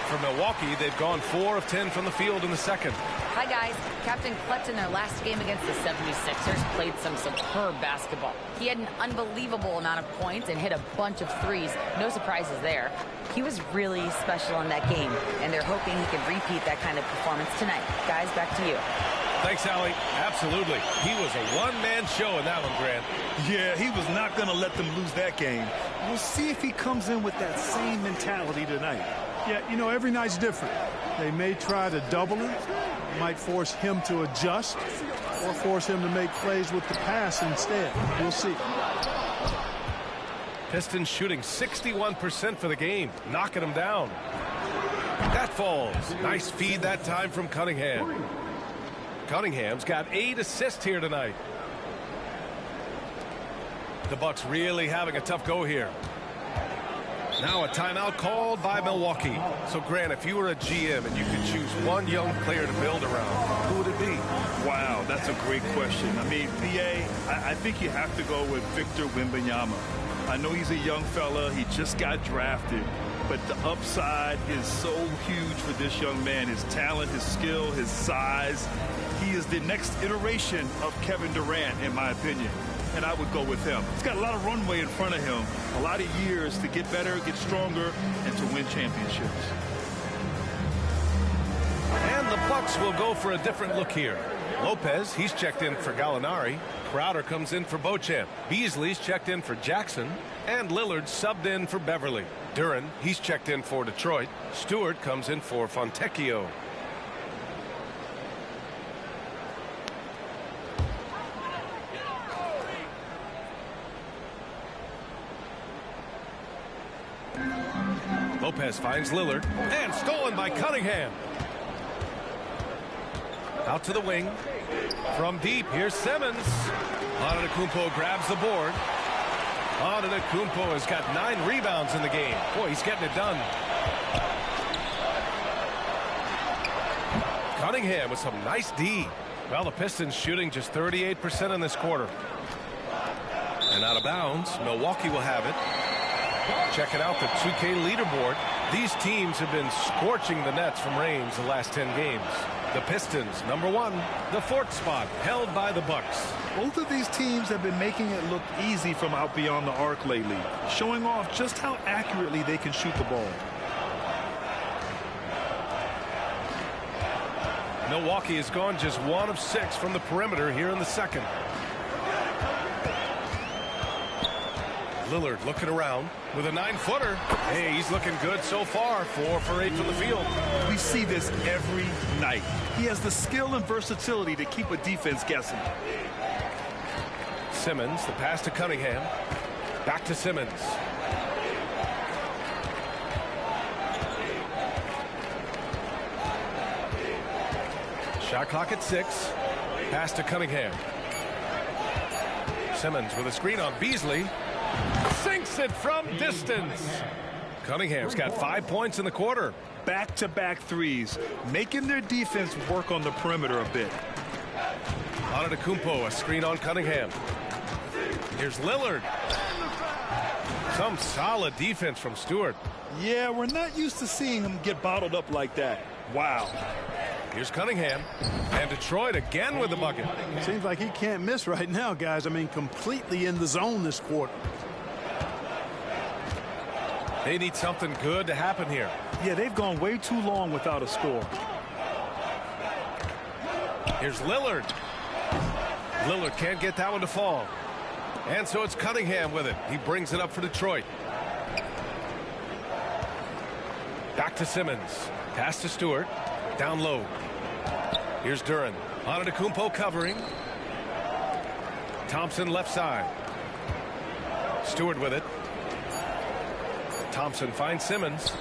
For Milwaukee, they've gone 4 of 10 from the field in the second. Hi, guys. Captain Clutch in their last game against the 76ers played some superb basketball. He had an unbelievable amount of points and hit a bunch of threes. No surprises there. He was really special in that game, and they're hoping he can repeat that kind of performance tonight. Guys, back to you. Thanks, Allie. Absolutely. He was a one-man show in that one, Grant. Yeah, he was not going to let them lose that game. We'll see if he comes in with that same mentality tonight. Yeah, you know, every night's different. They may try to double him, might force him to adjust, or force him to make plays with the pass instead. We'll see. Pistons shooting 61% for the game, knocking them down. That falls. Nice feed that time from Cunningham. Cunningham's got 8 assists here tonight. The Bucks really having a tough go here. Now a timeout called by Milwaukee. So, Grant, if you were a GM and you could choose one young player to build around, who would it be? Wow, that's a great question. I mean, BA, I think you have to go with Victor Wembanyama. I know he's a young fella. He just got drafted. But the upside is so huge for this young man. His talent, his skill, his size. He is the next iteration of Kevin Durant, in my opinion. And I would go with him. He's got a lot of runway in front of him. A lot of years to get better, get stronger, and to win championships. And the Bucks will go for a different look here. Lopez, he's checked in for Gallinari. Crowder comes in for Beauchamp. Beasley's checked in for Jackson. And Lillard subbed in for Beverly. Duran, he's checked in for Detroit. Stewart comes in for Fontecchio. Lopez finds Lillard. And stolen by Cunningham. Out to the wing. From deep, here's Simmons. Antetokounmpo grabs the board. Antetokounmpo has got 9 rebounds in the game. Boy, he's getting it done. Cunningham with some nice D. Well, the Pistons shooting just 38% in this quarter. And out of bounds, Milwaukee will have it. Checking out the 2K leaderboard. These teams have been scorching the nets from range the last 10 games. The Pistons, number 1, the 4th spot, held by the Bucks. Both of these teams have been making it look easy from out beyond the arc lately, showing off just how accurately they can shoot the ball. Milwaukee has gone just 1 of 6 from the perimeter here in the second. Lillard looking around with a 9-footer. Hey, he's looking good so far. 4 for 8 from the field. We see this every night. He has the skill and versatility to keep a defense guessing. Simmons, the pass to Cunningham. Back to Simmons. Shot clock at 6. Pass to Cunningham. Simmons with a screen on Beasley. Sinks it from distance. Cunningham's got 5 points in the quarter. Back-to-back threes, making their defense work on the perimeter a bit. Antetokounmpo, a screen on Cunningham. Here's Lillard. Some solid defense from Stewart. Yeah, we're not used to seeing him get bottled up like that. Wow. Here's Cunningham. And Detroit again with the bucket. Seems like he can't miss right now, guys. I mean, completely in the zone this quarter. They need something good to happen here. Yeah, they've gone way too long without a score. Here's Lillard. Lillard can't get that one to fall. And so it's Cunningham with it. He brings it up for Detroit. Back to Simmons. Pass to Stewart. Down low. Here's Duran. Antetokounmpo covering. Thompson left side. Stewart with it. Thompson finds Simmons.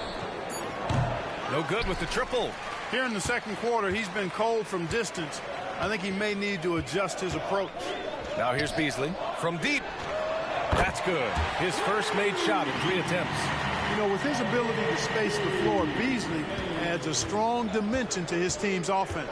No good with the triple. Here in the second quarter, he's been cold from distance. I think he may need to adjust his approach. Now here's Beasley from deep. That's good. His first made shot in 3 attempts. You know, with his ability to space the floor, Beasley adds a strong dimension to his team's offense.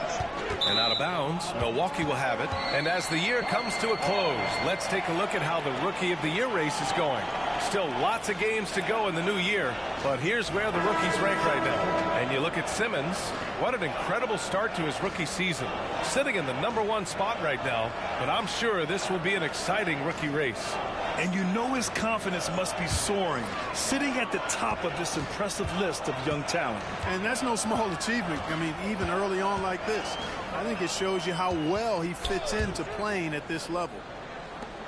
And out of bounds, Milwaukee will have it. And as the year comes to a close, let's take a look at how the Rookie of the Year race is going. Still lots of games to go in the new year, but here's where the rookies rank right now. And you look at Simmons, what an incredible start to his rookie season. Sitting in the #1 spot right now, but I'm sure this will be an exciting rookie race. And you know his confidence must be soaring, sitting at the top of this impressive list of young talent. And that's no small achievement. I mean, even early on like this. I think it shows you how well he fits into playing at this level.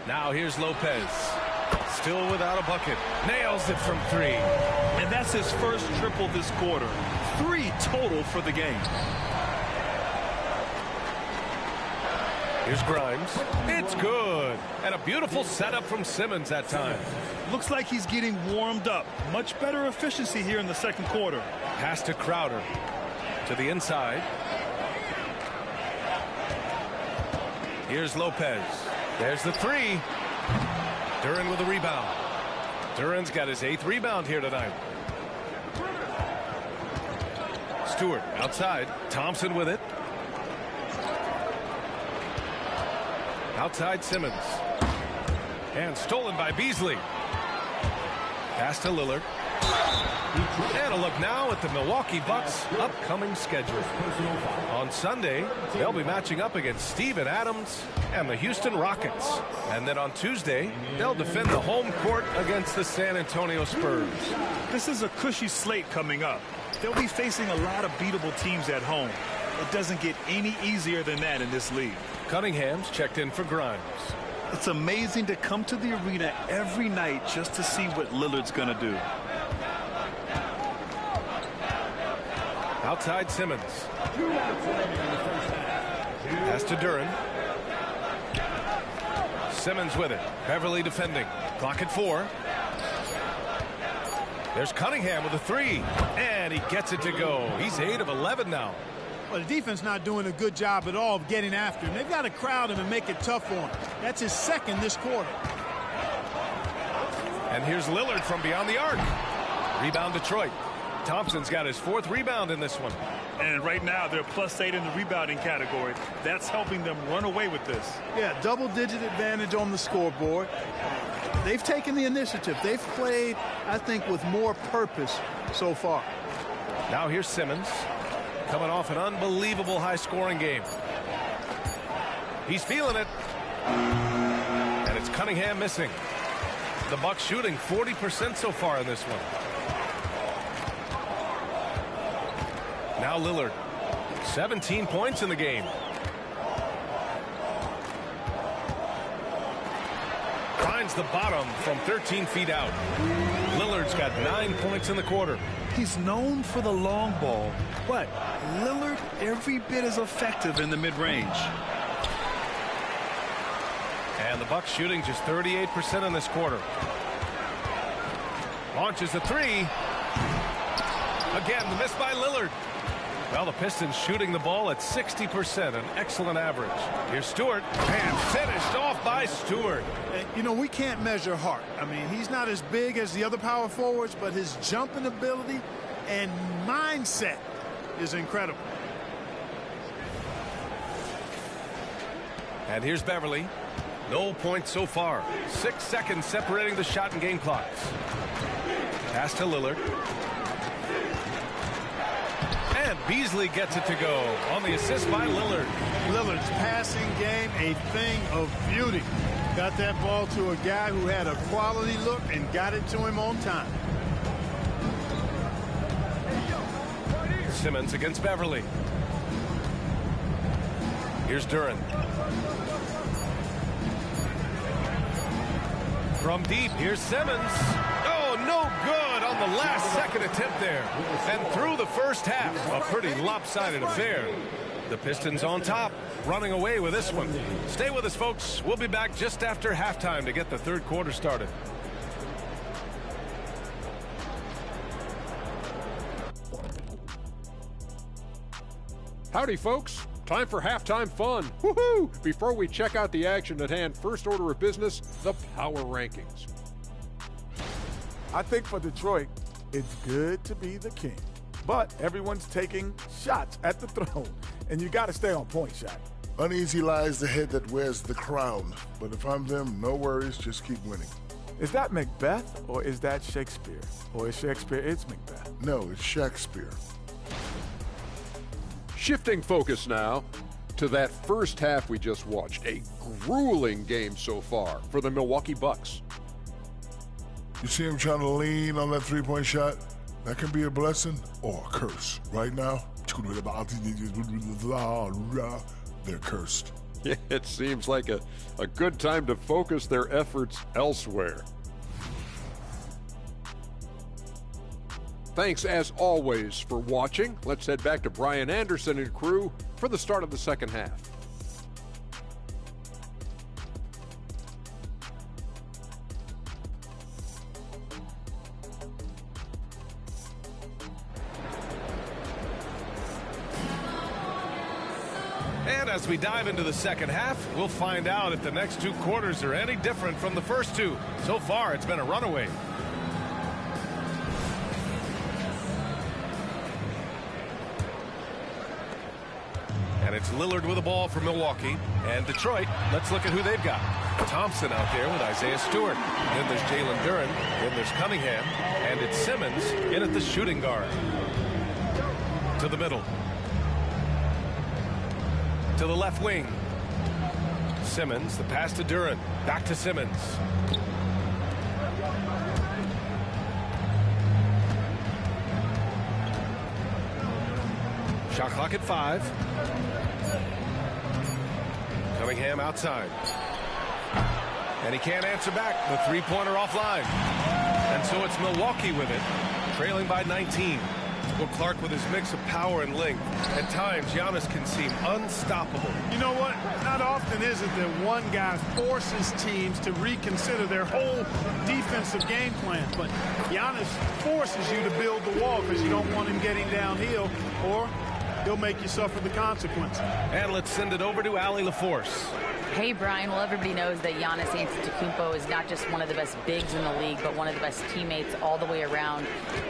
Now here's Lopez. Still without a bucket. Nails it from 3. And that's his first triple this quarter. 3 total for the game. Here's Grimes. It's good. And a beautiful setup from Simmons that time. Looks like he's getting warmed up. Much better efficiency here in the second quarter. Pass to Crowder. To the inside. Here's Lopez. There's the 3. Duran with a rebound. Duran's got his 8th rebound here tonight. Stewart outside. Thompson with it. Outside Simmons. And stolen by Beasley. Pass to Lillard. And a look now at the Milwaukee Bucks' upcoming schedule. On Sunday, they'll be matching up against Steven Adams and the Houston Rockets. And then on Tuesday, they'll defend the home court against the San Antonio Spurs. This is a cushy slate coming up. They'll be facing a lot of beatable teams at home. It doesn't get any easier than that in this league. Cunningham's checked in for Grimes. It's amazing to come to the arena every night just to see what Lillard's going to do. Outside Simmons. Pass to Duran. Simmons with it. Beverly defending. Clock at 4. There's Cunningham with a 3. And he gets it to go. He's 8 of 11 now. Well, the defense not doing a good job at all of getting after him. They've got to crowd him and make it tough for him. That's his 2nd this quarter. And here's Lillard from beyond the arc. Rebound Detroit. Thompson's got his 4th rebound in this one. And right now they're +8 in the rebounding category. That's helping them run away with this. Yeah, double-digit advantage on the scoreboard. They've taken the initiative. They've played, I think, with more purpose so far. Now here's Simmons. Coming off an unbelievable high-scoring game. He's feeling it. And it's Cunningham missing. The Bucks shooting 40% so far in this one. Now Lillard. 17 points in the game. Finds the bottom from 13 feet out. Lillard's got 9 points in the quarter. He's known for the long ball, but Lillard every bit as effective in the mid-range. And the Bucks shooting just 38% in this quarter. Launches the 3. Again, the miss by Lillard. Well, the Pistons shooting the ball at 60%, an excellent average. Here's Stewart, and finished off by Stewart. And, you know, we can't measure heart. I mean, he's not as big as the other power forwards, but his jumping ability and mindset is incredible. And here's Beverly. No points so far. 6 seconds separating the shot and game clocks. Pass to Lillard. And Beasley gets it to go on the assist by Lillard. Lillard's passing game, a thing of beauty. Got that ball to a guy who had a quality look and got it to him on time. Simmons against Beverly. Here's Duran. From deep, here's Simmons. Oh, no good on the last-second attempt there. And through the first half, a pretty lopsided affair. The Pistons on top, running away with this one. Stay with us, folks. We'll be back just after halftime to get the third quarter started. Howdy, folks. Time for halftime fun. Woohoo! Before we check out the action at hand, first order of business, the power rankings. I think for Detroit, it's good to be the king. But everyone's taking shots at the throne, and you got to stay on point, Shaq. Uneasy lies the head that wears the crown. But if I'm them, no worries, just keep winning. Is that Macbeth, or is that Shakespeare? Or is Shakespeare it's Macbeth? No, it's Shakespeare. Shifting focus now to that first half we just watched. A grueling game so far for the Milwaukee Bucks. You see him trying to lean on that three-point shot? That can be a blessing or a curse. Right now, they're cursed. It seems like a good time to focus their efforts elsewhere. Thanks, as always, for watching. Let's head back to Brian Anderson and crew for the start of the second half. And as we dive into the second half, we'll find out if the next two quarters are any different from the first two. So far, it's been a runaway. And it's Lillard with the ball for Milwaukee. And Detroit, let's look at who they've got. Thompson out there with Isaiah Stewart. Then there's Jalen Duren. Then there's Cunningham. And it's Simmons in at the shooting guard. To the middle. To the left wing. Simmons, the pass to Duren. Back to Simmons. Shot clock at 5. Cunningham outside. And he can't answer back. The three-pointer offline. And so it's Milwaukee with it, trailing by 19. Well, Clark with his mix of power and length. At times, Giannis can seem unstoppable. You know what? Not often is it that one guy forces teams to reconsider their whole defensive game plan. But Giannis forces you to build the wall because you don't want him getting downhill, or he'll make you suffer the consequences. And let's send it over to Allie LaForce. Hey, Brian. Well, everybody knows that Giannis Antetokounmpo is not just one of the best bigs in the league, but one of the best teammates all the way around.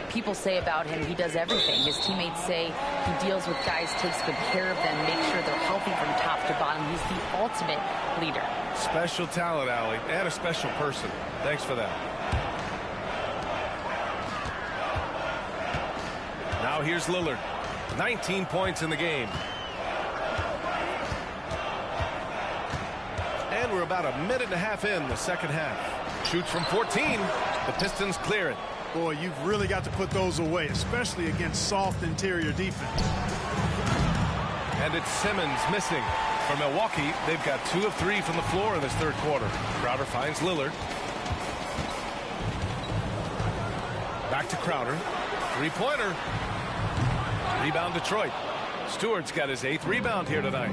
People say about him, he does everything. His teammates say he deals with guys, takes good care of them, makes sure they're healthy from top to bottom. He's the ultimate leader. Special talent, Allie, and a special person. Thanks for that. Now here's Lillard. 19 points in the game. And we're about a minute and a half in the second half. Shoots from 14. The Pistons clear it. Boy, you've really got to put those away, especially against soft interior defense. And it's Simmons missing. For Milwaukee, they've got 2 of 3 from the floor in this third quarter. Crowder finds Lillard. Back to Crowder. Three-pointer. Rebound Detroit. Stewart's got his 8th rebound here tonight.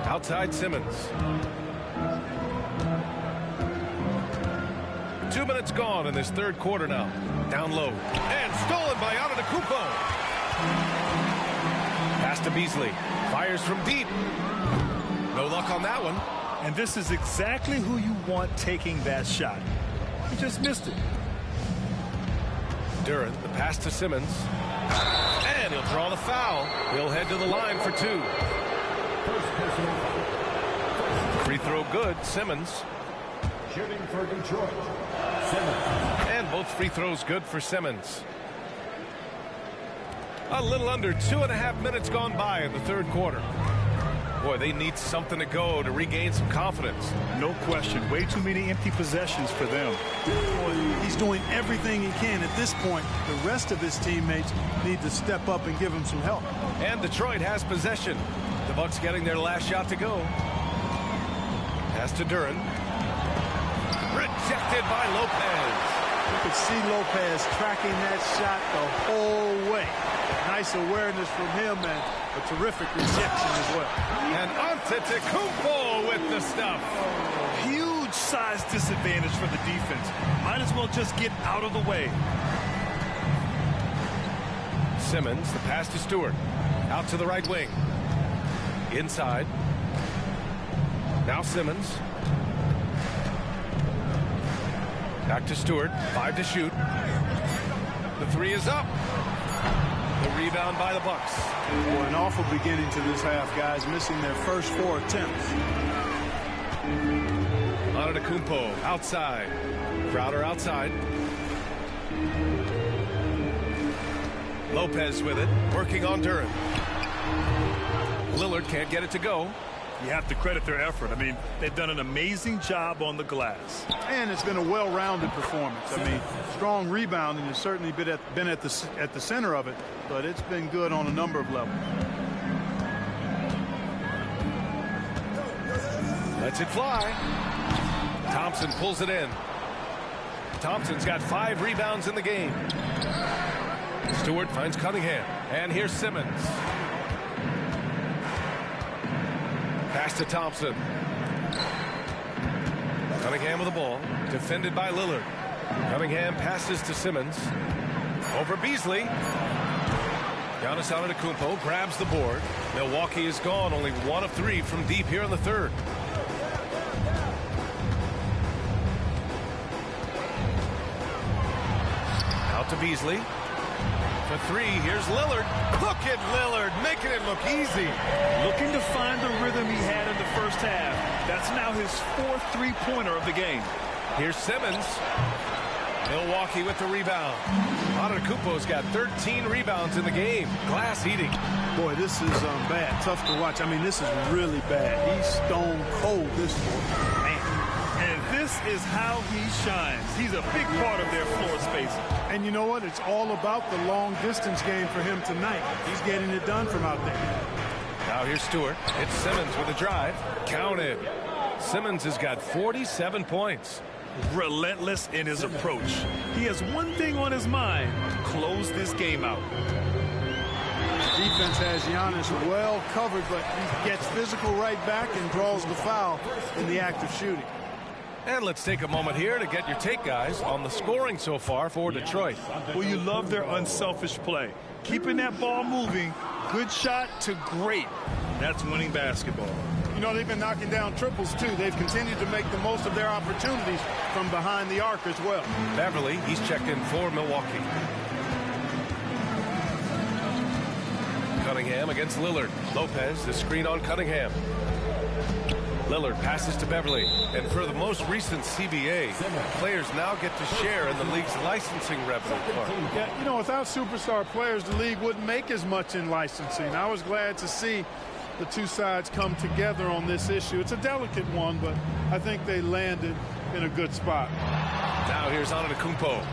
Outside Simmons. 2 minutes gone in this third quarter now. Down low. And stolen by Antetokounmpo. Pass to Beasley. Fires from deep. No luck on that one. And this is exactly who you want taking that shot. He just missed it. Duren, the pass to Simmons. And he'll draw the foul. He'll head to the line for 2. Free throw good, Simmons. Shooting for Detroit, Simmons. And both free throws good for Simmons. A little under 2.5 minutes gone by in the third quarter. Boy, they need something to go to regain some confidence. No question. Way too many empty possessions for them. Boy, he's doing everything he can. At this point, the rest of his teammates need to step up and give him some help. And Detroit has possession. The Bucks getting their last shot to go. Pass to Duren. Rejected by Lopez. You could see Lopez tracking that shot the whole way. Nice awareness from him and a terrific rejection as well. And Antetokounmpo with the stuff. Huge size disadvantage for the defense. Might as well just get out of the way. Simmons, the pass to Stewart. Out to the right wing. Inside. Now Simmons. Back to Stewart. 5 to shoot. The 3 is up. The rebound by the Bucks. Boy, an awful beginning to this half, guys, missing their first 4 attempts. Antetokounmpo outside. Crowder outside. Lopez with it, working on Duren. Lillard can't get it to go. You have to credit their effort. I mean, they've done an amazing job on the glass. And it's been a well-rounded performance. I mean, strong rebounding has certainly been at the center of it, but it's been good on a number of levels. Lets it fly. Thompson pulls it in. Thompson's got 5 rebounds in the game. Stewart finds Cunningham. And here's Simmons. Pass to Thompson. Cunningham with the ball. Defended by Lillard. Cunningham passes to Simmons. Over Beasley. Giannis Antetokounmpo grabs the board. Milwaukee is gone. Only 1 of 3 from deep here in the third. Out to Beasley. For 3, here's Lillard. Look at Lillard, making it look easy. Looking to find the rhythm he had in the first half. That's now his 4th three-pointer of the game. Here's Simmons. Milwaukee with the rebound. Antetokounmpo's got 13 rebounds in the game. Glass eating. Boy, this is bad. Tough to watch. I mean, this is really bad. He's stone cold this one. Man. And this is how he shines. He's a big part of their floor space. And you know what? It's all about the long distance game for him tonight. He's getting it done from out there. Now here's Stewart. It's Simmons with a drive. Counted. Simmons has got 47 points. Relentless in his approach. He has one thing on his mind: close this game out. Defense has Giannis well covered, but he gets physical right back and draws the foul in the act of shooting. And let's take a moment here to get your take, guys, on the scoring so far for Detroit. Well, you love their unselfish play. Keeping that ball moving, good shot to great. That's winning basketball. You know, they've been knocking down triples, too. They've continued to make the most of their opportunities from behind the arc as well. Beverly, he's checked in for Milwaukee. Cunningham against Lillard. Lopez, the screen on Cunningham. Lillard passes to Beverly. And for the most recent CBA, players now get to share in the league's licensing revenue. Yeah, you know, without superstar players, the league wouldn't make as much in licensing. I was glad to see the two sides come together on this issue. It's a delicate one, but I think they landed in a good spot. Now here's Antetokounmpo.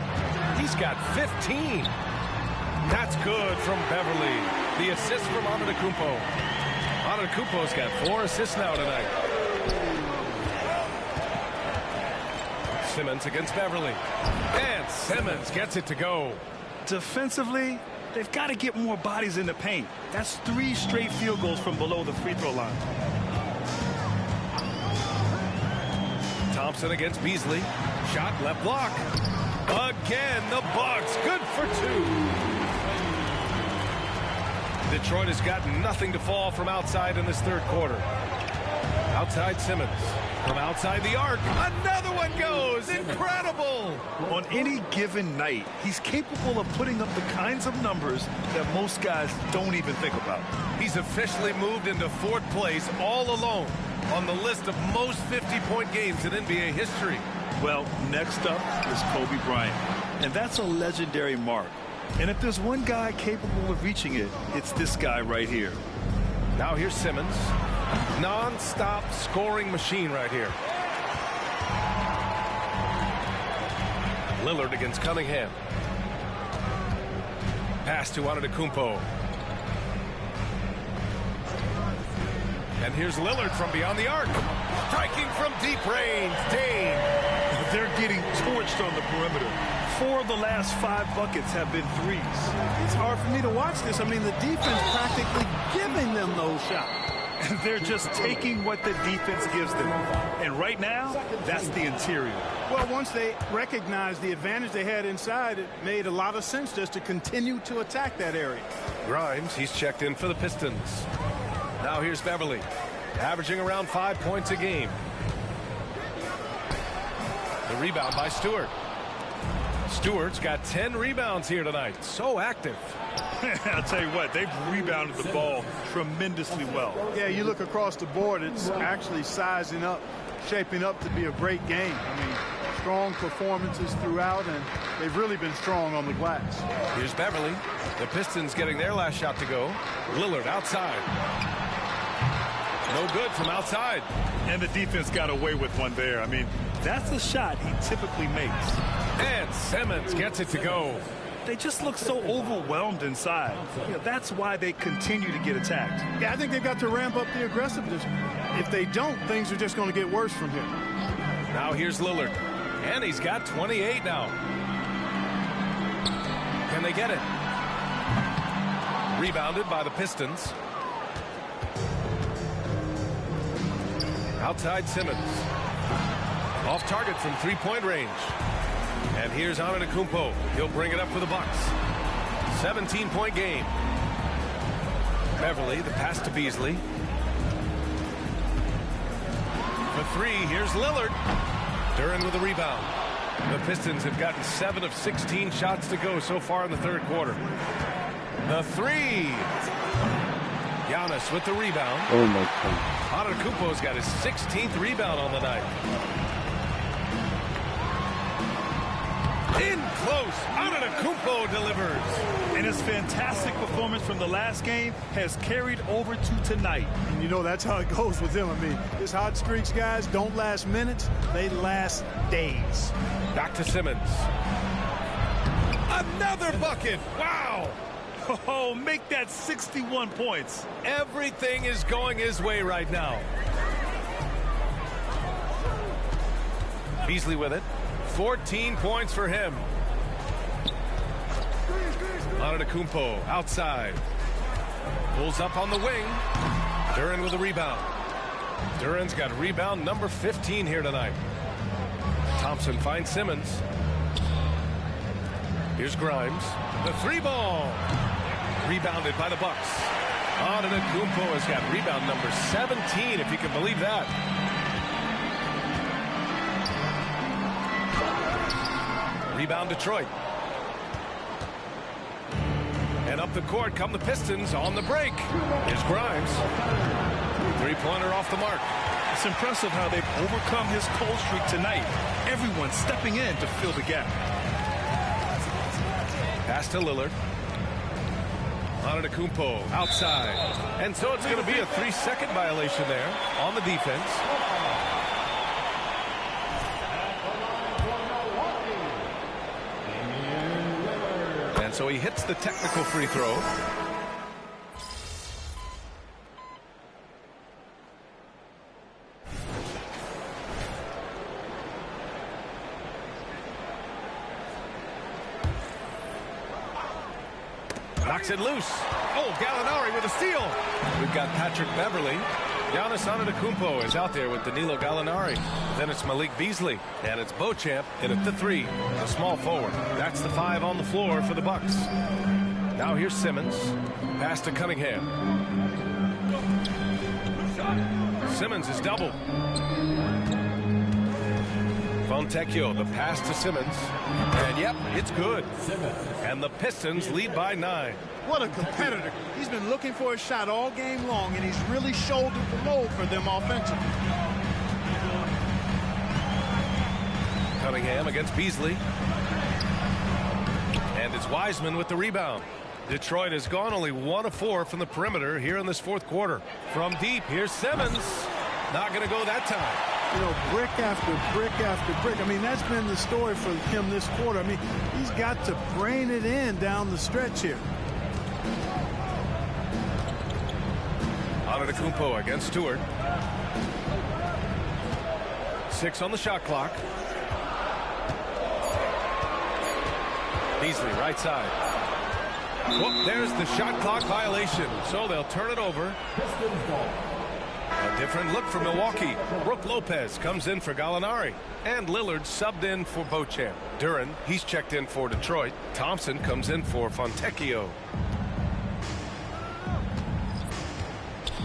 He's got 15. That's good from Beverly. The assist from Antetokounmpo. Antetokounmpo's got 4 assists now tonight. Simmons against Beverly. And Simmons gets it to go. Defensively, they've got to get more bodies in the paint. That's 3 straight field goals from below the free throw line. Thompson against Beasley. Shot left block. Again, the Bucks. Good for 2. Detroit has got nothing to fall from outside in this third quarter. Outside Simmons. From outside the arc. Another one goes. Incredible. On any given night, he's capable of putting up the kinds of numbers that most guys don't even think about. He's officially moved into 4th place all alone on the list of most 50-point games in NBA history. Well, next up is Kobe Bryant. And that's a legendary mark. And if there's one guy capable of reaching it, it's this guy right here. Now here's Simmons. Non-stop scoring machine right here. Lillard against Cunningham. Pass to Antetokounmpo. And here's Lillard from beyond the arc. Striking from deep range. Dame. They're getting torched on the perimeter. 4 of the last 5 buckets have been threes. It's hard for me to watch this. I mean, the defense practically giving them those shots. They're just taking what the defense gives them. And right now, that's the interior. Well, once they recognized the advantage they had inside, it made a lot of sense just to continue to attack that area. Grimes, he's checked in for the Pistons. Now here's Beverly, averaging around 5 points a game. The rebound by Stewart. Stewart's got 10 rebounds here tonight. So active. I'll tell you what, they've rebounded the ball tremendously well. Yeah, you look across the board, it's actually sizing up, shaping up to be a great game. I mean, strong performances throughout, and they've really been strong on the glass. Here's Beverly. The Pistons getting their last shot to go. Lillard outside. No good from outside. And the defense got away with one there. I mean, that's the shot he typically makes. And Simmons gets it to go. They just look so overwhelmed inside. You know, that's why they continue to get attacked. Yeah, I think they've got to ramp up the aggressiveness. If they don't, things are just going to get worse from here. Now here's Lillard. And he's got 28 now. Can they get it? Rebounded by the Pistons. Outside Simmons. Off target from three-point range. And here's Antetokounmpo. He'll bring it up for the Bucks. 17-point game. Beverly, the pass to Beasley. For 3, here's Lillard. Duren with a rebound. The Pistons have gotten 7 of 16 shots to go so far in the third quarter. The 3. Giannis with the rebound. Oh my God. Antetokounmpo's got his 16th rebound on the night. In close, Antetokounmpo delivers. And his fantastic performance from the last game has carried over to tonight. And you know, that's how it goes with them. I mean, his hot streaks, guys, don't last minutes. They last days. Back to Simmons. Another bucket. Wow. Oh, make that 61 points. Everything is going his way right now. Beasley with it. 14 points for him. Antetokounmpo outside. Pulls up on the wing. Duren with a rebound. Duren's got rebound number 15 here tonight. Thompson finds Simmons. Here's Grimes. The 3-ball. Rebounded by the Bucks. Antetokounmpo has got rebound number 17, if you can believe that. Rebound Detroit. And up the court come the Pistons on the break. Here's Grimes. 3-pointer off the mark. It's impressive how they've overcome his cold streak tonight. Everyone stepping in to fill the gap. Pass to Lillard. Antetokounmpo outside. And so it's going to be a 3-second violation there on the defense. And so he hits the technical free throw. Knocks it loose. Oh, Gallinari with a steal. We've got Patrick Beverly. Giannis Antetokounmpo is out there with Danilo Gallinari. Then it's Malik Beasley. And it's Beauchamp in at the 3, a small forward. That's the 5 on the floor for the Bucks. Now here's Simmons. Pass to Cunningham. Simmons is doubled. Fontecchio, the pass to Simmons. And yep, it's good. And the Pistons lead by 9. What a competitor. He's been looking for a shot all game long, and he's really shouldered the load for them offensively. Cunningham against Beasley. And it's Wiseman with the rebound. Detroit has gone only 1 of 4 from the perimeter here in this fourth quarter. From deep, here's Simmons. Not going to go that time. You know, brick after brick after brick. I mean, that's been the story for him this quarter. I mean, he's got to brain it in down the stretch here. Antetokounmpo against Stewart. 6 on the shot clock. Beasley, right side. Whoop, there's the shot clock violation, so they'll turn it over. A different look for Milwaukee. Brook Lopez comes in for Gallinari. And Lillard subbed in for Beauchamp. Duran, he's checked in for Detroit. Thompson comes in for Fontecchio.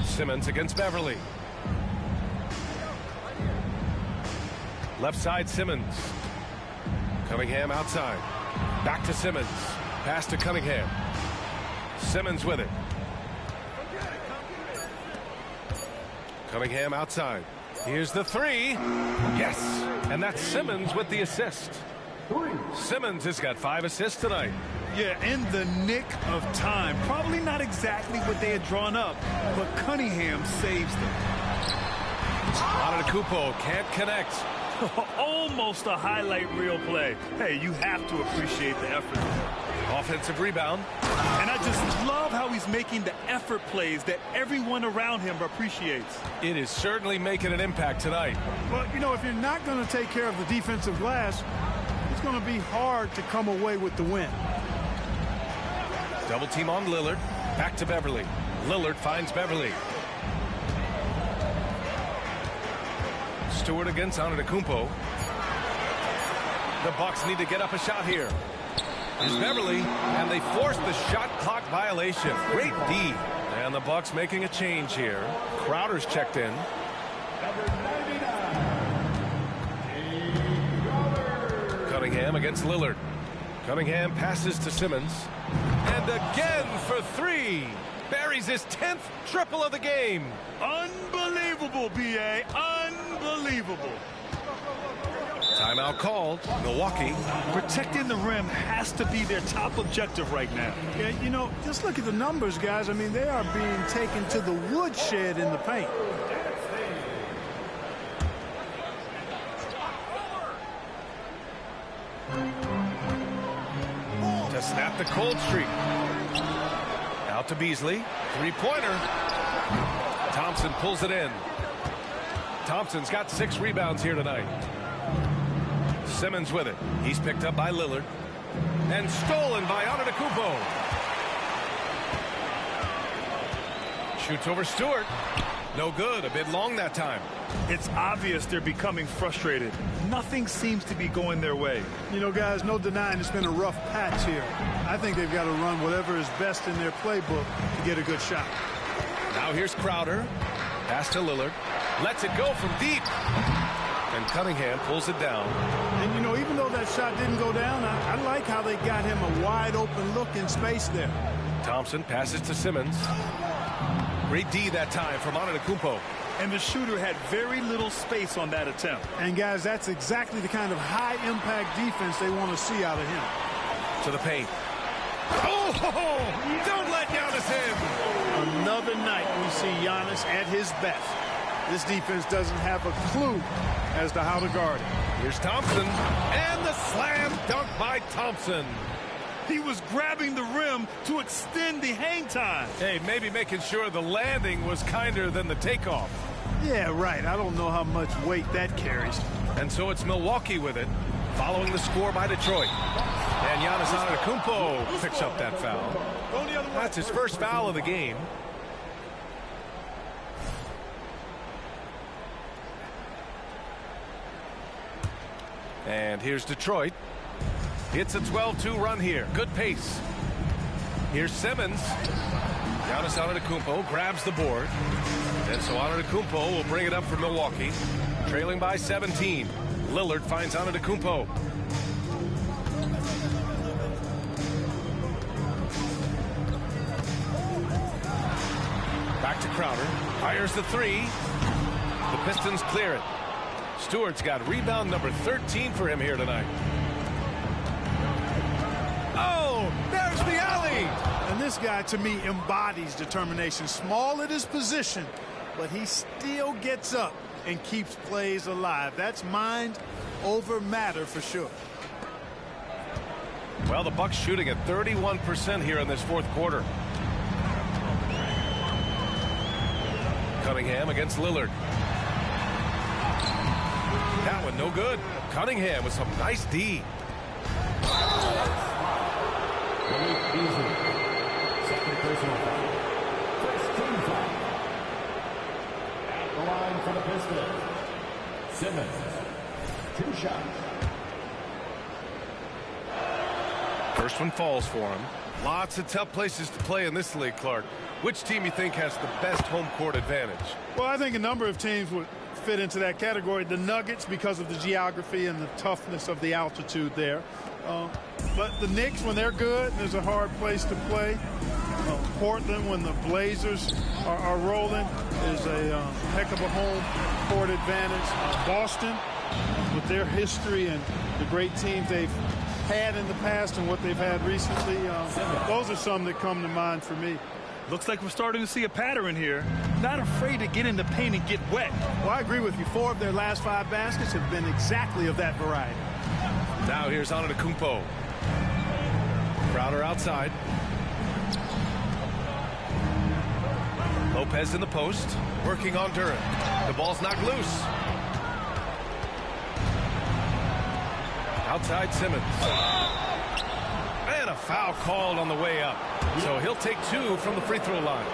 Simmons against Beverly. Left side, Simmons. Cunningham outside. Back to Simmons. Pass to Cunningham. Simmons with it. Cunningham outside. Here's the three. Yes. And that's Simmons with the assist. Simmons has got 5 assists tonight. Yeah, in the nick of time. Probably not exactly what they had drawn up, but Cunningham saves them. Antetokounmpo can't connect. Almost a highlight reel play. Hey, you have to appreciate the effort. Offensive rebound. And I just love how he's making the effort plays that everyone around him appreciates. It is certainly making an impact tonight. Well, you know, if you're not going to take care of the defensive glass, it's going to be hard to come away with the win. Double team on Lillard. Back to Beverly. Lillard finds Beverly. Stewart against Antetokounmpo. The Bucks need to get up a shot here. Here's Beverly, and they force the shot clock violation. Great D. And the Bucks making a change here. Crowder's checked in. Cunningham against Lillard. Cunningham passes to Simmons. And again for 3. Buries his 10th triple of the game. Unbelievable, B.A. Unbelievable. Timeout called. Milwaukee. Protecting the rim has to be their top objective right now. Yeah, you know, just look at the numbers, guys. I mean, they are being taken to the woodshed in the paint. To snap the cold streak. Out to Beasley. 3-pointer. Thompson pulls it in. Thompson's got 6 rebounds here tonight. Simmons with it. He's picked up by Lillard. And stolen by Antetokounmpo. Shoots over Stewart. No good. A bit long that time. It's obvious they're becoming frustrated. Nothing seems to be going their way. You know, guys, no denying it's been a rough patch here. I think they've got to run whatever is best in their playbook to get a good shot. Now here's Crowder. Pass to Lillard. Lets it go from deep. And Cunningham pulls it down. And, you know, even though that shot didn't go down, I like how they got him a wide-open look in space there. Thompson passes to Simmons. Great D that time from Antetokounmpo. And the shooter had very little space on that attempt. And, guys, that's exactly the kind of high-impact defense they want to see out of him. To the paint. Oh, don't let Giannis in. Another night we see Giannis at his best. This defense doesn't have a clue as to how to guard it. Here's Thompson. And the slam dunk by Thompson. He was grabbing the rim to extend the hang time. Hey, maybe making sure the landing was kinder than the takeoff. Yeah, right. I don't know how much weight that carries. And so it's Milwaukee with it, following the score by Detroit. And Giannis Antetokounmpo picks up that foul. That's his first foul of the game. And here's Detroit. It's a 12-2 run here. Good pace. Here's Simmons. Giannis Antetokounmpo grabs the board. And so Antetokounmpo will bring it up for Milwaukee. Trailing by 17. Lillard finds Antetokounmpo. Back to Crowder. Fires the 3. The Pistons clear it. Stewart's got rebound number 13 for him here tonight. Oh, there's the alley. And this guy, to me, embodies determination. Small at his position, but he still gets up and keeps plays alive. That's mind over matter for sure. Well, the Bucks shooting at 31% here in this fourth quarter. Cunningham against Lillard. That one no good. Cunningham with some nice D. Second personal foul. First team foul. At the line for the Pistons, Simmons. 2 shots. First one falls for him. Lots of tough places to play in this league, Clark. Which team you think has the best home court advantage? Well, I think a number of teams would fit into that category. The Nuggets, because of the geography and the toughness of the altitude there. But the Knicks, when they're good, there's a hard place to play. Portland, when the Blazers are rolling, is a heck of a home court advantage. Boston, with their history and the great teams they've had in the past and what they've had recently, those are some that come to mind for me. Looks like we're starting to see a pattern here. Not afraid to get in the paint and get wet. Well, I agree with you. 4 of their last 5 baskets have been exactly of that variety. Now here's Antetokounmpo. Crowder outside. Lopez in the post, working on Durant. The ball's knocked loose. Outside Simmons. And a foul called on the way up. So he'll take 2 from the free throw line.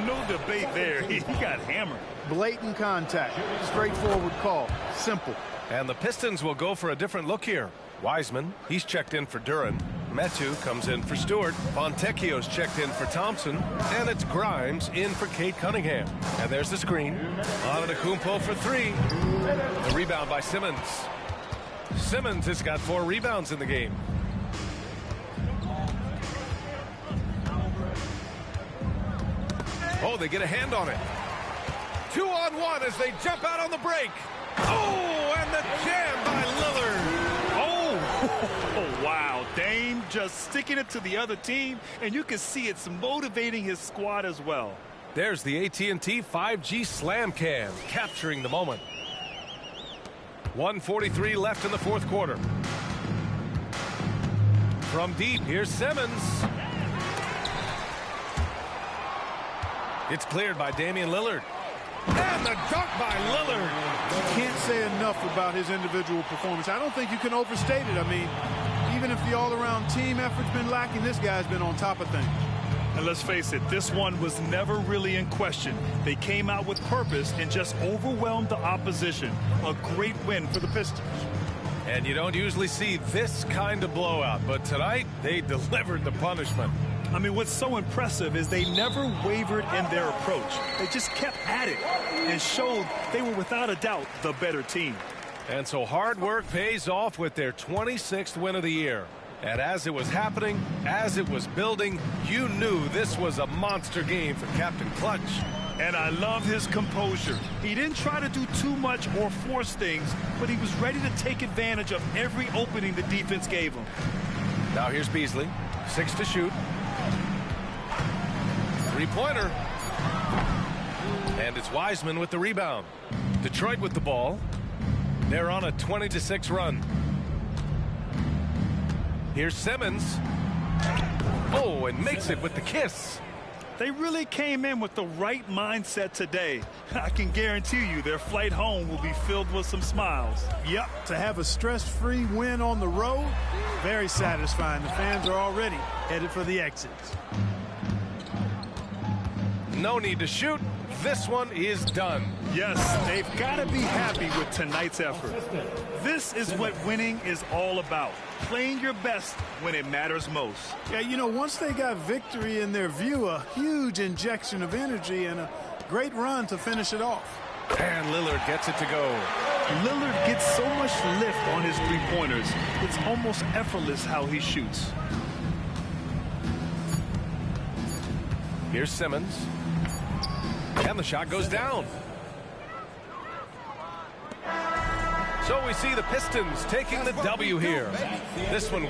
No debate there. He got hammered. Blatant contact. Straightforward call. Simple. And the Pistons will go for a different look here. Wiseman, he's checked in for Duran. Metu comes in for Stewart. Fontecchio's checked in for Thompson. And it's Grimes in for Kate Cunningham. And there's the screen. Antetokounmpo for 3. The rebound by Simmons. Simmons has got 4 rebounds in the game. Oh, they get a hand on it. 2-on-1 as they jump out on the break. Oh, and the jam by Lillard. Oh, wow. Dame just sticking it to the other team, and you can see it's motivating his squad as well. There's the AT&T 5G Slam Cam, capturing the moment. 1:43 left in the 4th quarter. From deep, here's Simmons. It's cleared by Damian Lillard. And the dunk by Lillard. You can't say enough about his individual performance. I don't think you can overstate it. I mean, even if the all-around team effort's been lacking, this guy's been on top of things. And let's face it, this one was never really in question. They came out with purpose and just overwhelmed the opposition. A great win for the Pistons. And you don't usually see this kind of blowout, but tonight they delivered the punishment. I mean, what's so impressive is they never wavered in their approach. They just kept at it and showed they were without a doubt the better team. And so hard work pays off with their 26th win of the year. And as it was happening, as it was building, you knew this was a monster game for Captain Clutch. And I love his composure. He didn't try to do too much or force things, but he was ready to take advantage of every opening the defense gave him. Now here's Beasley, 6 to shoot. 3-pointer. And it's Wiseman with the rebound. Detroit with the ball. They're on a 20-6 run. Here's Simmons. Oh, and makes it with the kiss. They really came in with the right mindset today. I can guarantee you their flight home will be filled with some smiles. Yep, to have a stress-free win on the road, very satisfying. The fans are already headed for the exits. No need to shoot. This one is done. Yes, they've got to be happy with tonight's effort. This is what winning is all about. Playing your best when it matters most. Yeah, you know, once they got victory in their view, a huge injection of energy and a great run to finish it off. And Lillard gets it to go. Lillard gets so much lift on his three-pointers. It's almost effortless how he shoots. Here's Simmons. And the shot goes down. So we see the Pistons taking the W here. This one.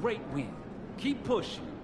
great win. Keep pushing.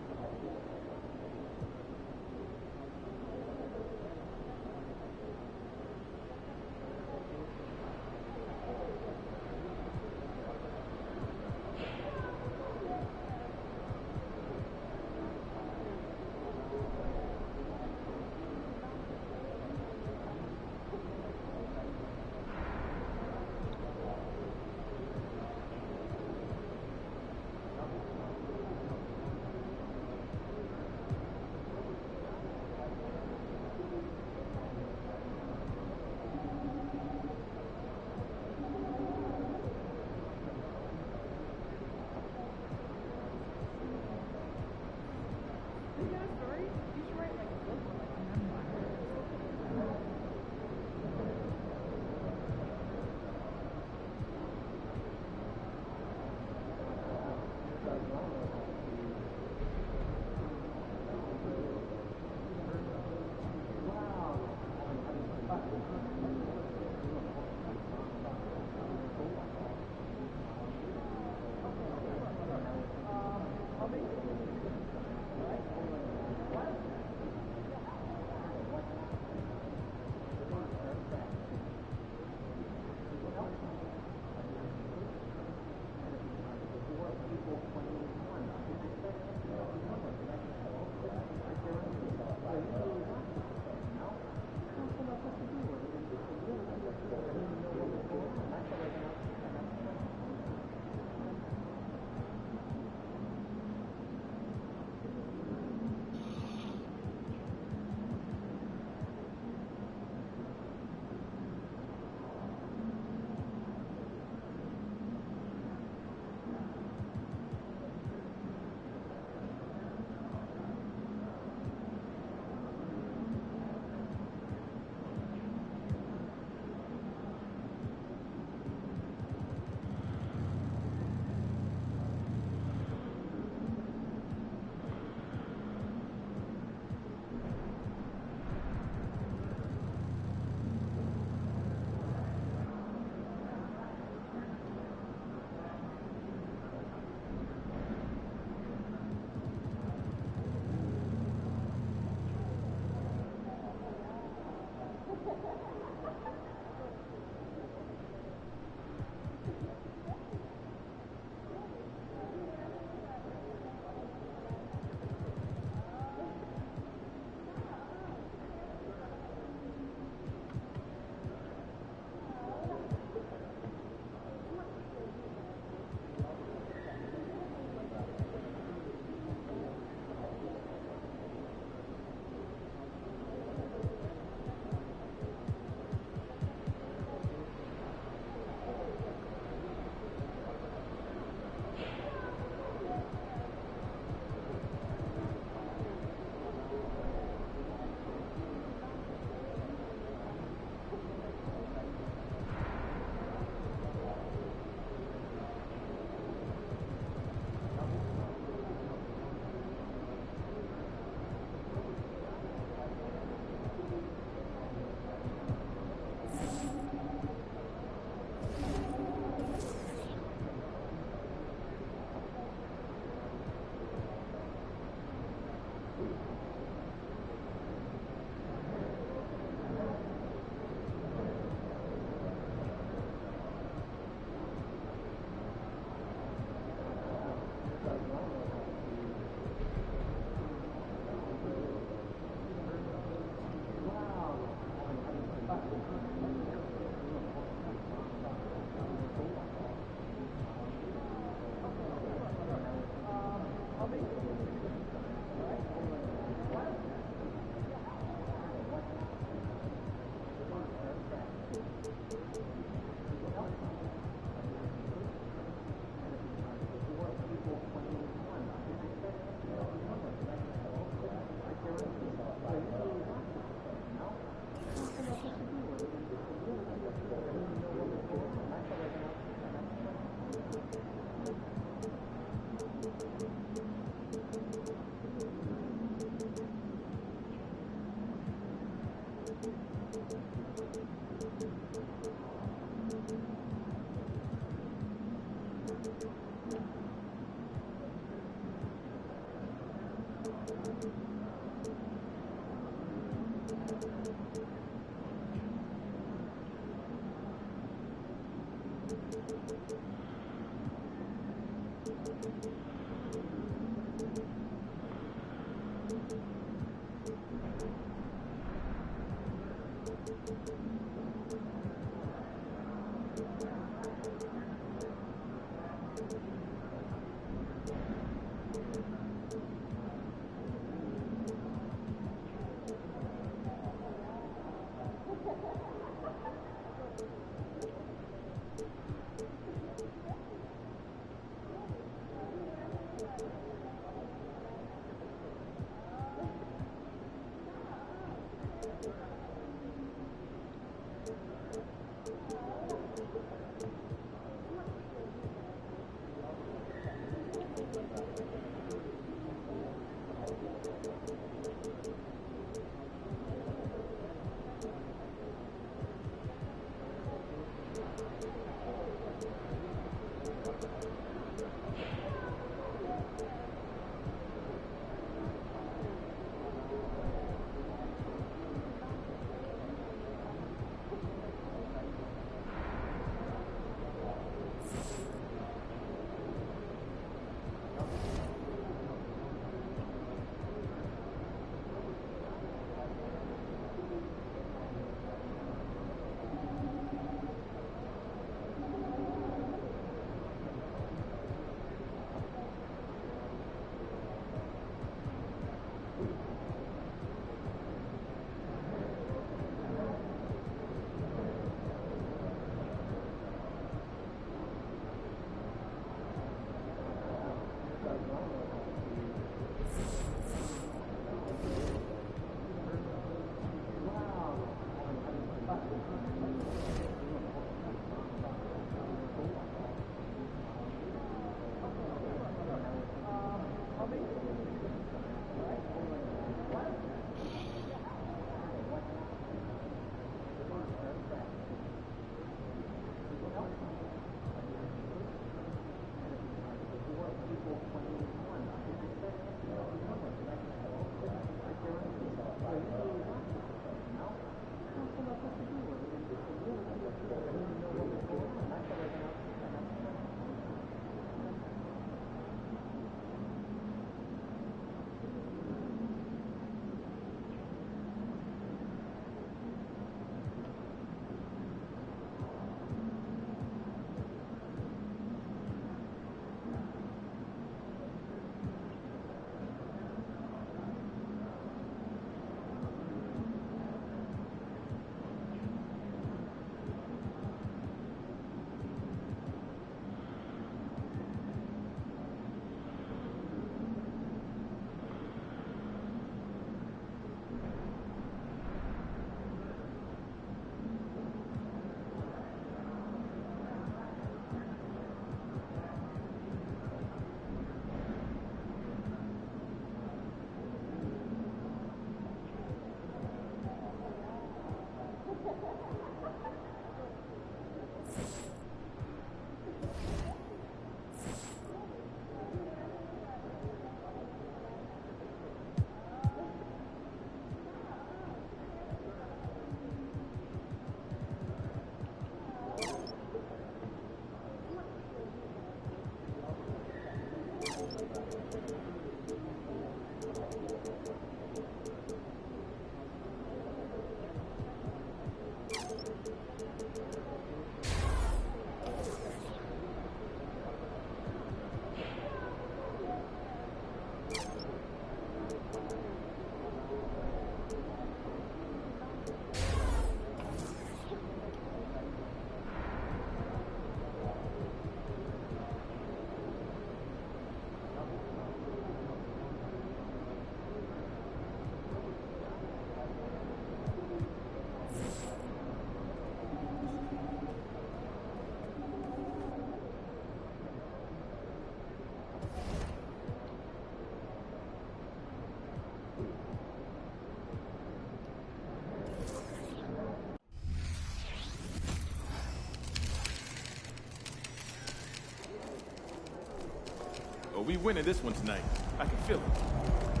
Oh, we winning this one tonight. I can feel it.